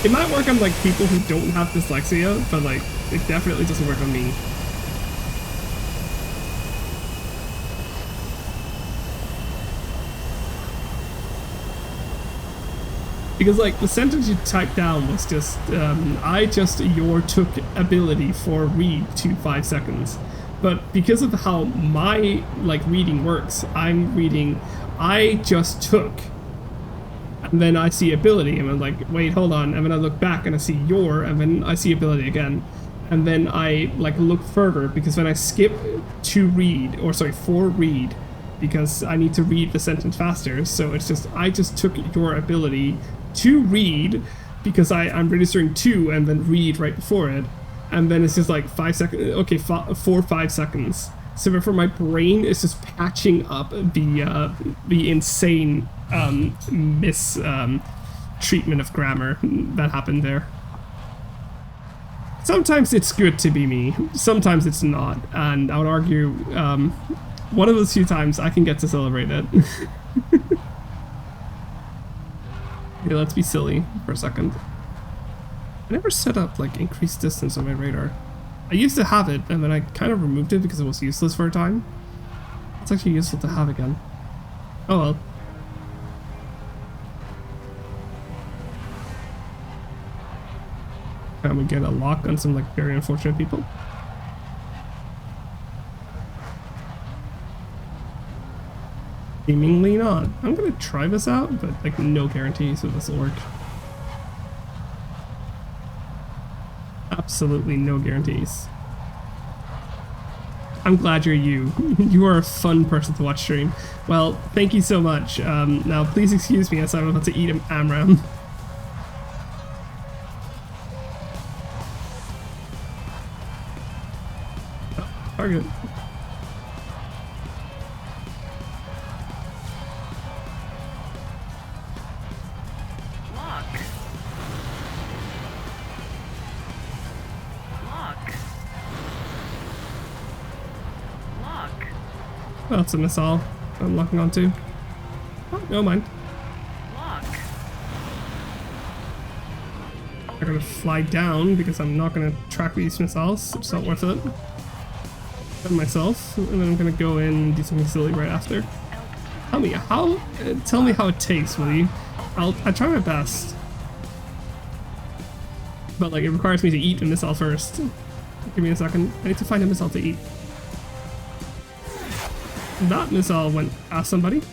It might work on like people who don't have dyslexia, but like it definitely doesn't work on me. Because like the sentence you typed down was just I just your took ability for read to 5 seconds. But because of how my like reading works, I'm reading I just took. And then I see ability, and I'm like, wait, hold on. And then I look back and I see your, and then I see ability again. And then I like look further because then I skip to read, or sorry, for read, because I need to read the sentence faster. So it's just, I just took your ability to read because I'm registering 2 and then read right before it. And then it's just like 5 seconds, okay, 4 or 5 seconds. So therefore my brain is just patching up the insane treatment of grammar that happened there. Sometimes it's good to be me, sometimes it's not, and I would argue one of those few times I can get to celebrate it. Okay, let's be silly for a second. I never set up like increased distance on my radar. I used to have it, and then I kind of removed it because it was useless for a time. It's actually useful to have again. Oh well. And we get a lock on some like very unfortunate people. Seemingly not. I'm gonna try this out, but like no guarantees that this will work. Absolutely no guarantees. I'm glad you're you. You are a fun person to watch stream. Well, thank you so much. Now please excuse me as I'm about to eat an Amram. Oh, target. Oh, it's a missile I'm locking onto. Oh, no mind. I'm gonna fly down because I'm not gonna track these missiles. It's not worth it. And myself, and then I'm gonna go in and do something silly right after. Tell me how it tastes, will you? I try my best. But like it requires me to eat a missile first. Give me a second. I need to find a missile to eat. That missile went past somebody.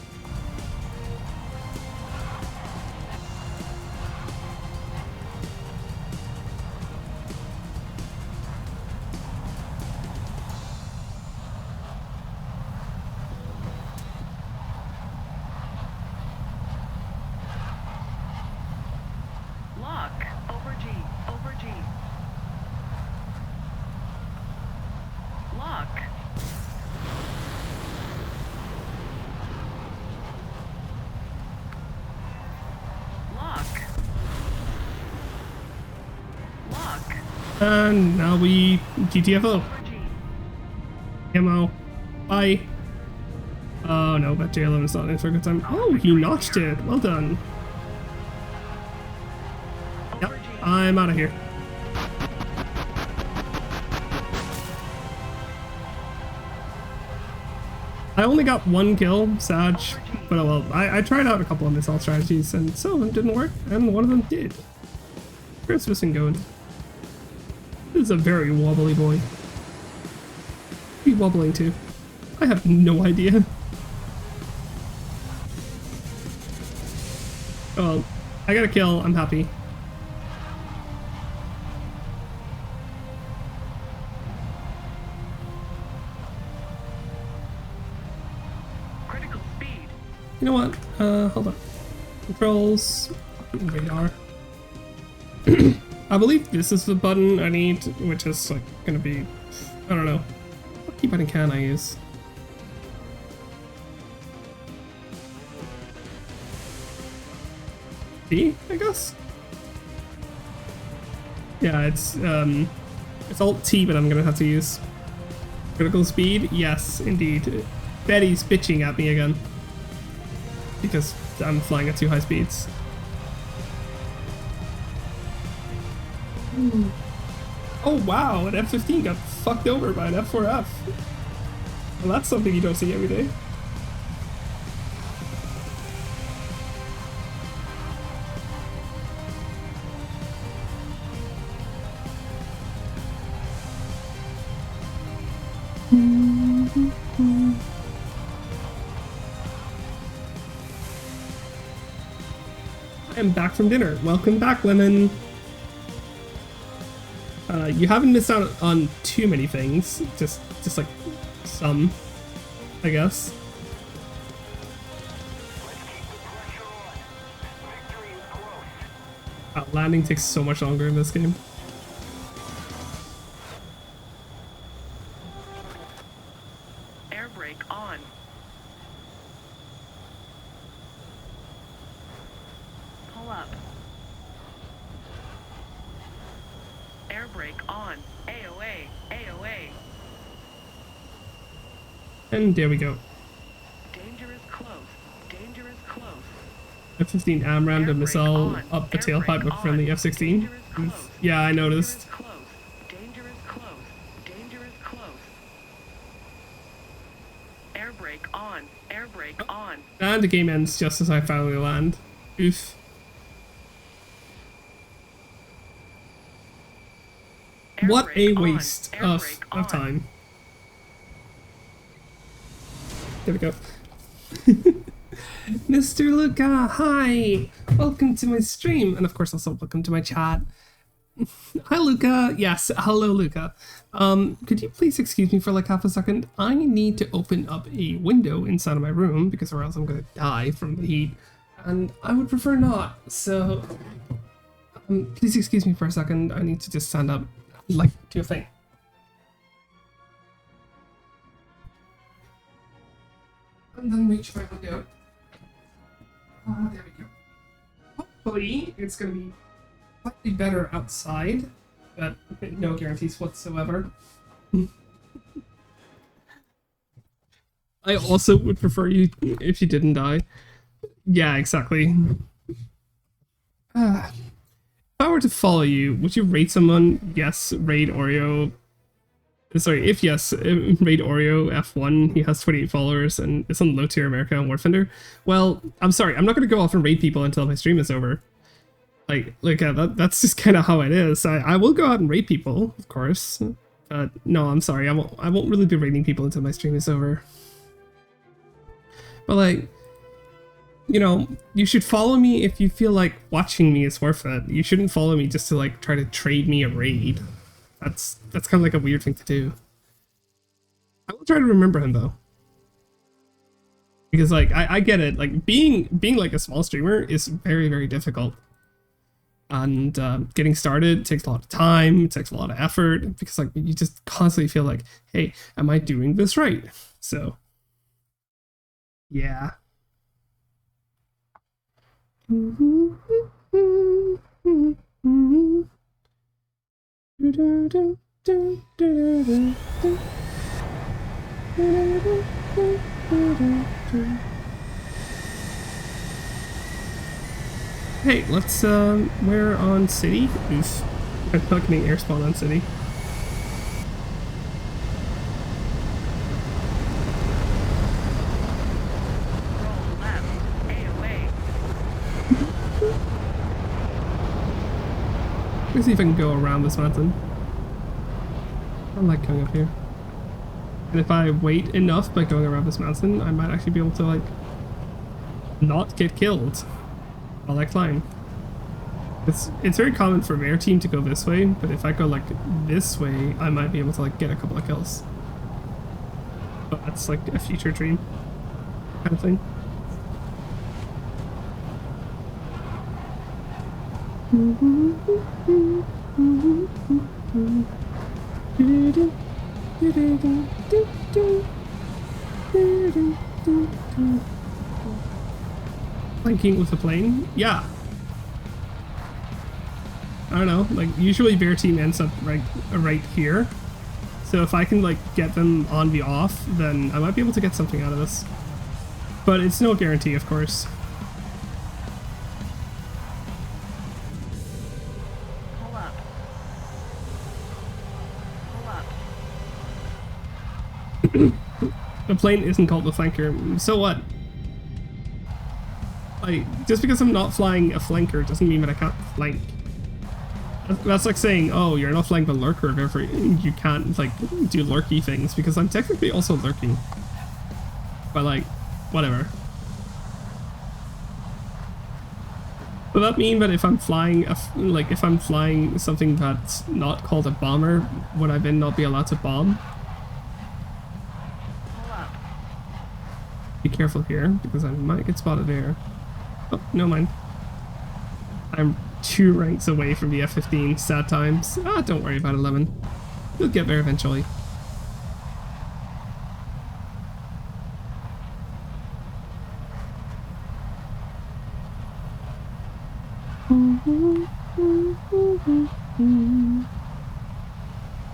And now we GTFO. Ammo. Bye. Oh no, but J11's not in for a good time. Oh, you notched it. Well done. Yep, I'm out of here. I only got one kill, Sag, but oh well. I tried out a couple of missile strategies and some of them didn't work, and one of them did. Where's this thing going? This is a very wobbly boy. What's he wobbling to? I have no idea. Oh, I got a kill. I'm happy. Critical speed. You know what? Hold on. Controls. Radar. I believe this is the button I need, which is like gonna be, I don't know. What key button can I use? B, I guess? Yeah, it's Alt T, but I'm gonna have to use critical speed. Yes, indeed. Betty's bitching at me again because I'm flying at too high speeds. Oh wow, an F-15 got fucked over by an F-4F. Well, that's something you don't see every day. I am back from dinner. Welcome back, Lemon. You haven't missed out on too many things. Just like some, I guess. Landing takes so much longer in this game. Air brake on. Pull up. Air brake on. AOA. AOA. And there we go. Danger is close. Danger is close. F-15 AMRAAM to missile up the tailpipe of friendly F-16. Yeah, I noticed. Close. Danger is close. Danger is close. Air brake on. Air brake on. And the game ends just as I finally land. Oof. Air What a brake on. waste Air of brake on. time. There we go. Mr. Luca, hi! Welcome to my stream, and of course also welcome to my chat. Hi Luca, yes, hello Luca. Could you please excuse me for like half a second? I need to open up a window inside of my room, because or else I'm gonna die from the heat, and I would prefer not, so... please excuse me for a second, I need to just stand up, like, do a thing. And then reach my window. There we go. Hopefully, it's gonna be slightly better outside, but no guarantees whatsoever. I also would prefer you if you didn't die. Yeah, exactly. If I were to follow you, would you raid someone? Yes, raid Oreo. Sorry, if yes, raid Oreo F1. He has 28 followers and is on low tier America on Warfender. Well, I'm sorry, I'm not going to go off and raid people until my stream is over. That's just kind of how it is. I will go out and raid people, of course. But no, I'm sorry, I won't really be raiding people until my stream is over. But like, you know, you should follow me if you feel like watching me is worth it. You shouldn't follow me just to like try to trade me a raid. That's kind of like a weird thing to do. I will try to remember him though, because like I get it. Like being like a small streamer is very, very difficult, and getting started takes a lot of time. It takes a lot of effort because like you just constantly feel like, hey, am I doing this right? So yeah. Hey, let's we're on city. Oof. I'm not getting air spawn on city. Roll left. AOA. Let me see if I can go around this mountain. I like going up here. And if I wait enough by going around this mountain, I might actually be able to, like, not get killed while I climb. It's very common for their team to go this way, but if I go, like, this way, I might be able to, like, get a couple of kills. But that's, like, a future dream kind of thing. Flanking with a plane? Yeah. I don't know, like usually their team ends up right here. So if I can like get them on the off, then I might be able to get something out of this. But it's no guarantee, of course. Pull up. Pull up. The plane isn't called the flanker, so what? Like, just because I'm not flying a flanker doesn't mean that I can't flank. That's like saying, oh, you're not flying the lurker, therefore you can't, like, do lurky things, because I'm technically also lurking. But, like, whatever. Would that mean that if I'm flying, if I'm flying something that's not called a bomber, would I then not be allowed to bomb? Pull up. Be careful here, because I might get spotted there. Oh, no mind. I'm 2 ranks away from the F-15, sad times. Ah, don't worry about 11. We'll get there eventually.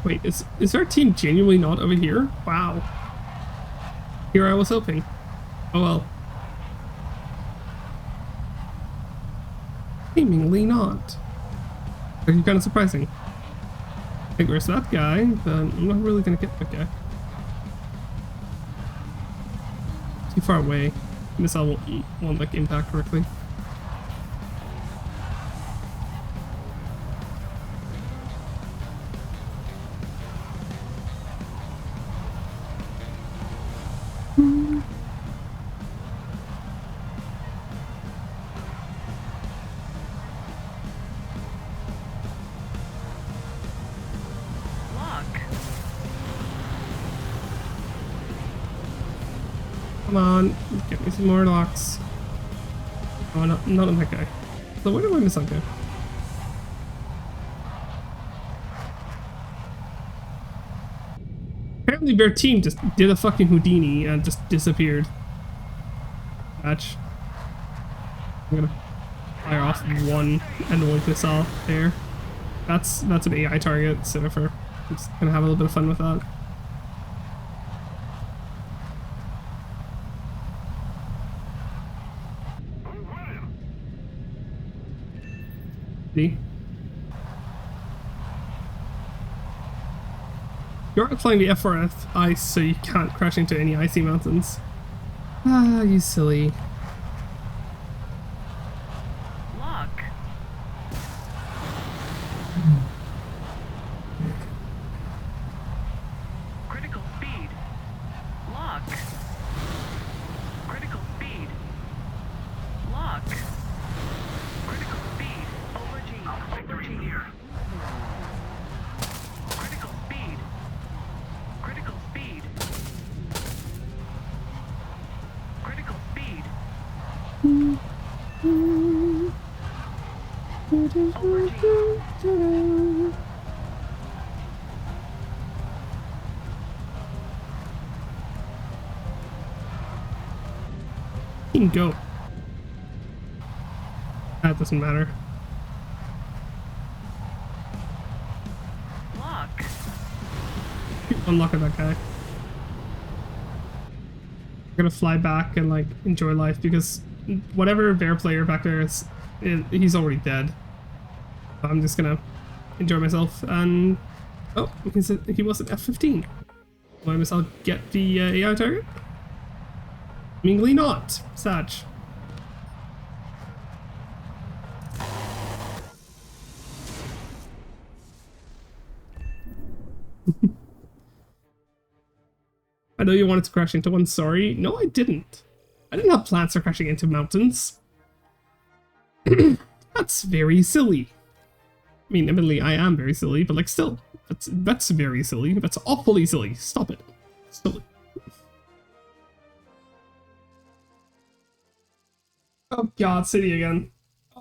Wait, is our team genuinely not over here? Wow. Here I was hoping. Oh well. Seemingly not. Actually kind of surprising. I think where's that guy, but I'm not really gonna get that guy. Too far away. Missile won't like impact correctly. Lock. Come on, get me some more locks. Oh, no, not on that guy. So where do I miss that guy? Apparently their team just did a fucking Houdini and just disappeared. Match. I'm gonna fire off one annoyed missile there. That's an AI target, so therefore I'm just gonna have a little bit of fun with that. See? You're not flying the F4F ice, so you can't crash into any icy mountains. Ah, you silly. Lock. Critical speed. Lock. Critical speed. Lock. Critical speed. Over G. Over G here. Critical speed. Critical speed. Critical speed. Over G. You can go. That doesn't matter. Unlock that guy. I'm gonna fly back and like enjoy life because whatever bear player back there is, he's already dead. I'm just gonna enjoy myself and oh, he was at F15. Well, I guess I'll get the AI target. Mingly not, Sag. I know you wanted to crash into one, sorry. No, I didn't. I didn't have plans for crashing into mountains. That's very silly. I mean, admittedly, I am very silly, but like still, that's very silly. That's awfully silly. Stop it. Silly. Oh god, city again.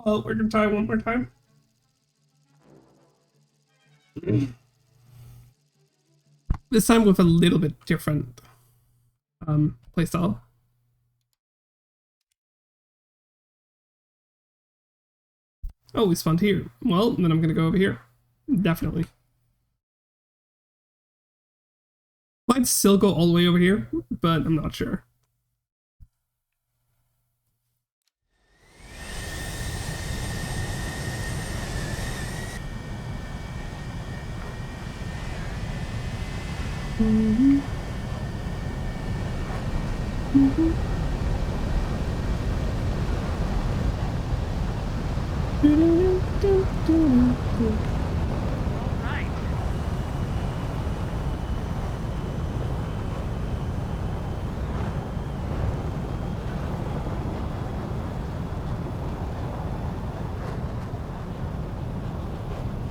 Oh, we're gonna try one more time. This time with a little bit different playstyle. Oh, we spawned here. Well, then I'm gonna go over here. Definitely. Might still go all the way over here, but I'm not sure. Alright.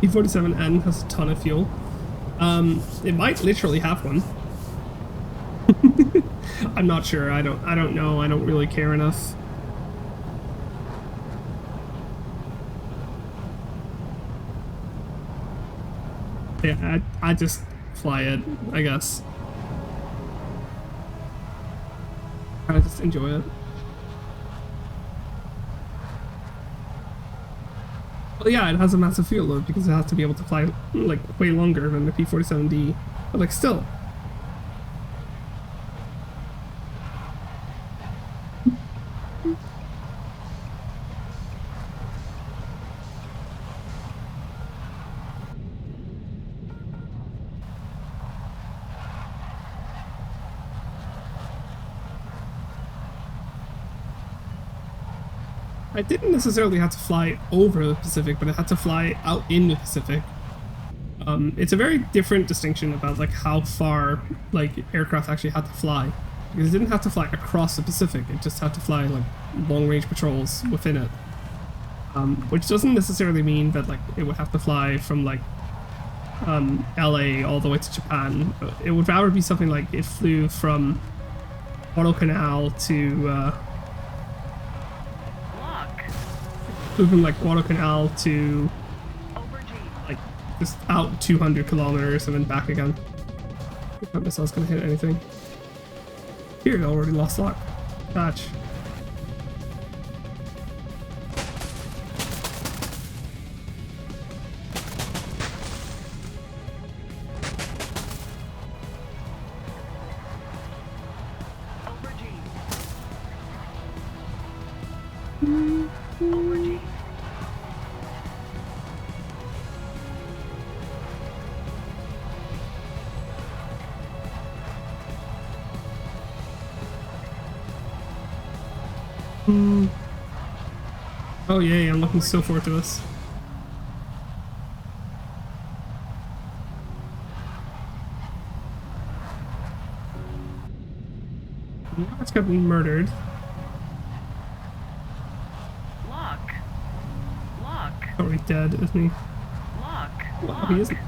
P47N has a ton of fuel. It might literally have one. I'm not sure. I don't know. I don't really care enough. Yeah, I just fly it, I guess. I just enjoy it. Well, yeah, it has a massive fuel load because it has to be able to fly like way longer than the P47D, but like still. I didn't necessarily have to fly over the Pacific, but I had to fly out in the Pacific. It's a very different distinction about like how far like aircraft actually had to fly. Because it didn't have to fly across the Pacific, it just had to fly like long-range patrols within it. Which doesn't necessarily mean that like it would have to fly from like LA all the way to Japan. It would rather be something like it flew from Guadalcanal to from like Guadalcanal to like just out 200 kilometers and then back again. If that missile's gonna hit anything. Here, it already lost lock. Patch. Oh yay, I'm looking so forward to this. It's got murdered. Lock. Lock. Already dead, isn't he? Lock. Well, he isn't.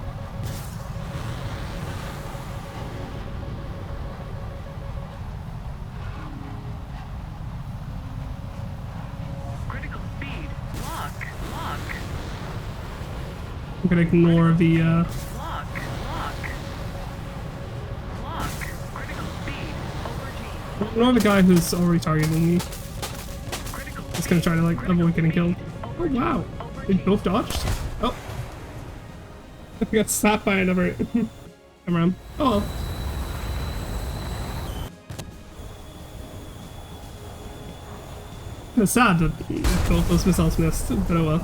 Critical speed. Lock. Lock. I'm gonna ignore the Lock. Lock. Lock. Critical speed. Over G. ignore the guy who's already targeting me. Critical Just gonna try to like avoid getting killed. Oh wow. They both dodged? Oh. I got slapped by another Come around. Oh well. It's sad that both those missiles missed, but oh well.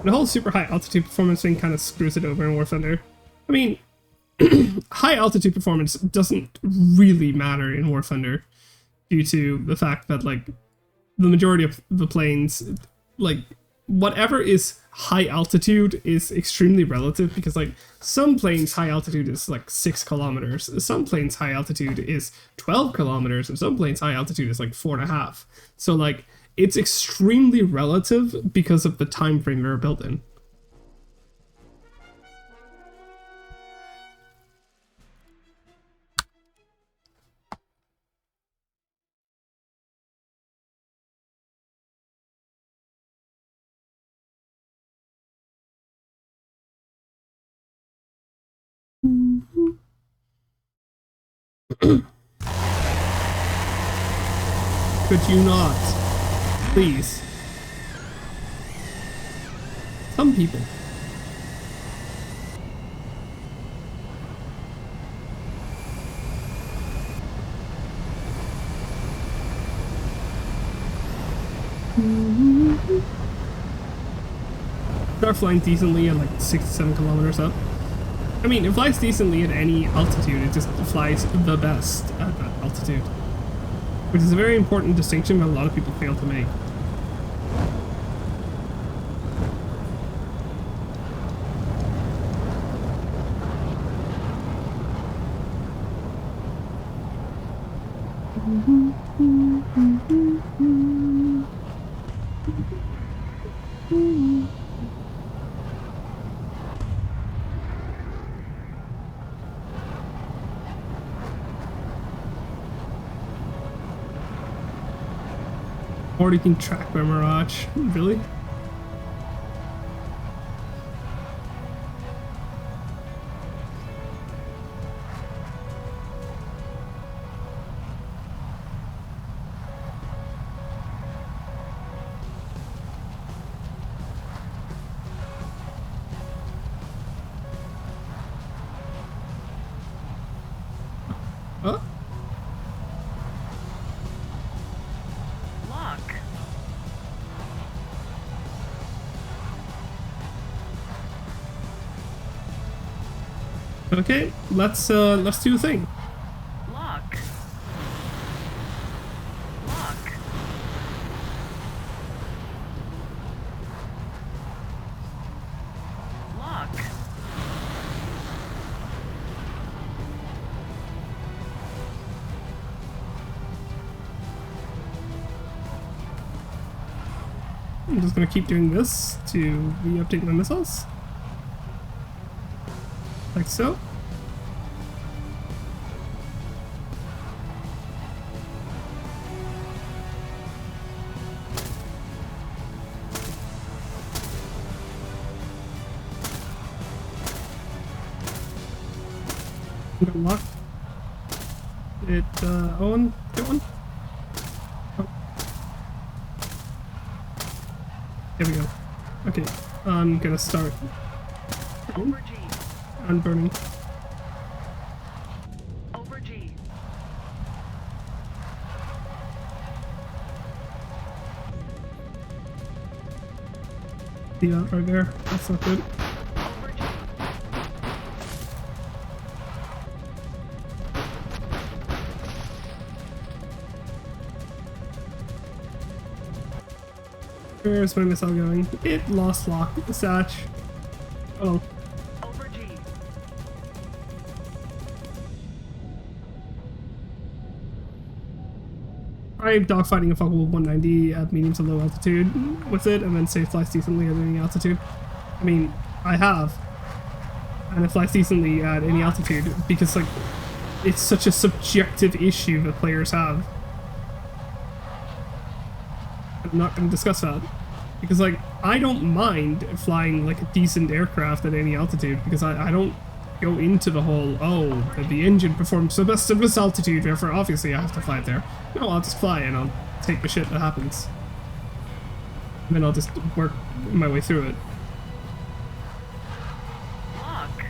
The whole super high altitude performance thing kind of screws it over in War Thunder. I mean, high altitude performance doesn't really matter in War Thunder due to the fact that, like, the majority of the planes, like, whatever is high altitude is extremely relative, because, like, some planes high altitude is like 6 kilometers, some planes high altitude is 12 kilometers, and some planes high altitude is like 4.5. So, like, it's extremely relative because of the time frame they're built in. Could you not? Please. Some people. Start flying decently at like 6 to 7 kilometers up. I mean, it flies decently at any altitude, it just flies the best at that altitude. Which is a very important distinction that a lot of people fail to make. Already being tracked by Mirage. Really? Huh? Okay, let's do the thing. Lock. Lock. Lock. I'm just gonna keep doing this to re-update my missiles. Like so. Got locked. It, Owen, get one. Oh. There we go. Okay, I'm gonna start. Over G. I'm burning. Over G. See that right there? That's not good. Over G. Where's my missile going? It lost lock. Satch. Oh. Over G. Try dogfighting a Fokker 190 at medium to low altitude with it, and then say it flies decently at any altitude. I mean, I have. And it flies decently at any altitude, because, like, it's such a subjective issue that players have. I'm not going to discuss that. Because, like, I don't mind flying, like, a decent aircraft at any altitude, because I don't go into the whole, oh, the engine performs the best at this altitude, therefore obviously I have to fly it there. No, I'll just fly and I'll take the shit that happens. And then I'll just work my way through it. Lock.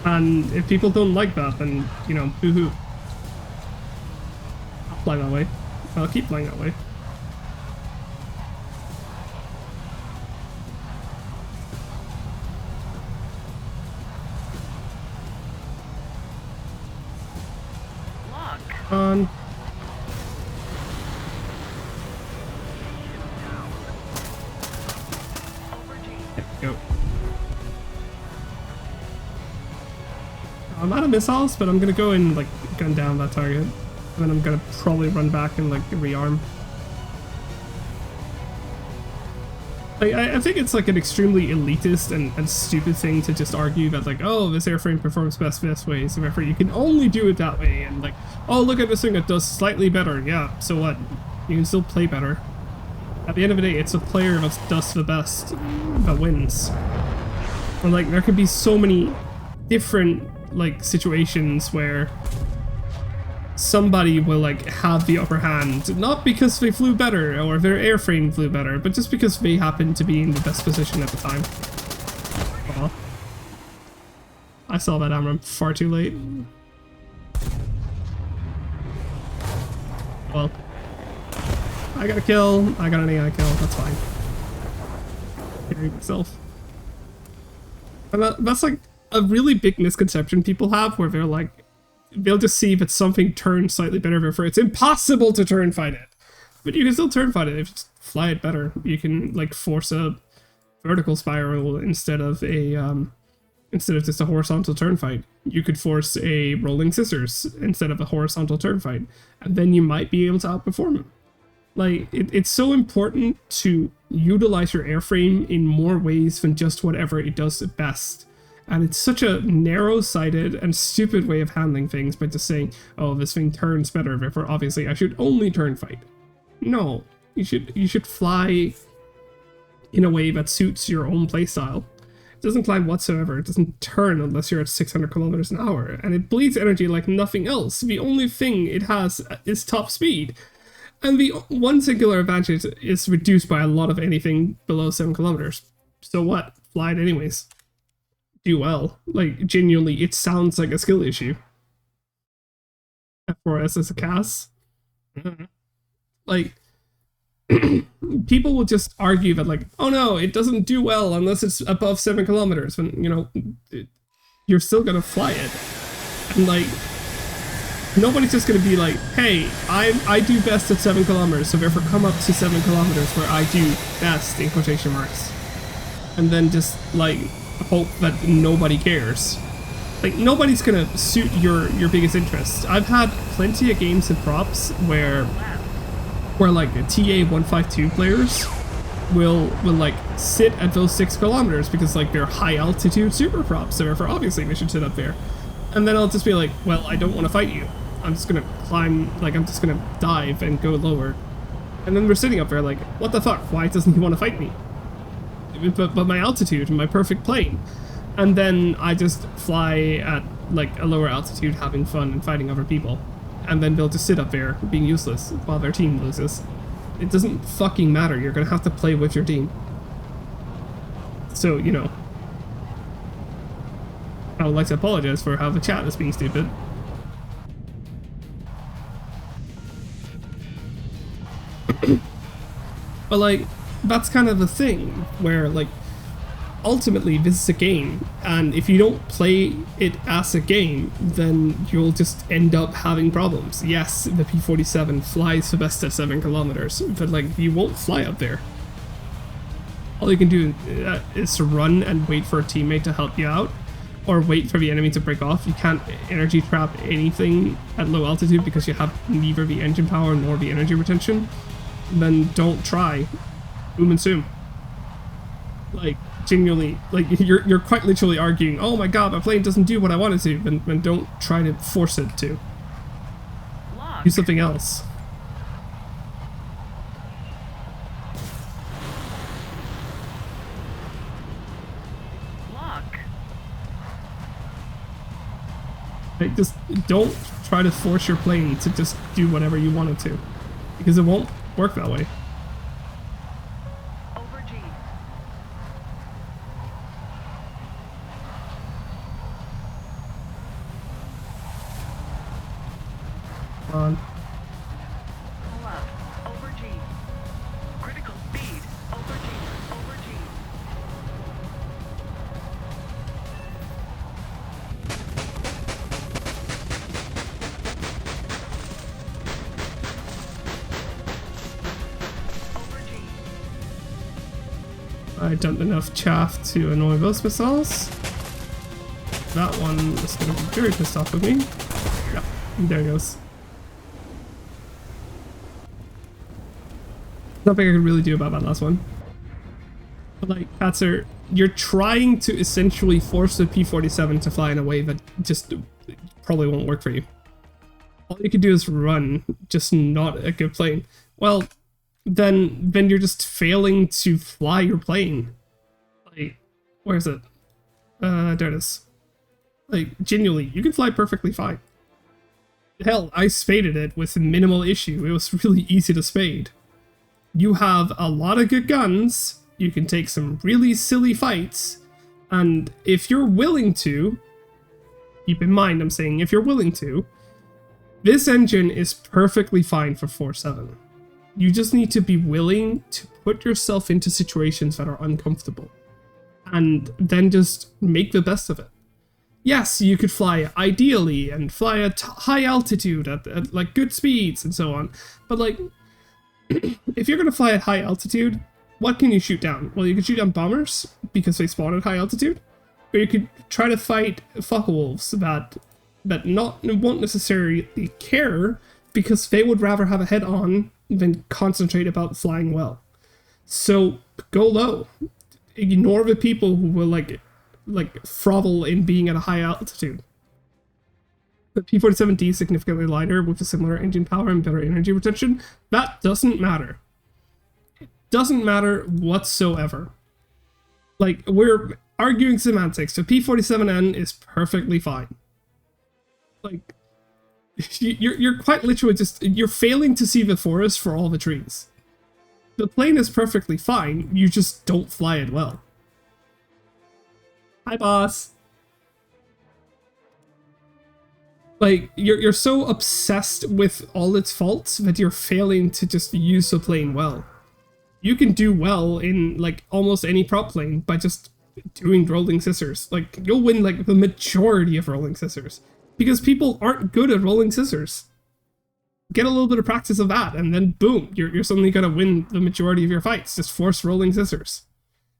And if people don't like that, then, you know, boo-hoo. I'll fly that way. I'll keep flying that way. Look. On. Over G. There we go. I'm out of missiles, but I'm gonna go and like gun down that target. And then I'm gonna probably run back and like rearm. Like, I think it's like an extremely elitist and stupid thing to just argue that like, oh, this airframe performs best this way, so therefore you can only do it that way, and like, oh, look at this thing that does slightly better. Yeah, so what? You can still play better. At the end of the day, it's a player that does the best that wins. And like, there can be so many different like situations where somebody will like have the upper hand, not because they flew better or their airframe flew better, but just because they happen to be in the best position at the time. Aw. I saw that AMRAAM far too late. Well, I got a kill, I got an AI kill, that's fine. Carry myself. And that's like a really big misconception people have, where they're like, they'll just see that something turns slightly better, therefore it's impossible to turn fight it. But you can still turn fight it if you just fly it better. You can like force a vertical spiral instead of just a horizontal turn fight. You could force a rolling scissors instead of a horizontal turn fight, and then you might be able to outperform it. Like, it's so important to utilize your airframe in more ways than just whatever it does best. And it's such a narrow-sighted and stupid way of handling things by just saying, oh, this thing turns better, therefore obviously I should only turn fight. No, you should fly in a way that suits your own playstyle. It doesn't climb whatsoever, it doesn't turn unless you're at 600 kilometers an hour, and it bleeds energy like nothing else. The only thing it has is top speed. And the one singular advantage is reduced by a lot of anything below 7 kilometers. So what? Fly it anyways. Do well. Like, genuinely, it sounds like a skill issue. F4S as a CAS. Like, people will just argue that, like, oh no, it doesn't do well unless it's above 7 kilometers. When, you know, you're still gonna fly it. And, like, nobody's just gonna be like, hey, I do best at 7 kilometers, so therefore come up to 7 kilometers where I do best, in quotation marks. And then just, like, hope that nobody cares. Like, nobody's gonna suit your biggest interests. I've had plenty of games and props where like TA-152 players will like sit at those 6 kilometers because like they're high altitude super props, so therefore obviously they should sit up there. And then I'll just be like, well, I don't want to fight you. I'm just gonna climb, like I'm just gonna dive and go lower. And then we're sitting up there like, what the fuck? Why doesn't he want to fight me? But my altitude, my perfect plane. And then I just fly at like a lower altitude having fun and fighting other people. And then they'll just sit up there being useless while their team loses. It doesn't fucking matter, you're gonna have to play with your team. So, you know, I would like to apologize for how the chat is being stupid. But like, that's kind of the thing, where like, ultimately this is a game, and if you don't play it as a game, then you'll just end up having problems. Yes, the P-47 flies the best at 7 kilometers, but like, you won't fly up there. All you can do is to run and wait for a teammate to help you out, or wait for the enemy to break off. You can't energy trap anything at low altitude because you have neither the engine power nor the energy retention. Then don't try. Boom and zoom. Like, genuinely, like, you're quite literally arguing, oh my god, my plane doesn't do what I want it to, then don't try to force it to. Do something else. Like, just don't try to force your plane to just do whatever you want it to, because it won't work that way. Over G. Look. on. Pull up. Over G. Critical speed. Over G. Over G. Over G. I dumped enough chaff to annoy those missiles. That one is going to be very pissed off with me. Yeah, there it goes. Nothing I can really do about that last one. But like, Katzer, you're trying to essentially force the P-47 to fly in a way that just probably won't work for you. All you can do is run, just not a good plane. Well, then you're just failing to fly your plane. Like, where is it? There it is. Like, genuinely, you can fly perfectly fine. Hell, I spaded it with minimal issue. It was really easy to spade. You have a lot of good guns, you can take some really silly fights, and if you're willing to, keep in mind I'm saying if you're willing to, this engine is perfectly fine for 4.7. You just need to be willing to put yourself into situations that are uncomfortable, and then just make the best of it. Yes, you could fly ideally and fly at high altitude at like good speeds and so on, but like, if you're gonna fly at high altitude, what can you shoot down? Well, you could shoot down bombers because they spawn at high altitude, or you could try to fight Focke-Wulfs that won't necessarily care because they would rather have a head on than concentrate about flying well. So go low. Ignore the people who will like frovel in being at a high altitude. The P-47D is significantly lighter with a similar engine power and better energy retention. That doesn't matter. It doesn't matter whatsoever. Like, we're arguing semantics. The P-47N is perfectly fine. Like, you're quite literally just, you're failing to see the forest for all the trees. The plane is perfectly fine, you just don't fly it well. Hi, boss. Like, you're so obsessed with all its faults that you're failing to just use the plane well. You can do well in, like, almost any prop plane by just doing rolling scissors. Like, you'll win, like, the majority of rolling scissors. Because people aren't good at rolling scissors. Get a little bit of practice of that, and then boom, you're suddenly gonna win the majority of your fights. Just force rolling scissors.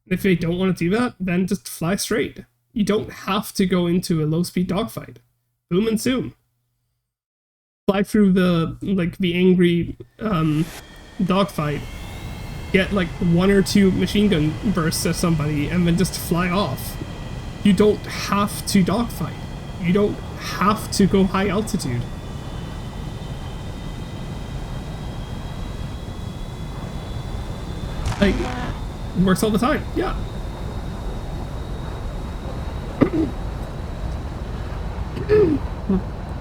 If they don't want to do that, then just fly straight. You don't have to go into a low-speed dogfight. Boom and zoom. Fly through the angry dogfight. Get like 1 or 2 machine gun bursts at somebody, and then just fly off. You don't have to dogfight. You don't have to go high altitude. Like, it works all the time, yeah.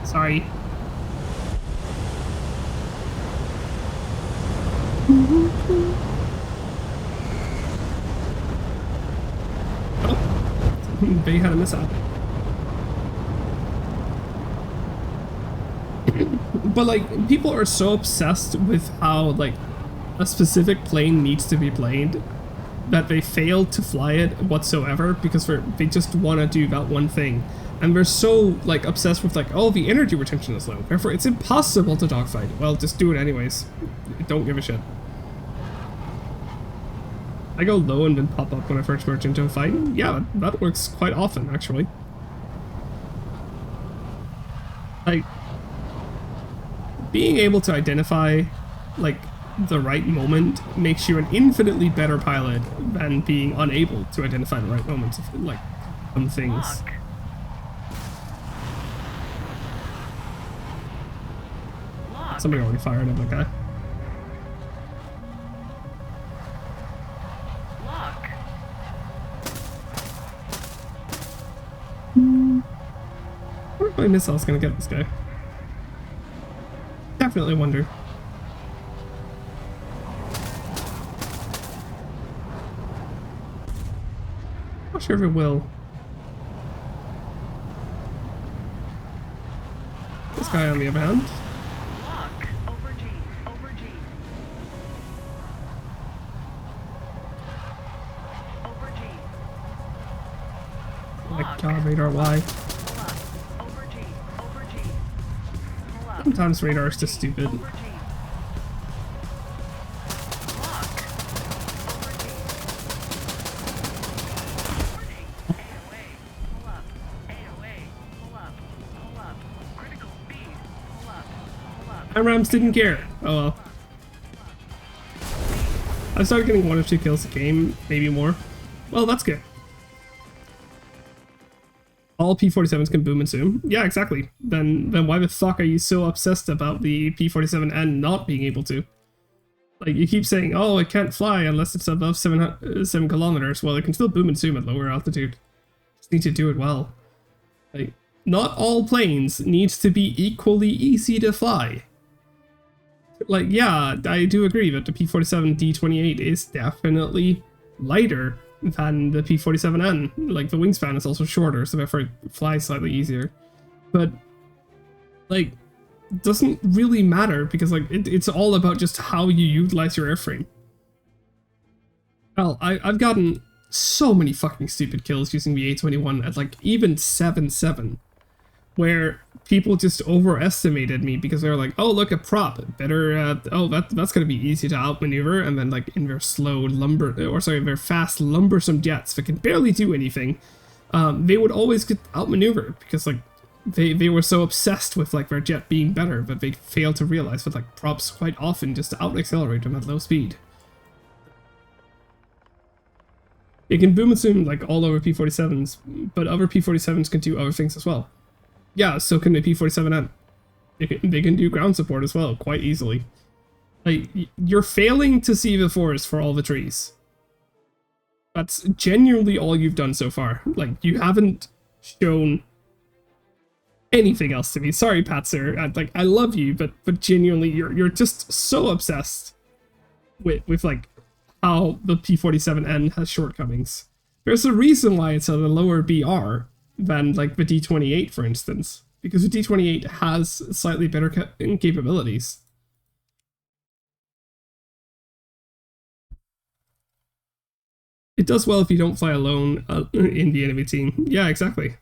Sorry. Oh, they had a mishap. But like, people are so obsessed with how like a specific plane needs to be played that they fail to fly it whatsoever because they just want to do that one thing. And we're so like obsessed with like, oh, the energy retention is low, therefore it's impossible to dogfight. Well, just do it anyways. Don't give a shit. I go low and then pop up when I first merge into a fight. Yeah, that works quite often, actually. Like, being able to identify like the right moment makes you an infinitely better pilot than being unable to identify the right moments of like some things. Look. Look. Somebody already fired at that guy. Look. Where's my missiles gonna get this guy? Definitely wonder. Not sure if it will. This guy on the other hand. radar, why? Pull up. Over G. Over G. Pull up. Sometimes radar is just stupid. Over G. Lock. Over G. Warning. AOA. Pull up. AOA. Pull up. Pull up. Critical speed. Pull up. Pull up. IRAMs didn't care. Oh well. I started getting 1 or 2 kills a game, maybe more. Well, that's good. All P47s can boom and zoom. Yeah, exactly. Then why the fuck are you so obsessed about the P47N not being able to? Like, you keep saying, oh, it can't fly unless it's above 7 kilometers. Well, it can still boom and zoom at lower altitude. Just need to do it well. Like, not all planes needs to be equally easy to fly. Like, yeah, I do agree that the P47 D28 is definitely lighter than the P47N. Like, the wingspan is also shorter, so therefore it flies slightly easier. But, like, it doesn't really matter because, like, it's all about just how you utilize your airframe. Well, I've gotten so many fucking stupid kills using the A21 at, like, even 7.7. Where people just overestimated me because they were like, oh, look, a prop, better, oh, that's gonna be easy to outmaneuver, and then, like, in their their fast, lumbersome jets that can barely do anything, they would always get outmaneuvered because, like, they were so obsessed with, like, their jet being better that they failed to realize that, like, props quite often just out-accelerate them at low speed. It can boom and zoom, like, all over P47s, but other P47s can do other things as well. Yeah, so can the P47N. They can do ground support as well, quite easily. Like, you're failing to see the forest for all the trees. That's genuinely all you've done so far. Like, you haven't shown anything else to me. Sorry, Patzer. I love you, but genuinely, you're just so obsessed with like, how the P47N has shortcomings. There's a reason why it's at a lower BR than, like, the D28, for instance, because the D28 has slightly better capabilities. It does well if you don't fly alone in the enemy team. Yeah, exactly.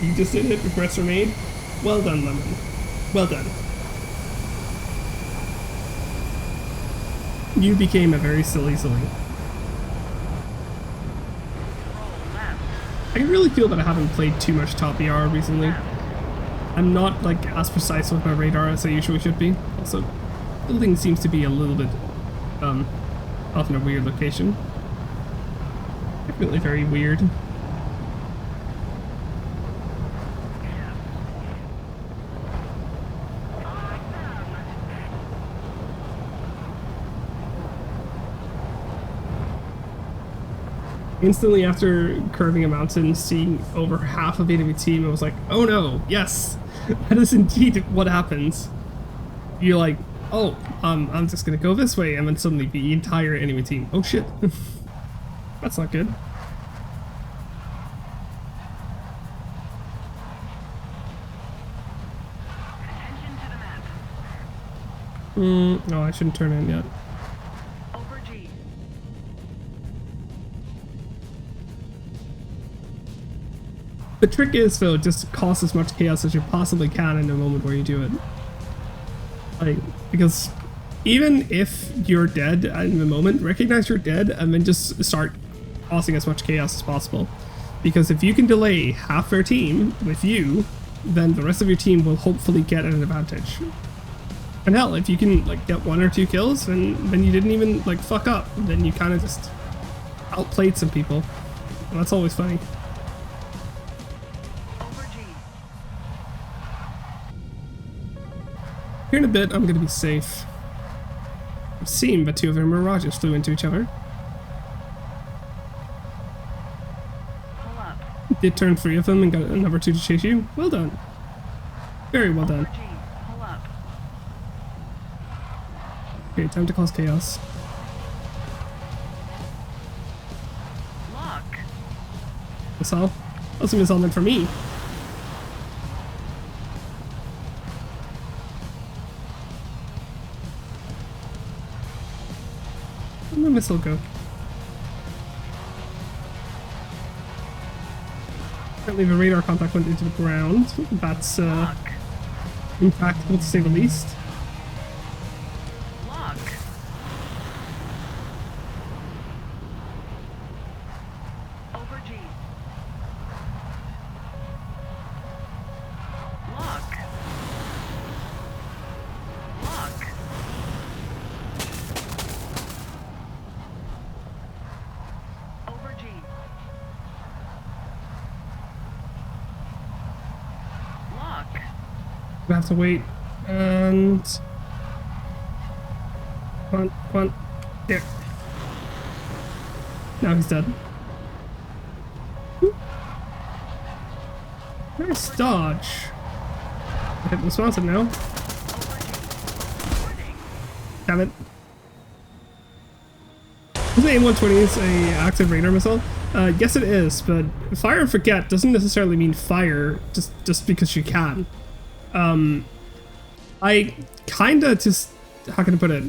You just did it, regrets were made. Well done, Lemon. Well done. You became a very silly. I can really feel that I haven't played too much Top BR recently. I'm not, like, as precise with my radar as I usually should be. Also, building seems to be a little bit, off in a weird location. Definitely very weird. Instantly after curving a mountain, seeing over half of the enemy team, I was like, oh no, yes, that is indeed what happens. You're like, oh, I'm just gonna go this way, and then suddenly the entire enemy team, oh shit, that's not good. Attention to the map. No, I shouldn't turn in yet. Over G. The trick is, though, just cause as much chaos as you possibly can in the moment where you do it. Like, because even if you're dead in the moment, recognize you're dead and then just start causing as much chaos as possible. Because if you can delay half their team with you, then the rest of your team will hopefully get an advantage. And hell, if you can, like, get 1 or 2 kills, then you didn't even, like, fuck up. Then you kind of just outplayed some people. And that's always funny. Here in a bit, I'm going to be safe. I've seen that 2 of their Mirages flew into each other. Pull up. Did turn 3 of them and got another 2 to chase you. Well done. Very well done. Over G. Pull up. Okay, time to cause chaos. Missile. That's a missile meant for me. Where'd my missile go? Apparently the radar contact went into the ground. That's Lock. impractical to say the least. Lock. Over G. Lock. Lock. Over G. Lock. We have to wait. And come on. There. Now he's dead. Nice dodge. Hit the sponson now. Damn it. Is the AIM-120 a active radar missile? Yes it is, but fire and forget doesn't necessarily mean fire just because you can. I kinda just, how can I put it?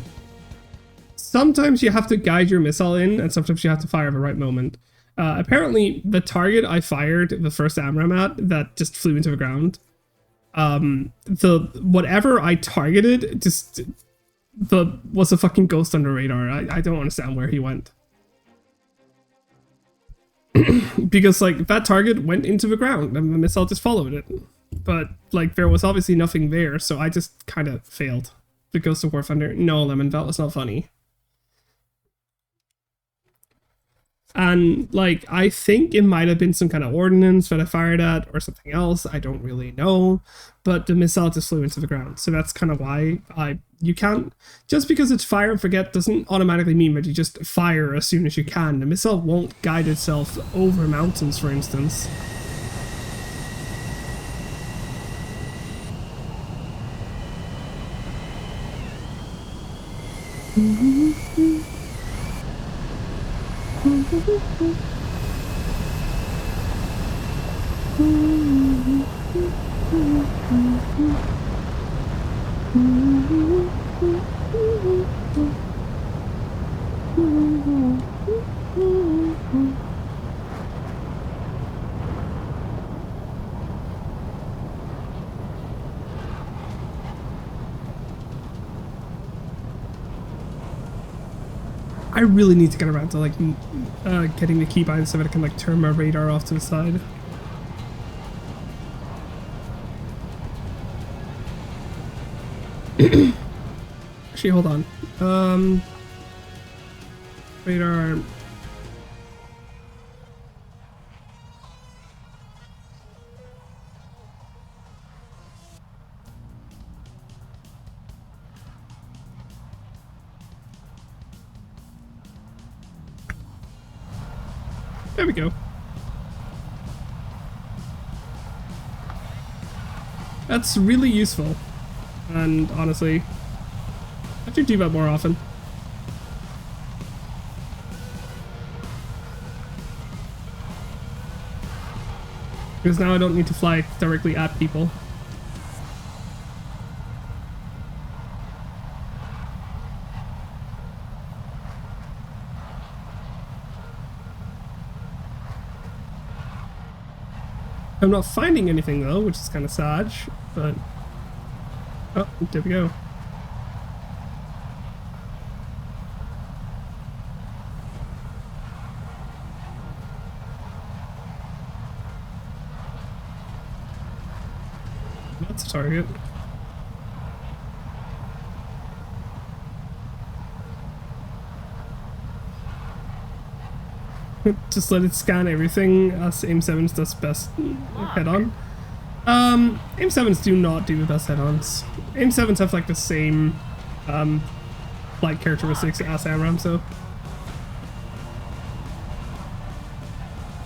Sometimes you have to guide your missile in, and sometimes you have to fire at the right moment. Apparently, the target I fired the first AMRAAM at that just flew into the ground, the whatever I targeted just was a fucking ghost on the radar. I don't understand where he went. Because like that target went into the ground and the missile just followed it. But like there was obviously nothing there, so I just kind of failed. The Ghost of War Thunder. No, Lemon, that was not funny. And like I think it might have been some kind of ordnance that I fired at or something else. I don't really know. But the missile just flew into the ground. So that's kind of why you can't, just because it's fire and forget doesn't automatically mean that you just fire as soon as you can. The missile won't guide itself over mountains, for instance. I really need to get around to like getting the keybind so that I can like turn my radar off to the side. Actually, hold on. Radar. There we go. That's really useful. And honestly, I should do that more often. Because now I don't need to fly directly at people. I'm not finding anything though, which is kind of sad, but... Oh, there we go. That's a target. Just let it scan everything as AIM-7s does best head-on. AIM-7s do not do the best head-ons. AIM-7s have like the same flight characteristics as AMRAAM, so...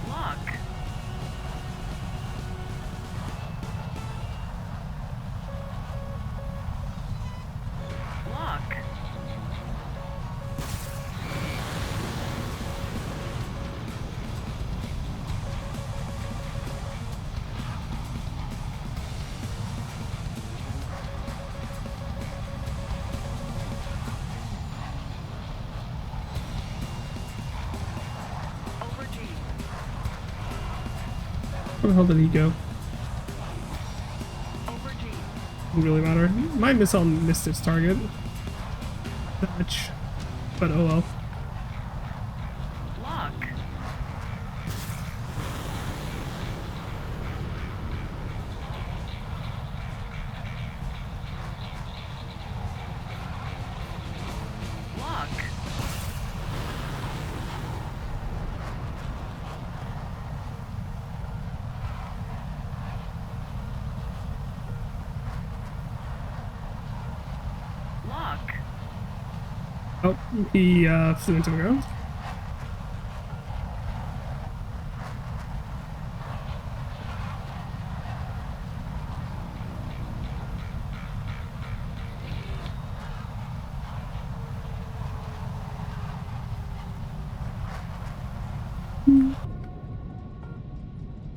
Lock. Lock. Where the hell did he go? Over G. Doesn't really matter. My missile missed its target. Much. But oh well. Lock. Lock. Lock. Oh, he flew into the ground.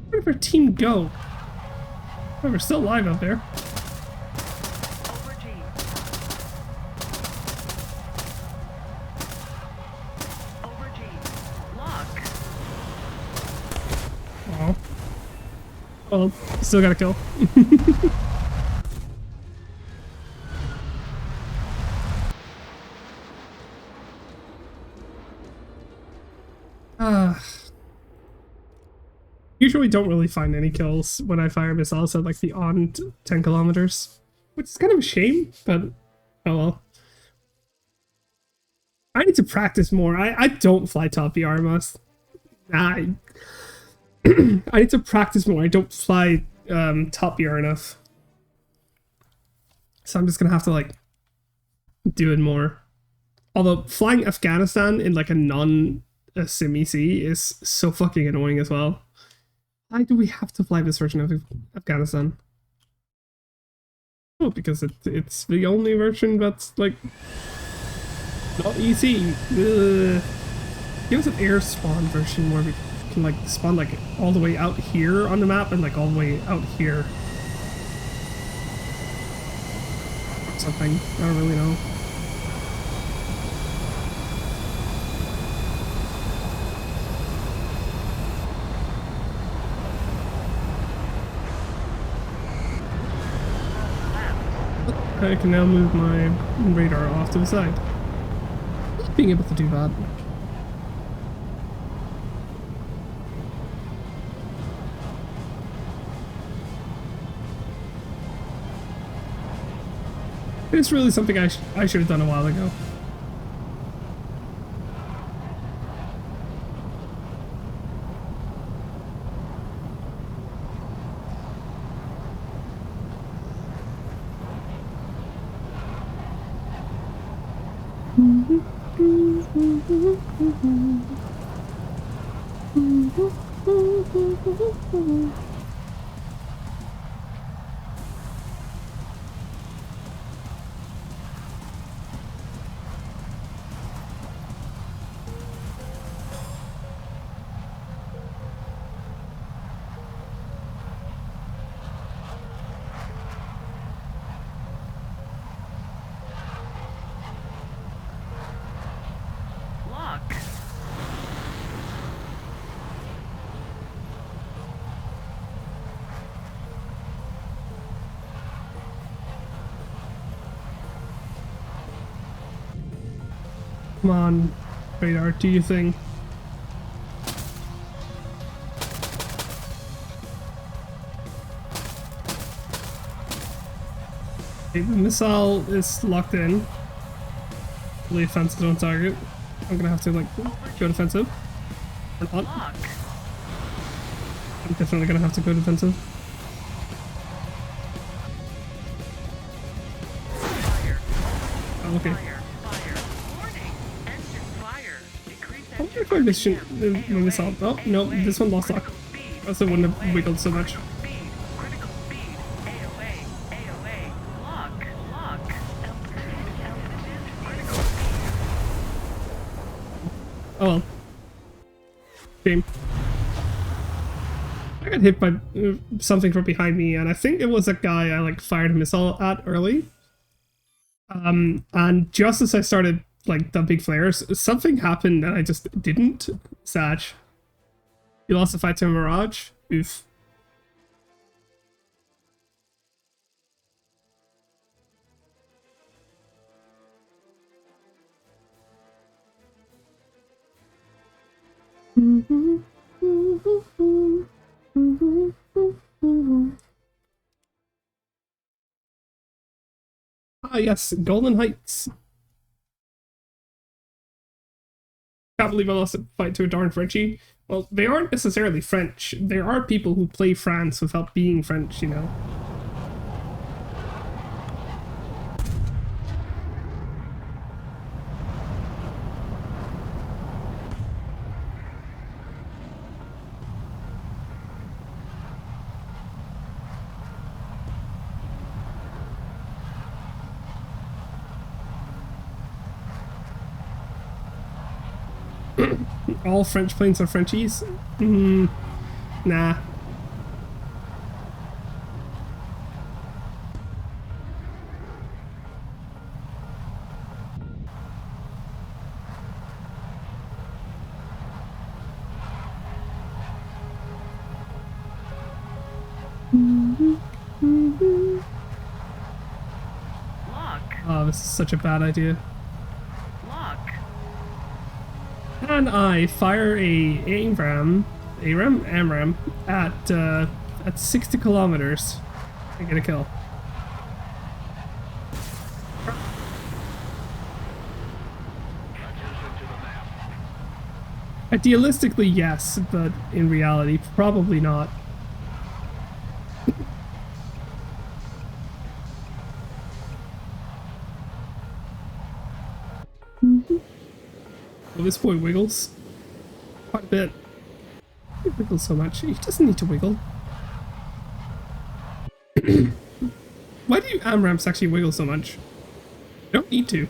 Where did our team go? Oh, we're still alive out there. Over G. Over G. Lock. Oh. Well, still got a kill. Usually don't really find any kills when I fire missiles at like beyond 10 kilometers, which is kind of a shame, but oh well. I need to practice more. I don't fly top VR most. I I need to practice more. I don't fly top VR enough. So I'm just gonna have to like do it more. Although flying Afghanistan in like a non-sim EC is so fucking annoying as well. Why do we have to fly this version of Afghanistan? Oh, because it's the only version that's like not easy. Ugh. Give us an air spawn version where we can like spawn like all the way out here on the map and like all the way out here. Or something. I don't really know. I can now move my radar off to the side. Being able to do that. It's really something I should have done a while ago. Lock. Come on, radar, do your thing. Okay, the missile is locked in. Really offensive on target. I'm gonna have to like go defensive. Or not. Lock. I'm definitely gonna have to go defensive. Fire. Oh, okay. Fire. Fire. Warning. Engine fire. Decrease I wonder engine if I mission the missile. Oh no, this one lost lock. critical speed. Also wouldn't have wiggled so much. Speed. Critical speed. AOA. AOA. Lock. Lock. Altitude. Critical speed. Oh well. Shame. I got hit by something from behind me, and I think it was a guy I like fired a missile at early. And just as I started like the big flares, something happened and I just didn't. Satch. You lost the fight to a Mirage? Oof. Ah, yes, Golden Heights. Can't believe I lost a fight to a darn Frenchie. Well, they aren't necessarily French. There are people who play France without being French, you know. All French planes are Frenchies? Nah. Lock. Oh, this is such a bad idea. Lock. And I fire a AMRAAM at 60 kilometers and get a kill. Idealistically, yes, but in reality, probably not. Well, this boy wiggles quite a bit. He wiggles so much. He doesn't need to wiggle. Why do you AMRAAMs actually wiggle so much? You don't need to.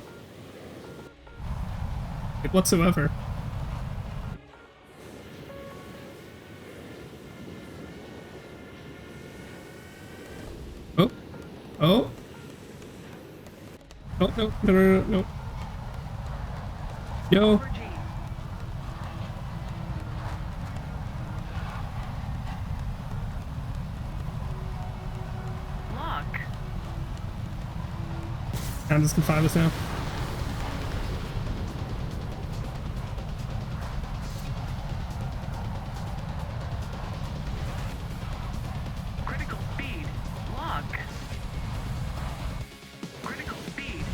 Like, whatsoever. Oh. Oh. Oh, no, no, no, no, no. Yo. Over G. Lock. I'm just gonna find us now. Critical speed. Lock. Critical speed.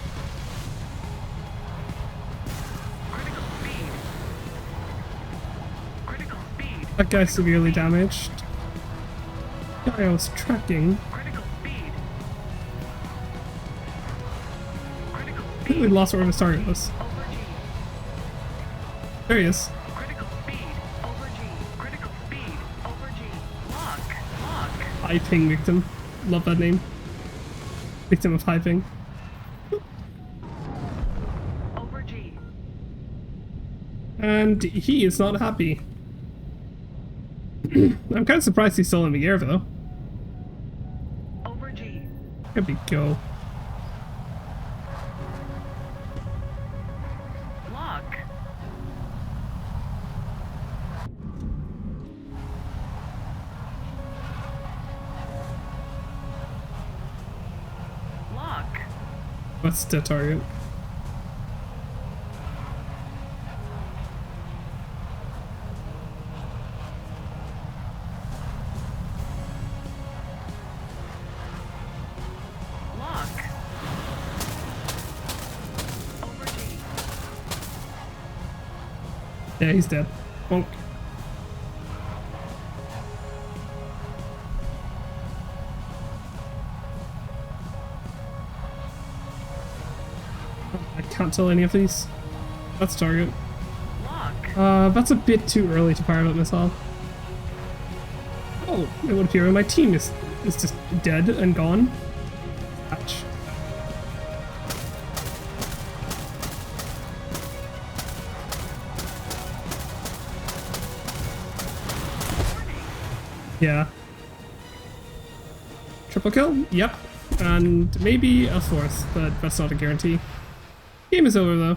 Critical speed. Critical speed. That guy's severely damaged. Guy I was tracking. Critical speed. Critical I think we speed. lost where his target was. Over G. There he is. Critical speed. Over G. Critical speed. Over G. Lock. Lock. High ping victim. Love that name. Victim of high ping. Over G. And he is not happy. I'm kind of surprised he's still in the air though. Over G. Here we go. Lock. Lock. What's the target? Lock. Over G. Yeah, he's dead. Bonk. I can't tell any of these. That's target. Lock. That's a bit too early to fire that missile. Oh, it would appear my team is just dead and gone. Ouch. Yeah. Triple kill? Yep. And maybe a fourth, but that's not a guarantee. Game is over though.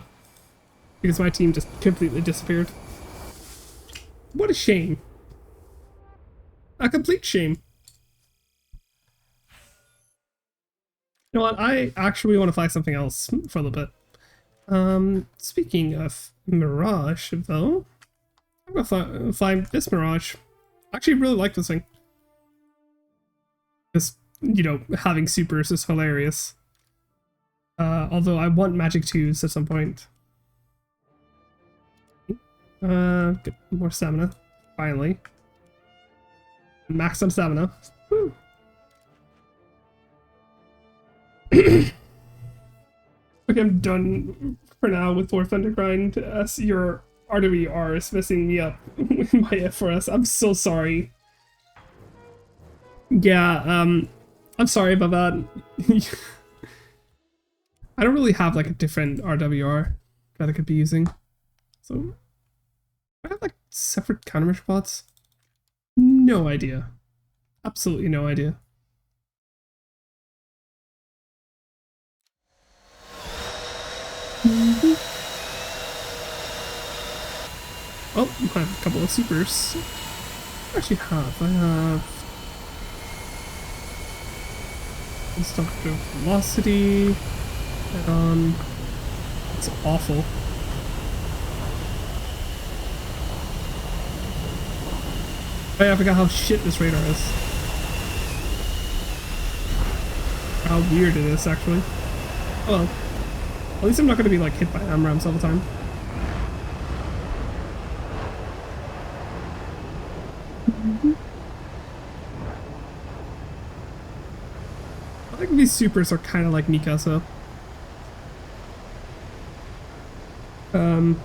Because my team just completely disappeared. What a shame. A complete shame. You know what? I actually want to fly something else for a little bit. Speaking of Mirage, though, I I'm gonna fly this Mirage. I actually really like this thing. Just, you know, having supers is hilarious. Although I want Magic 2s at some point. Get more stamina. Finally. Max on stamina. Woo. Okay, I'm done for now with War Thunder Grind, as your RWR is messing me up with my FRS. I'm so sorry. Yeah, I'm sorry about that. I don't really have like a different RWR that I could be using. So, I have like separate countermeasure plots? No idea. Absolutely no idea. Oh, I have a couple of supers. I actually have. I have Instructor Velocity. It's awful. Oh yeah, I forgot how shit this radar is. How weird it is, actually. Oh well. At least I'm not going to be like hit by AMRAAMs all the time. I think these supers are kind of like Mikasa. Full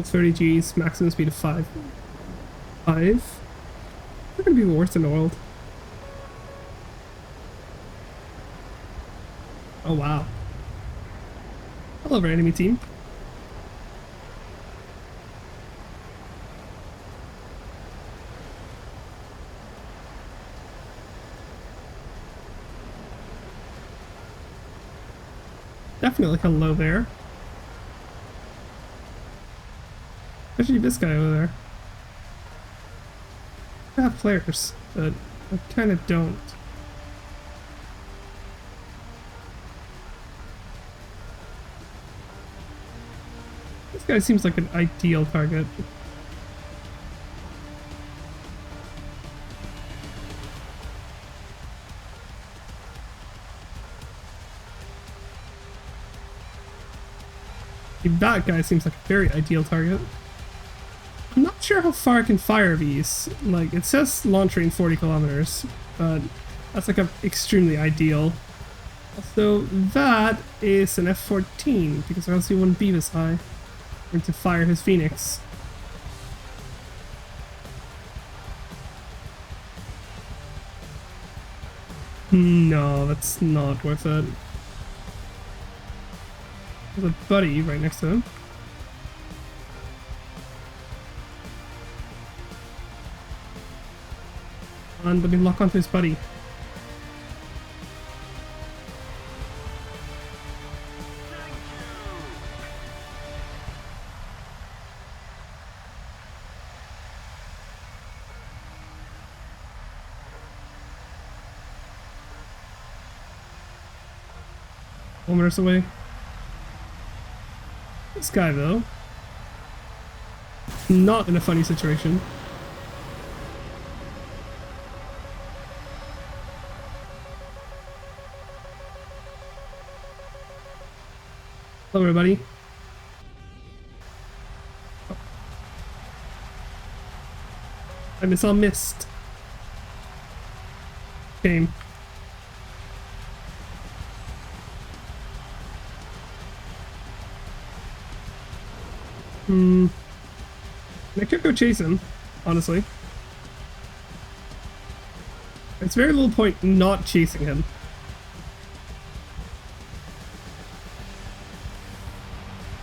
30 Gs, maximum speed of 5. 5? They're gonna be the worst in the world. Oh wow. I love our enemy team. Definitely hello there. Especially this guy over there. I have players, but I kind of don't. This guy seems like an ideal target. That guy seems like a very ideal target. I'm not sure how far I can fire these. Like, it says launch range 40 kilometers, but that's like a extremely ideal. Also, that is an F-14, because or else he wouldn't be this high. Going to fire his Phoenix. No, that's not worth it. There's a buddy right next to him. And let me lock onto his buddy. Kilometers away. This guy, though, not in a funny situation. Hello, everybody. Oh. I missile missed. Shame. I could go chase him, honestly. It's very little point not chasing him.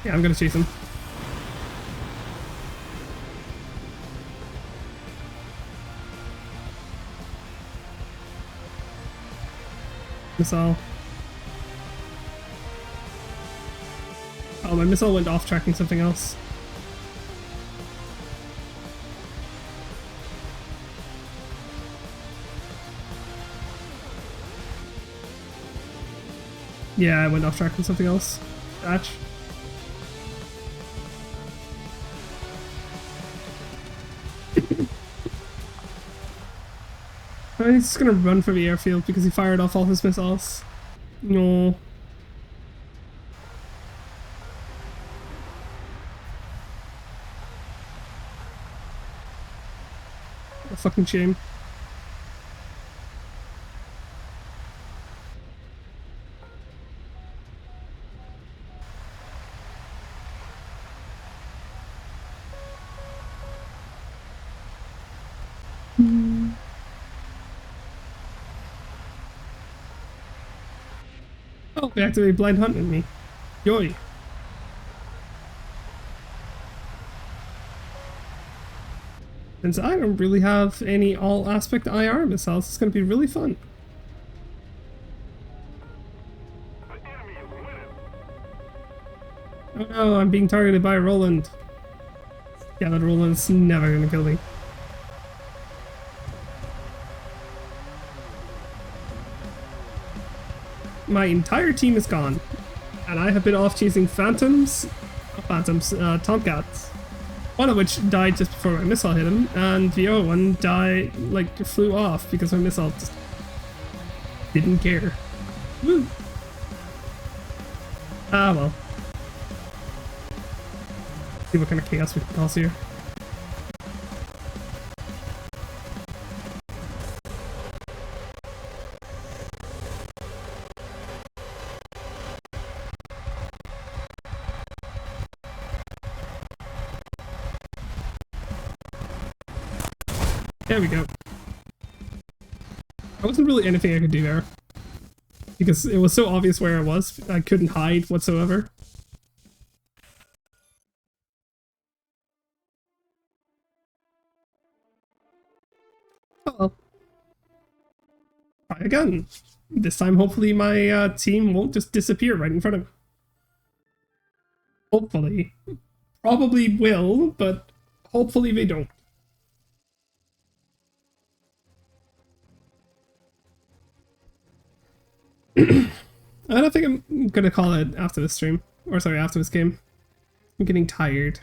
Yeah, I'm gonna chase him. Missile. Oh, my missile went off tracking something else. Yeah, I went off track with something else. Batch. He's just gonna run for the airfield because he fired off all his missiles. No. What a fucking shame. Oh, they activated blind hunt in me. Yoy. Since I don't really have any all aspect IR missiles, it's gonna be really fun. The enemy is winning. Oh no, I'm being targeted by Roland. Yeah, that Roland's never gonna kill me. My entire team is gone, and I have been off chasing Tomcats, one of which died just before my missile hit him, and the other one died, like, flew off because my missile just didn't care. Woo! Ah well. See what kind of chaos we can cause here. There we go. There wasn't really anything I could do there. Because it was so obvious where I was, I couldn't hide whatsoever. Oh well. Try again. This time hopefully my team won't just disappear right in front of me. Hopefully. Probably will, but hopefully they don't. I don't think I'm gonna call it after this stream. Or sorry, after this game. I'm getting tired.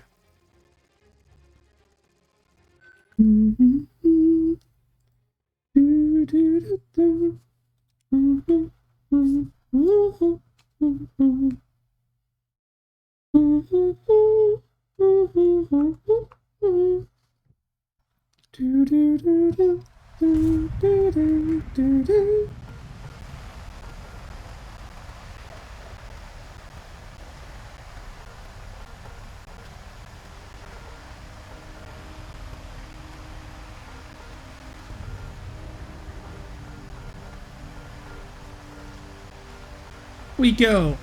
We go.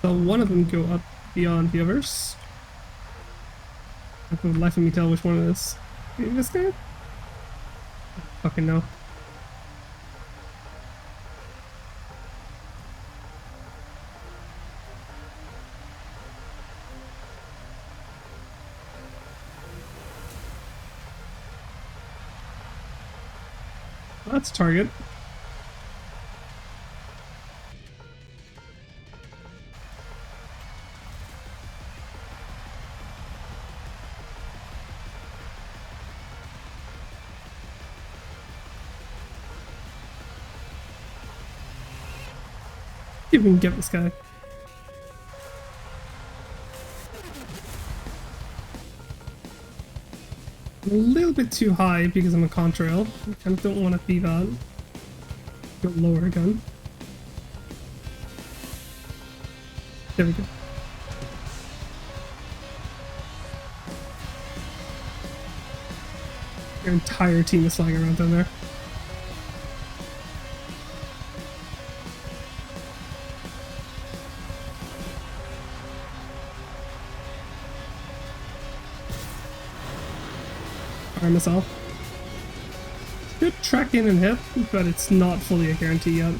So one of them go up beyond the others. I would life of me tell which one it is. Maybe this guy? Fucking no. That's target. See if we can get this guy. I'm a little bit too high because I'm a contrail. I kind of don't want to be that. Go lower again. There we go. Your entire team is flying around down there. Fire missile. Good track in and hit, but it's not fully a guarantee yet.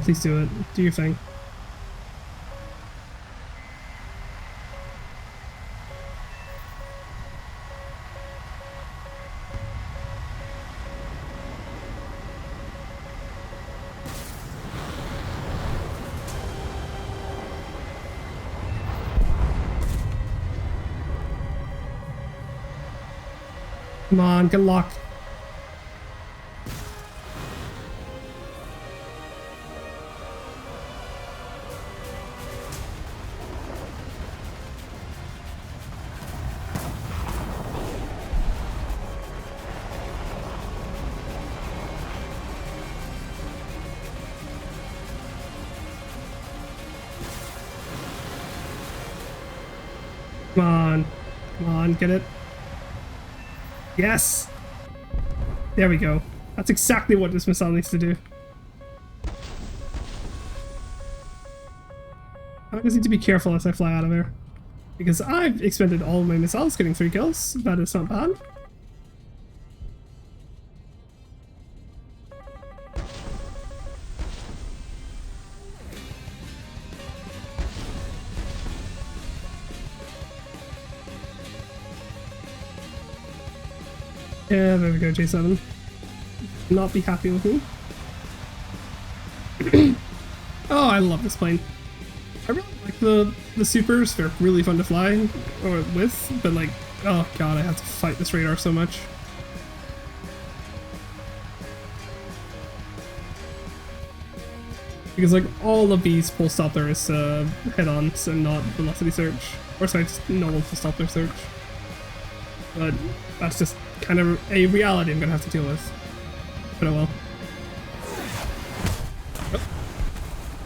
Please do it. Do your thing. Come on, get locked. Come on. Come on, get it. Yes! There we go. That's exactly what this missile needs to do. I just need to be careful as I fly out of there. Because I've expended all my missiles getting 3 kills. That is not bad. Yeah, there we go, J7. Not be happy with me. Oh, I love this plane. I really like the supers. They're really fun to fly or with, but like, oh god, I have to fight this radar so much. Because like all of these full stop there is head-ons and not velocity search, or sorry, just normal full stop there search. But that's just kind of a reality I'm gonna have to deal with. But oh well. Oh,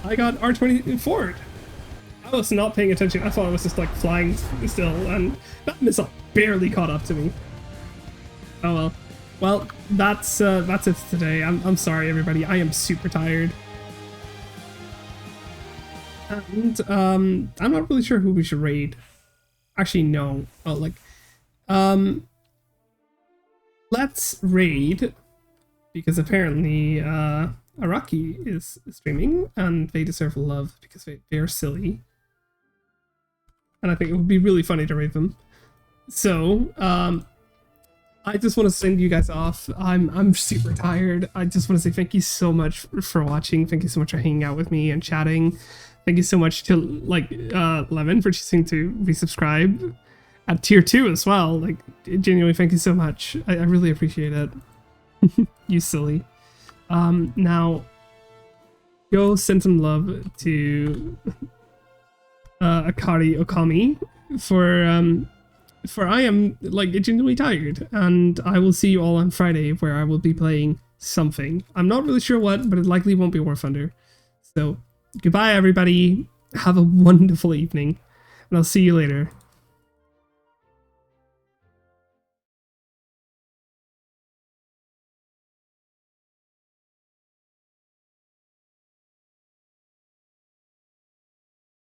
I got R20 forward. I was not paying attention. I thought I was just like flying still, and that missile barely caught up to me. Oh well. Well, that's it for today. I'm sorry everybody. I am super tired. And I'm not really sure who we should raid. Actually, no. Oh, like, let's raid, because apparently Araki is streaming and they deserve love because they're silly. And I think it would be really funny to raid them. So, I just want to send you guys off. I'm super tired. I just want to say thank you so much for watching. Thank you so much for hanging out with me and chatting. Thank you so much to like Levin for choosing to resubscribe at tier 2 as well. Like, genuinely, thank you so much. I really appreciate it. You silly. Now go send some love to Akari Okami for I am like genuinely tired, and I will see you all on Friday where I will be playing something. I'm not really sure what, but it likely won't be War Thunder. So goodbye everybody. Have a wonderful evening, and I'll see you later.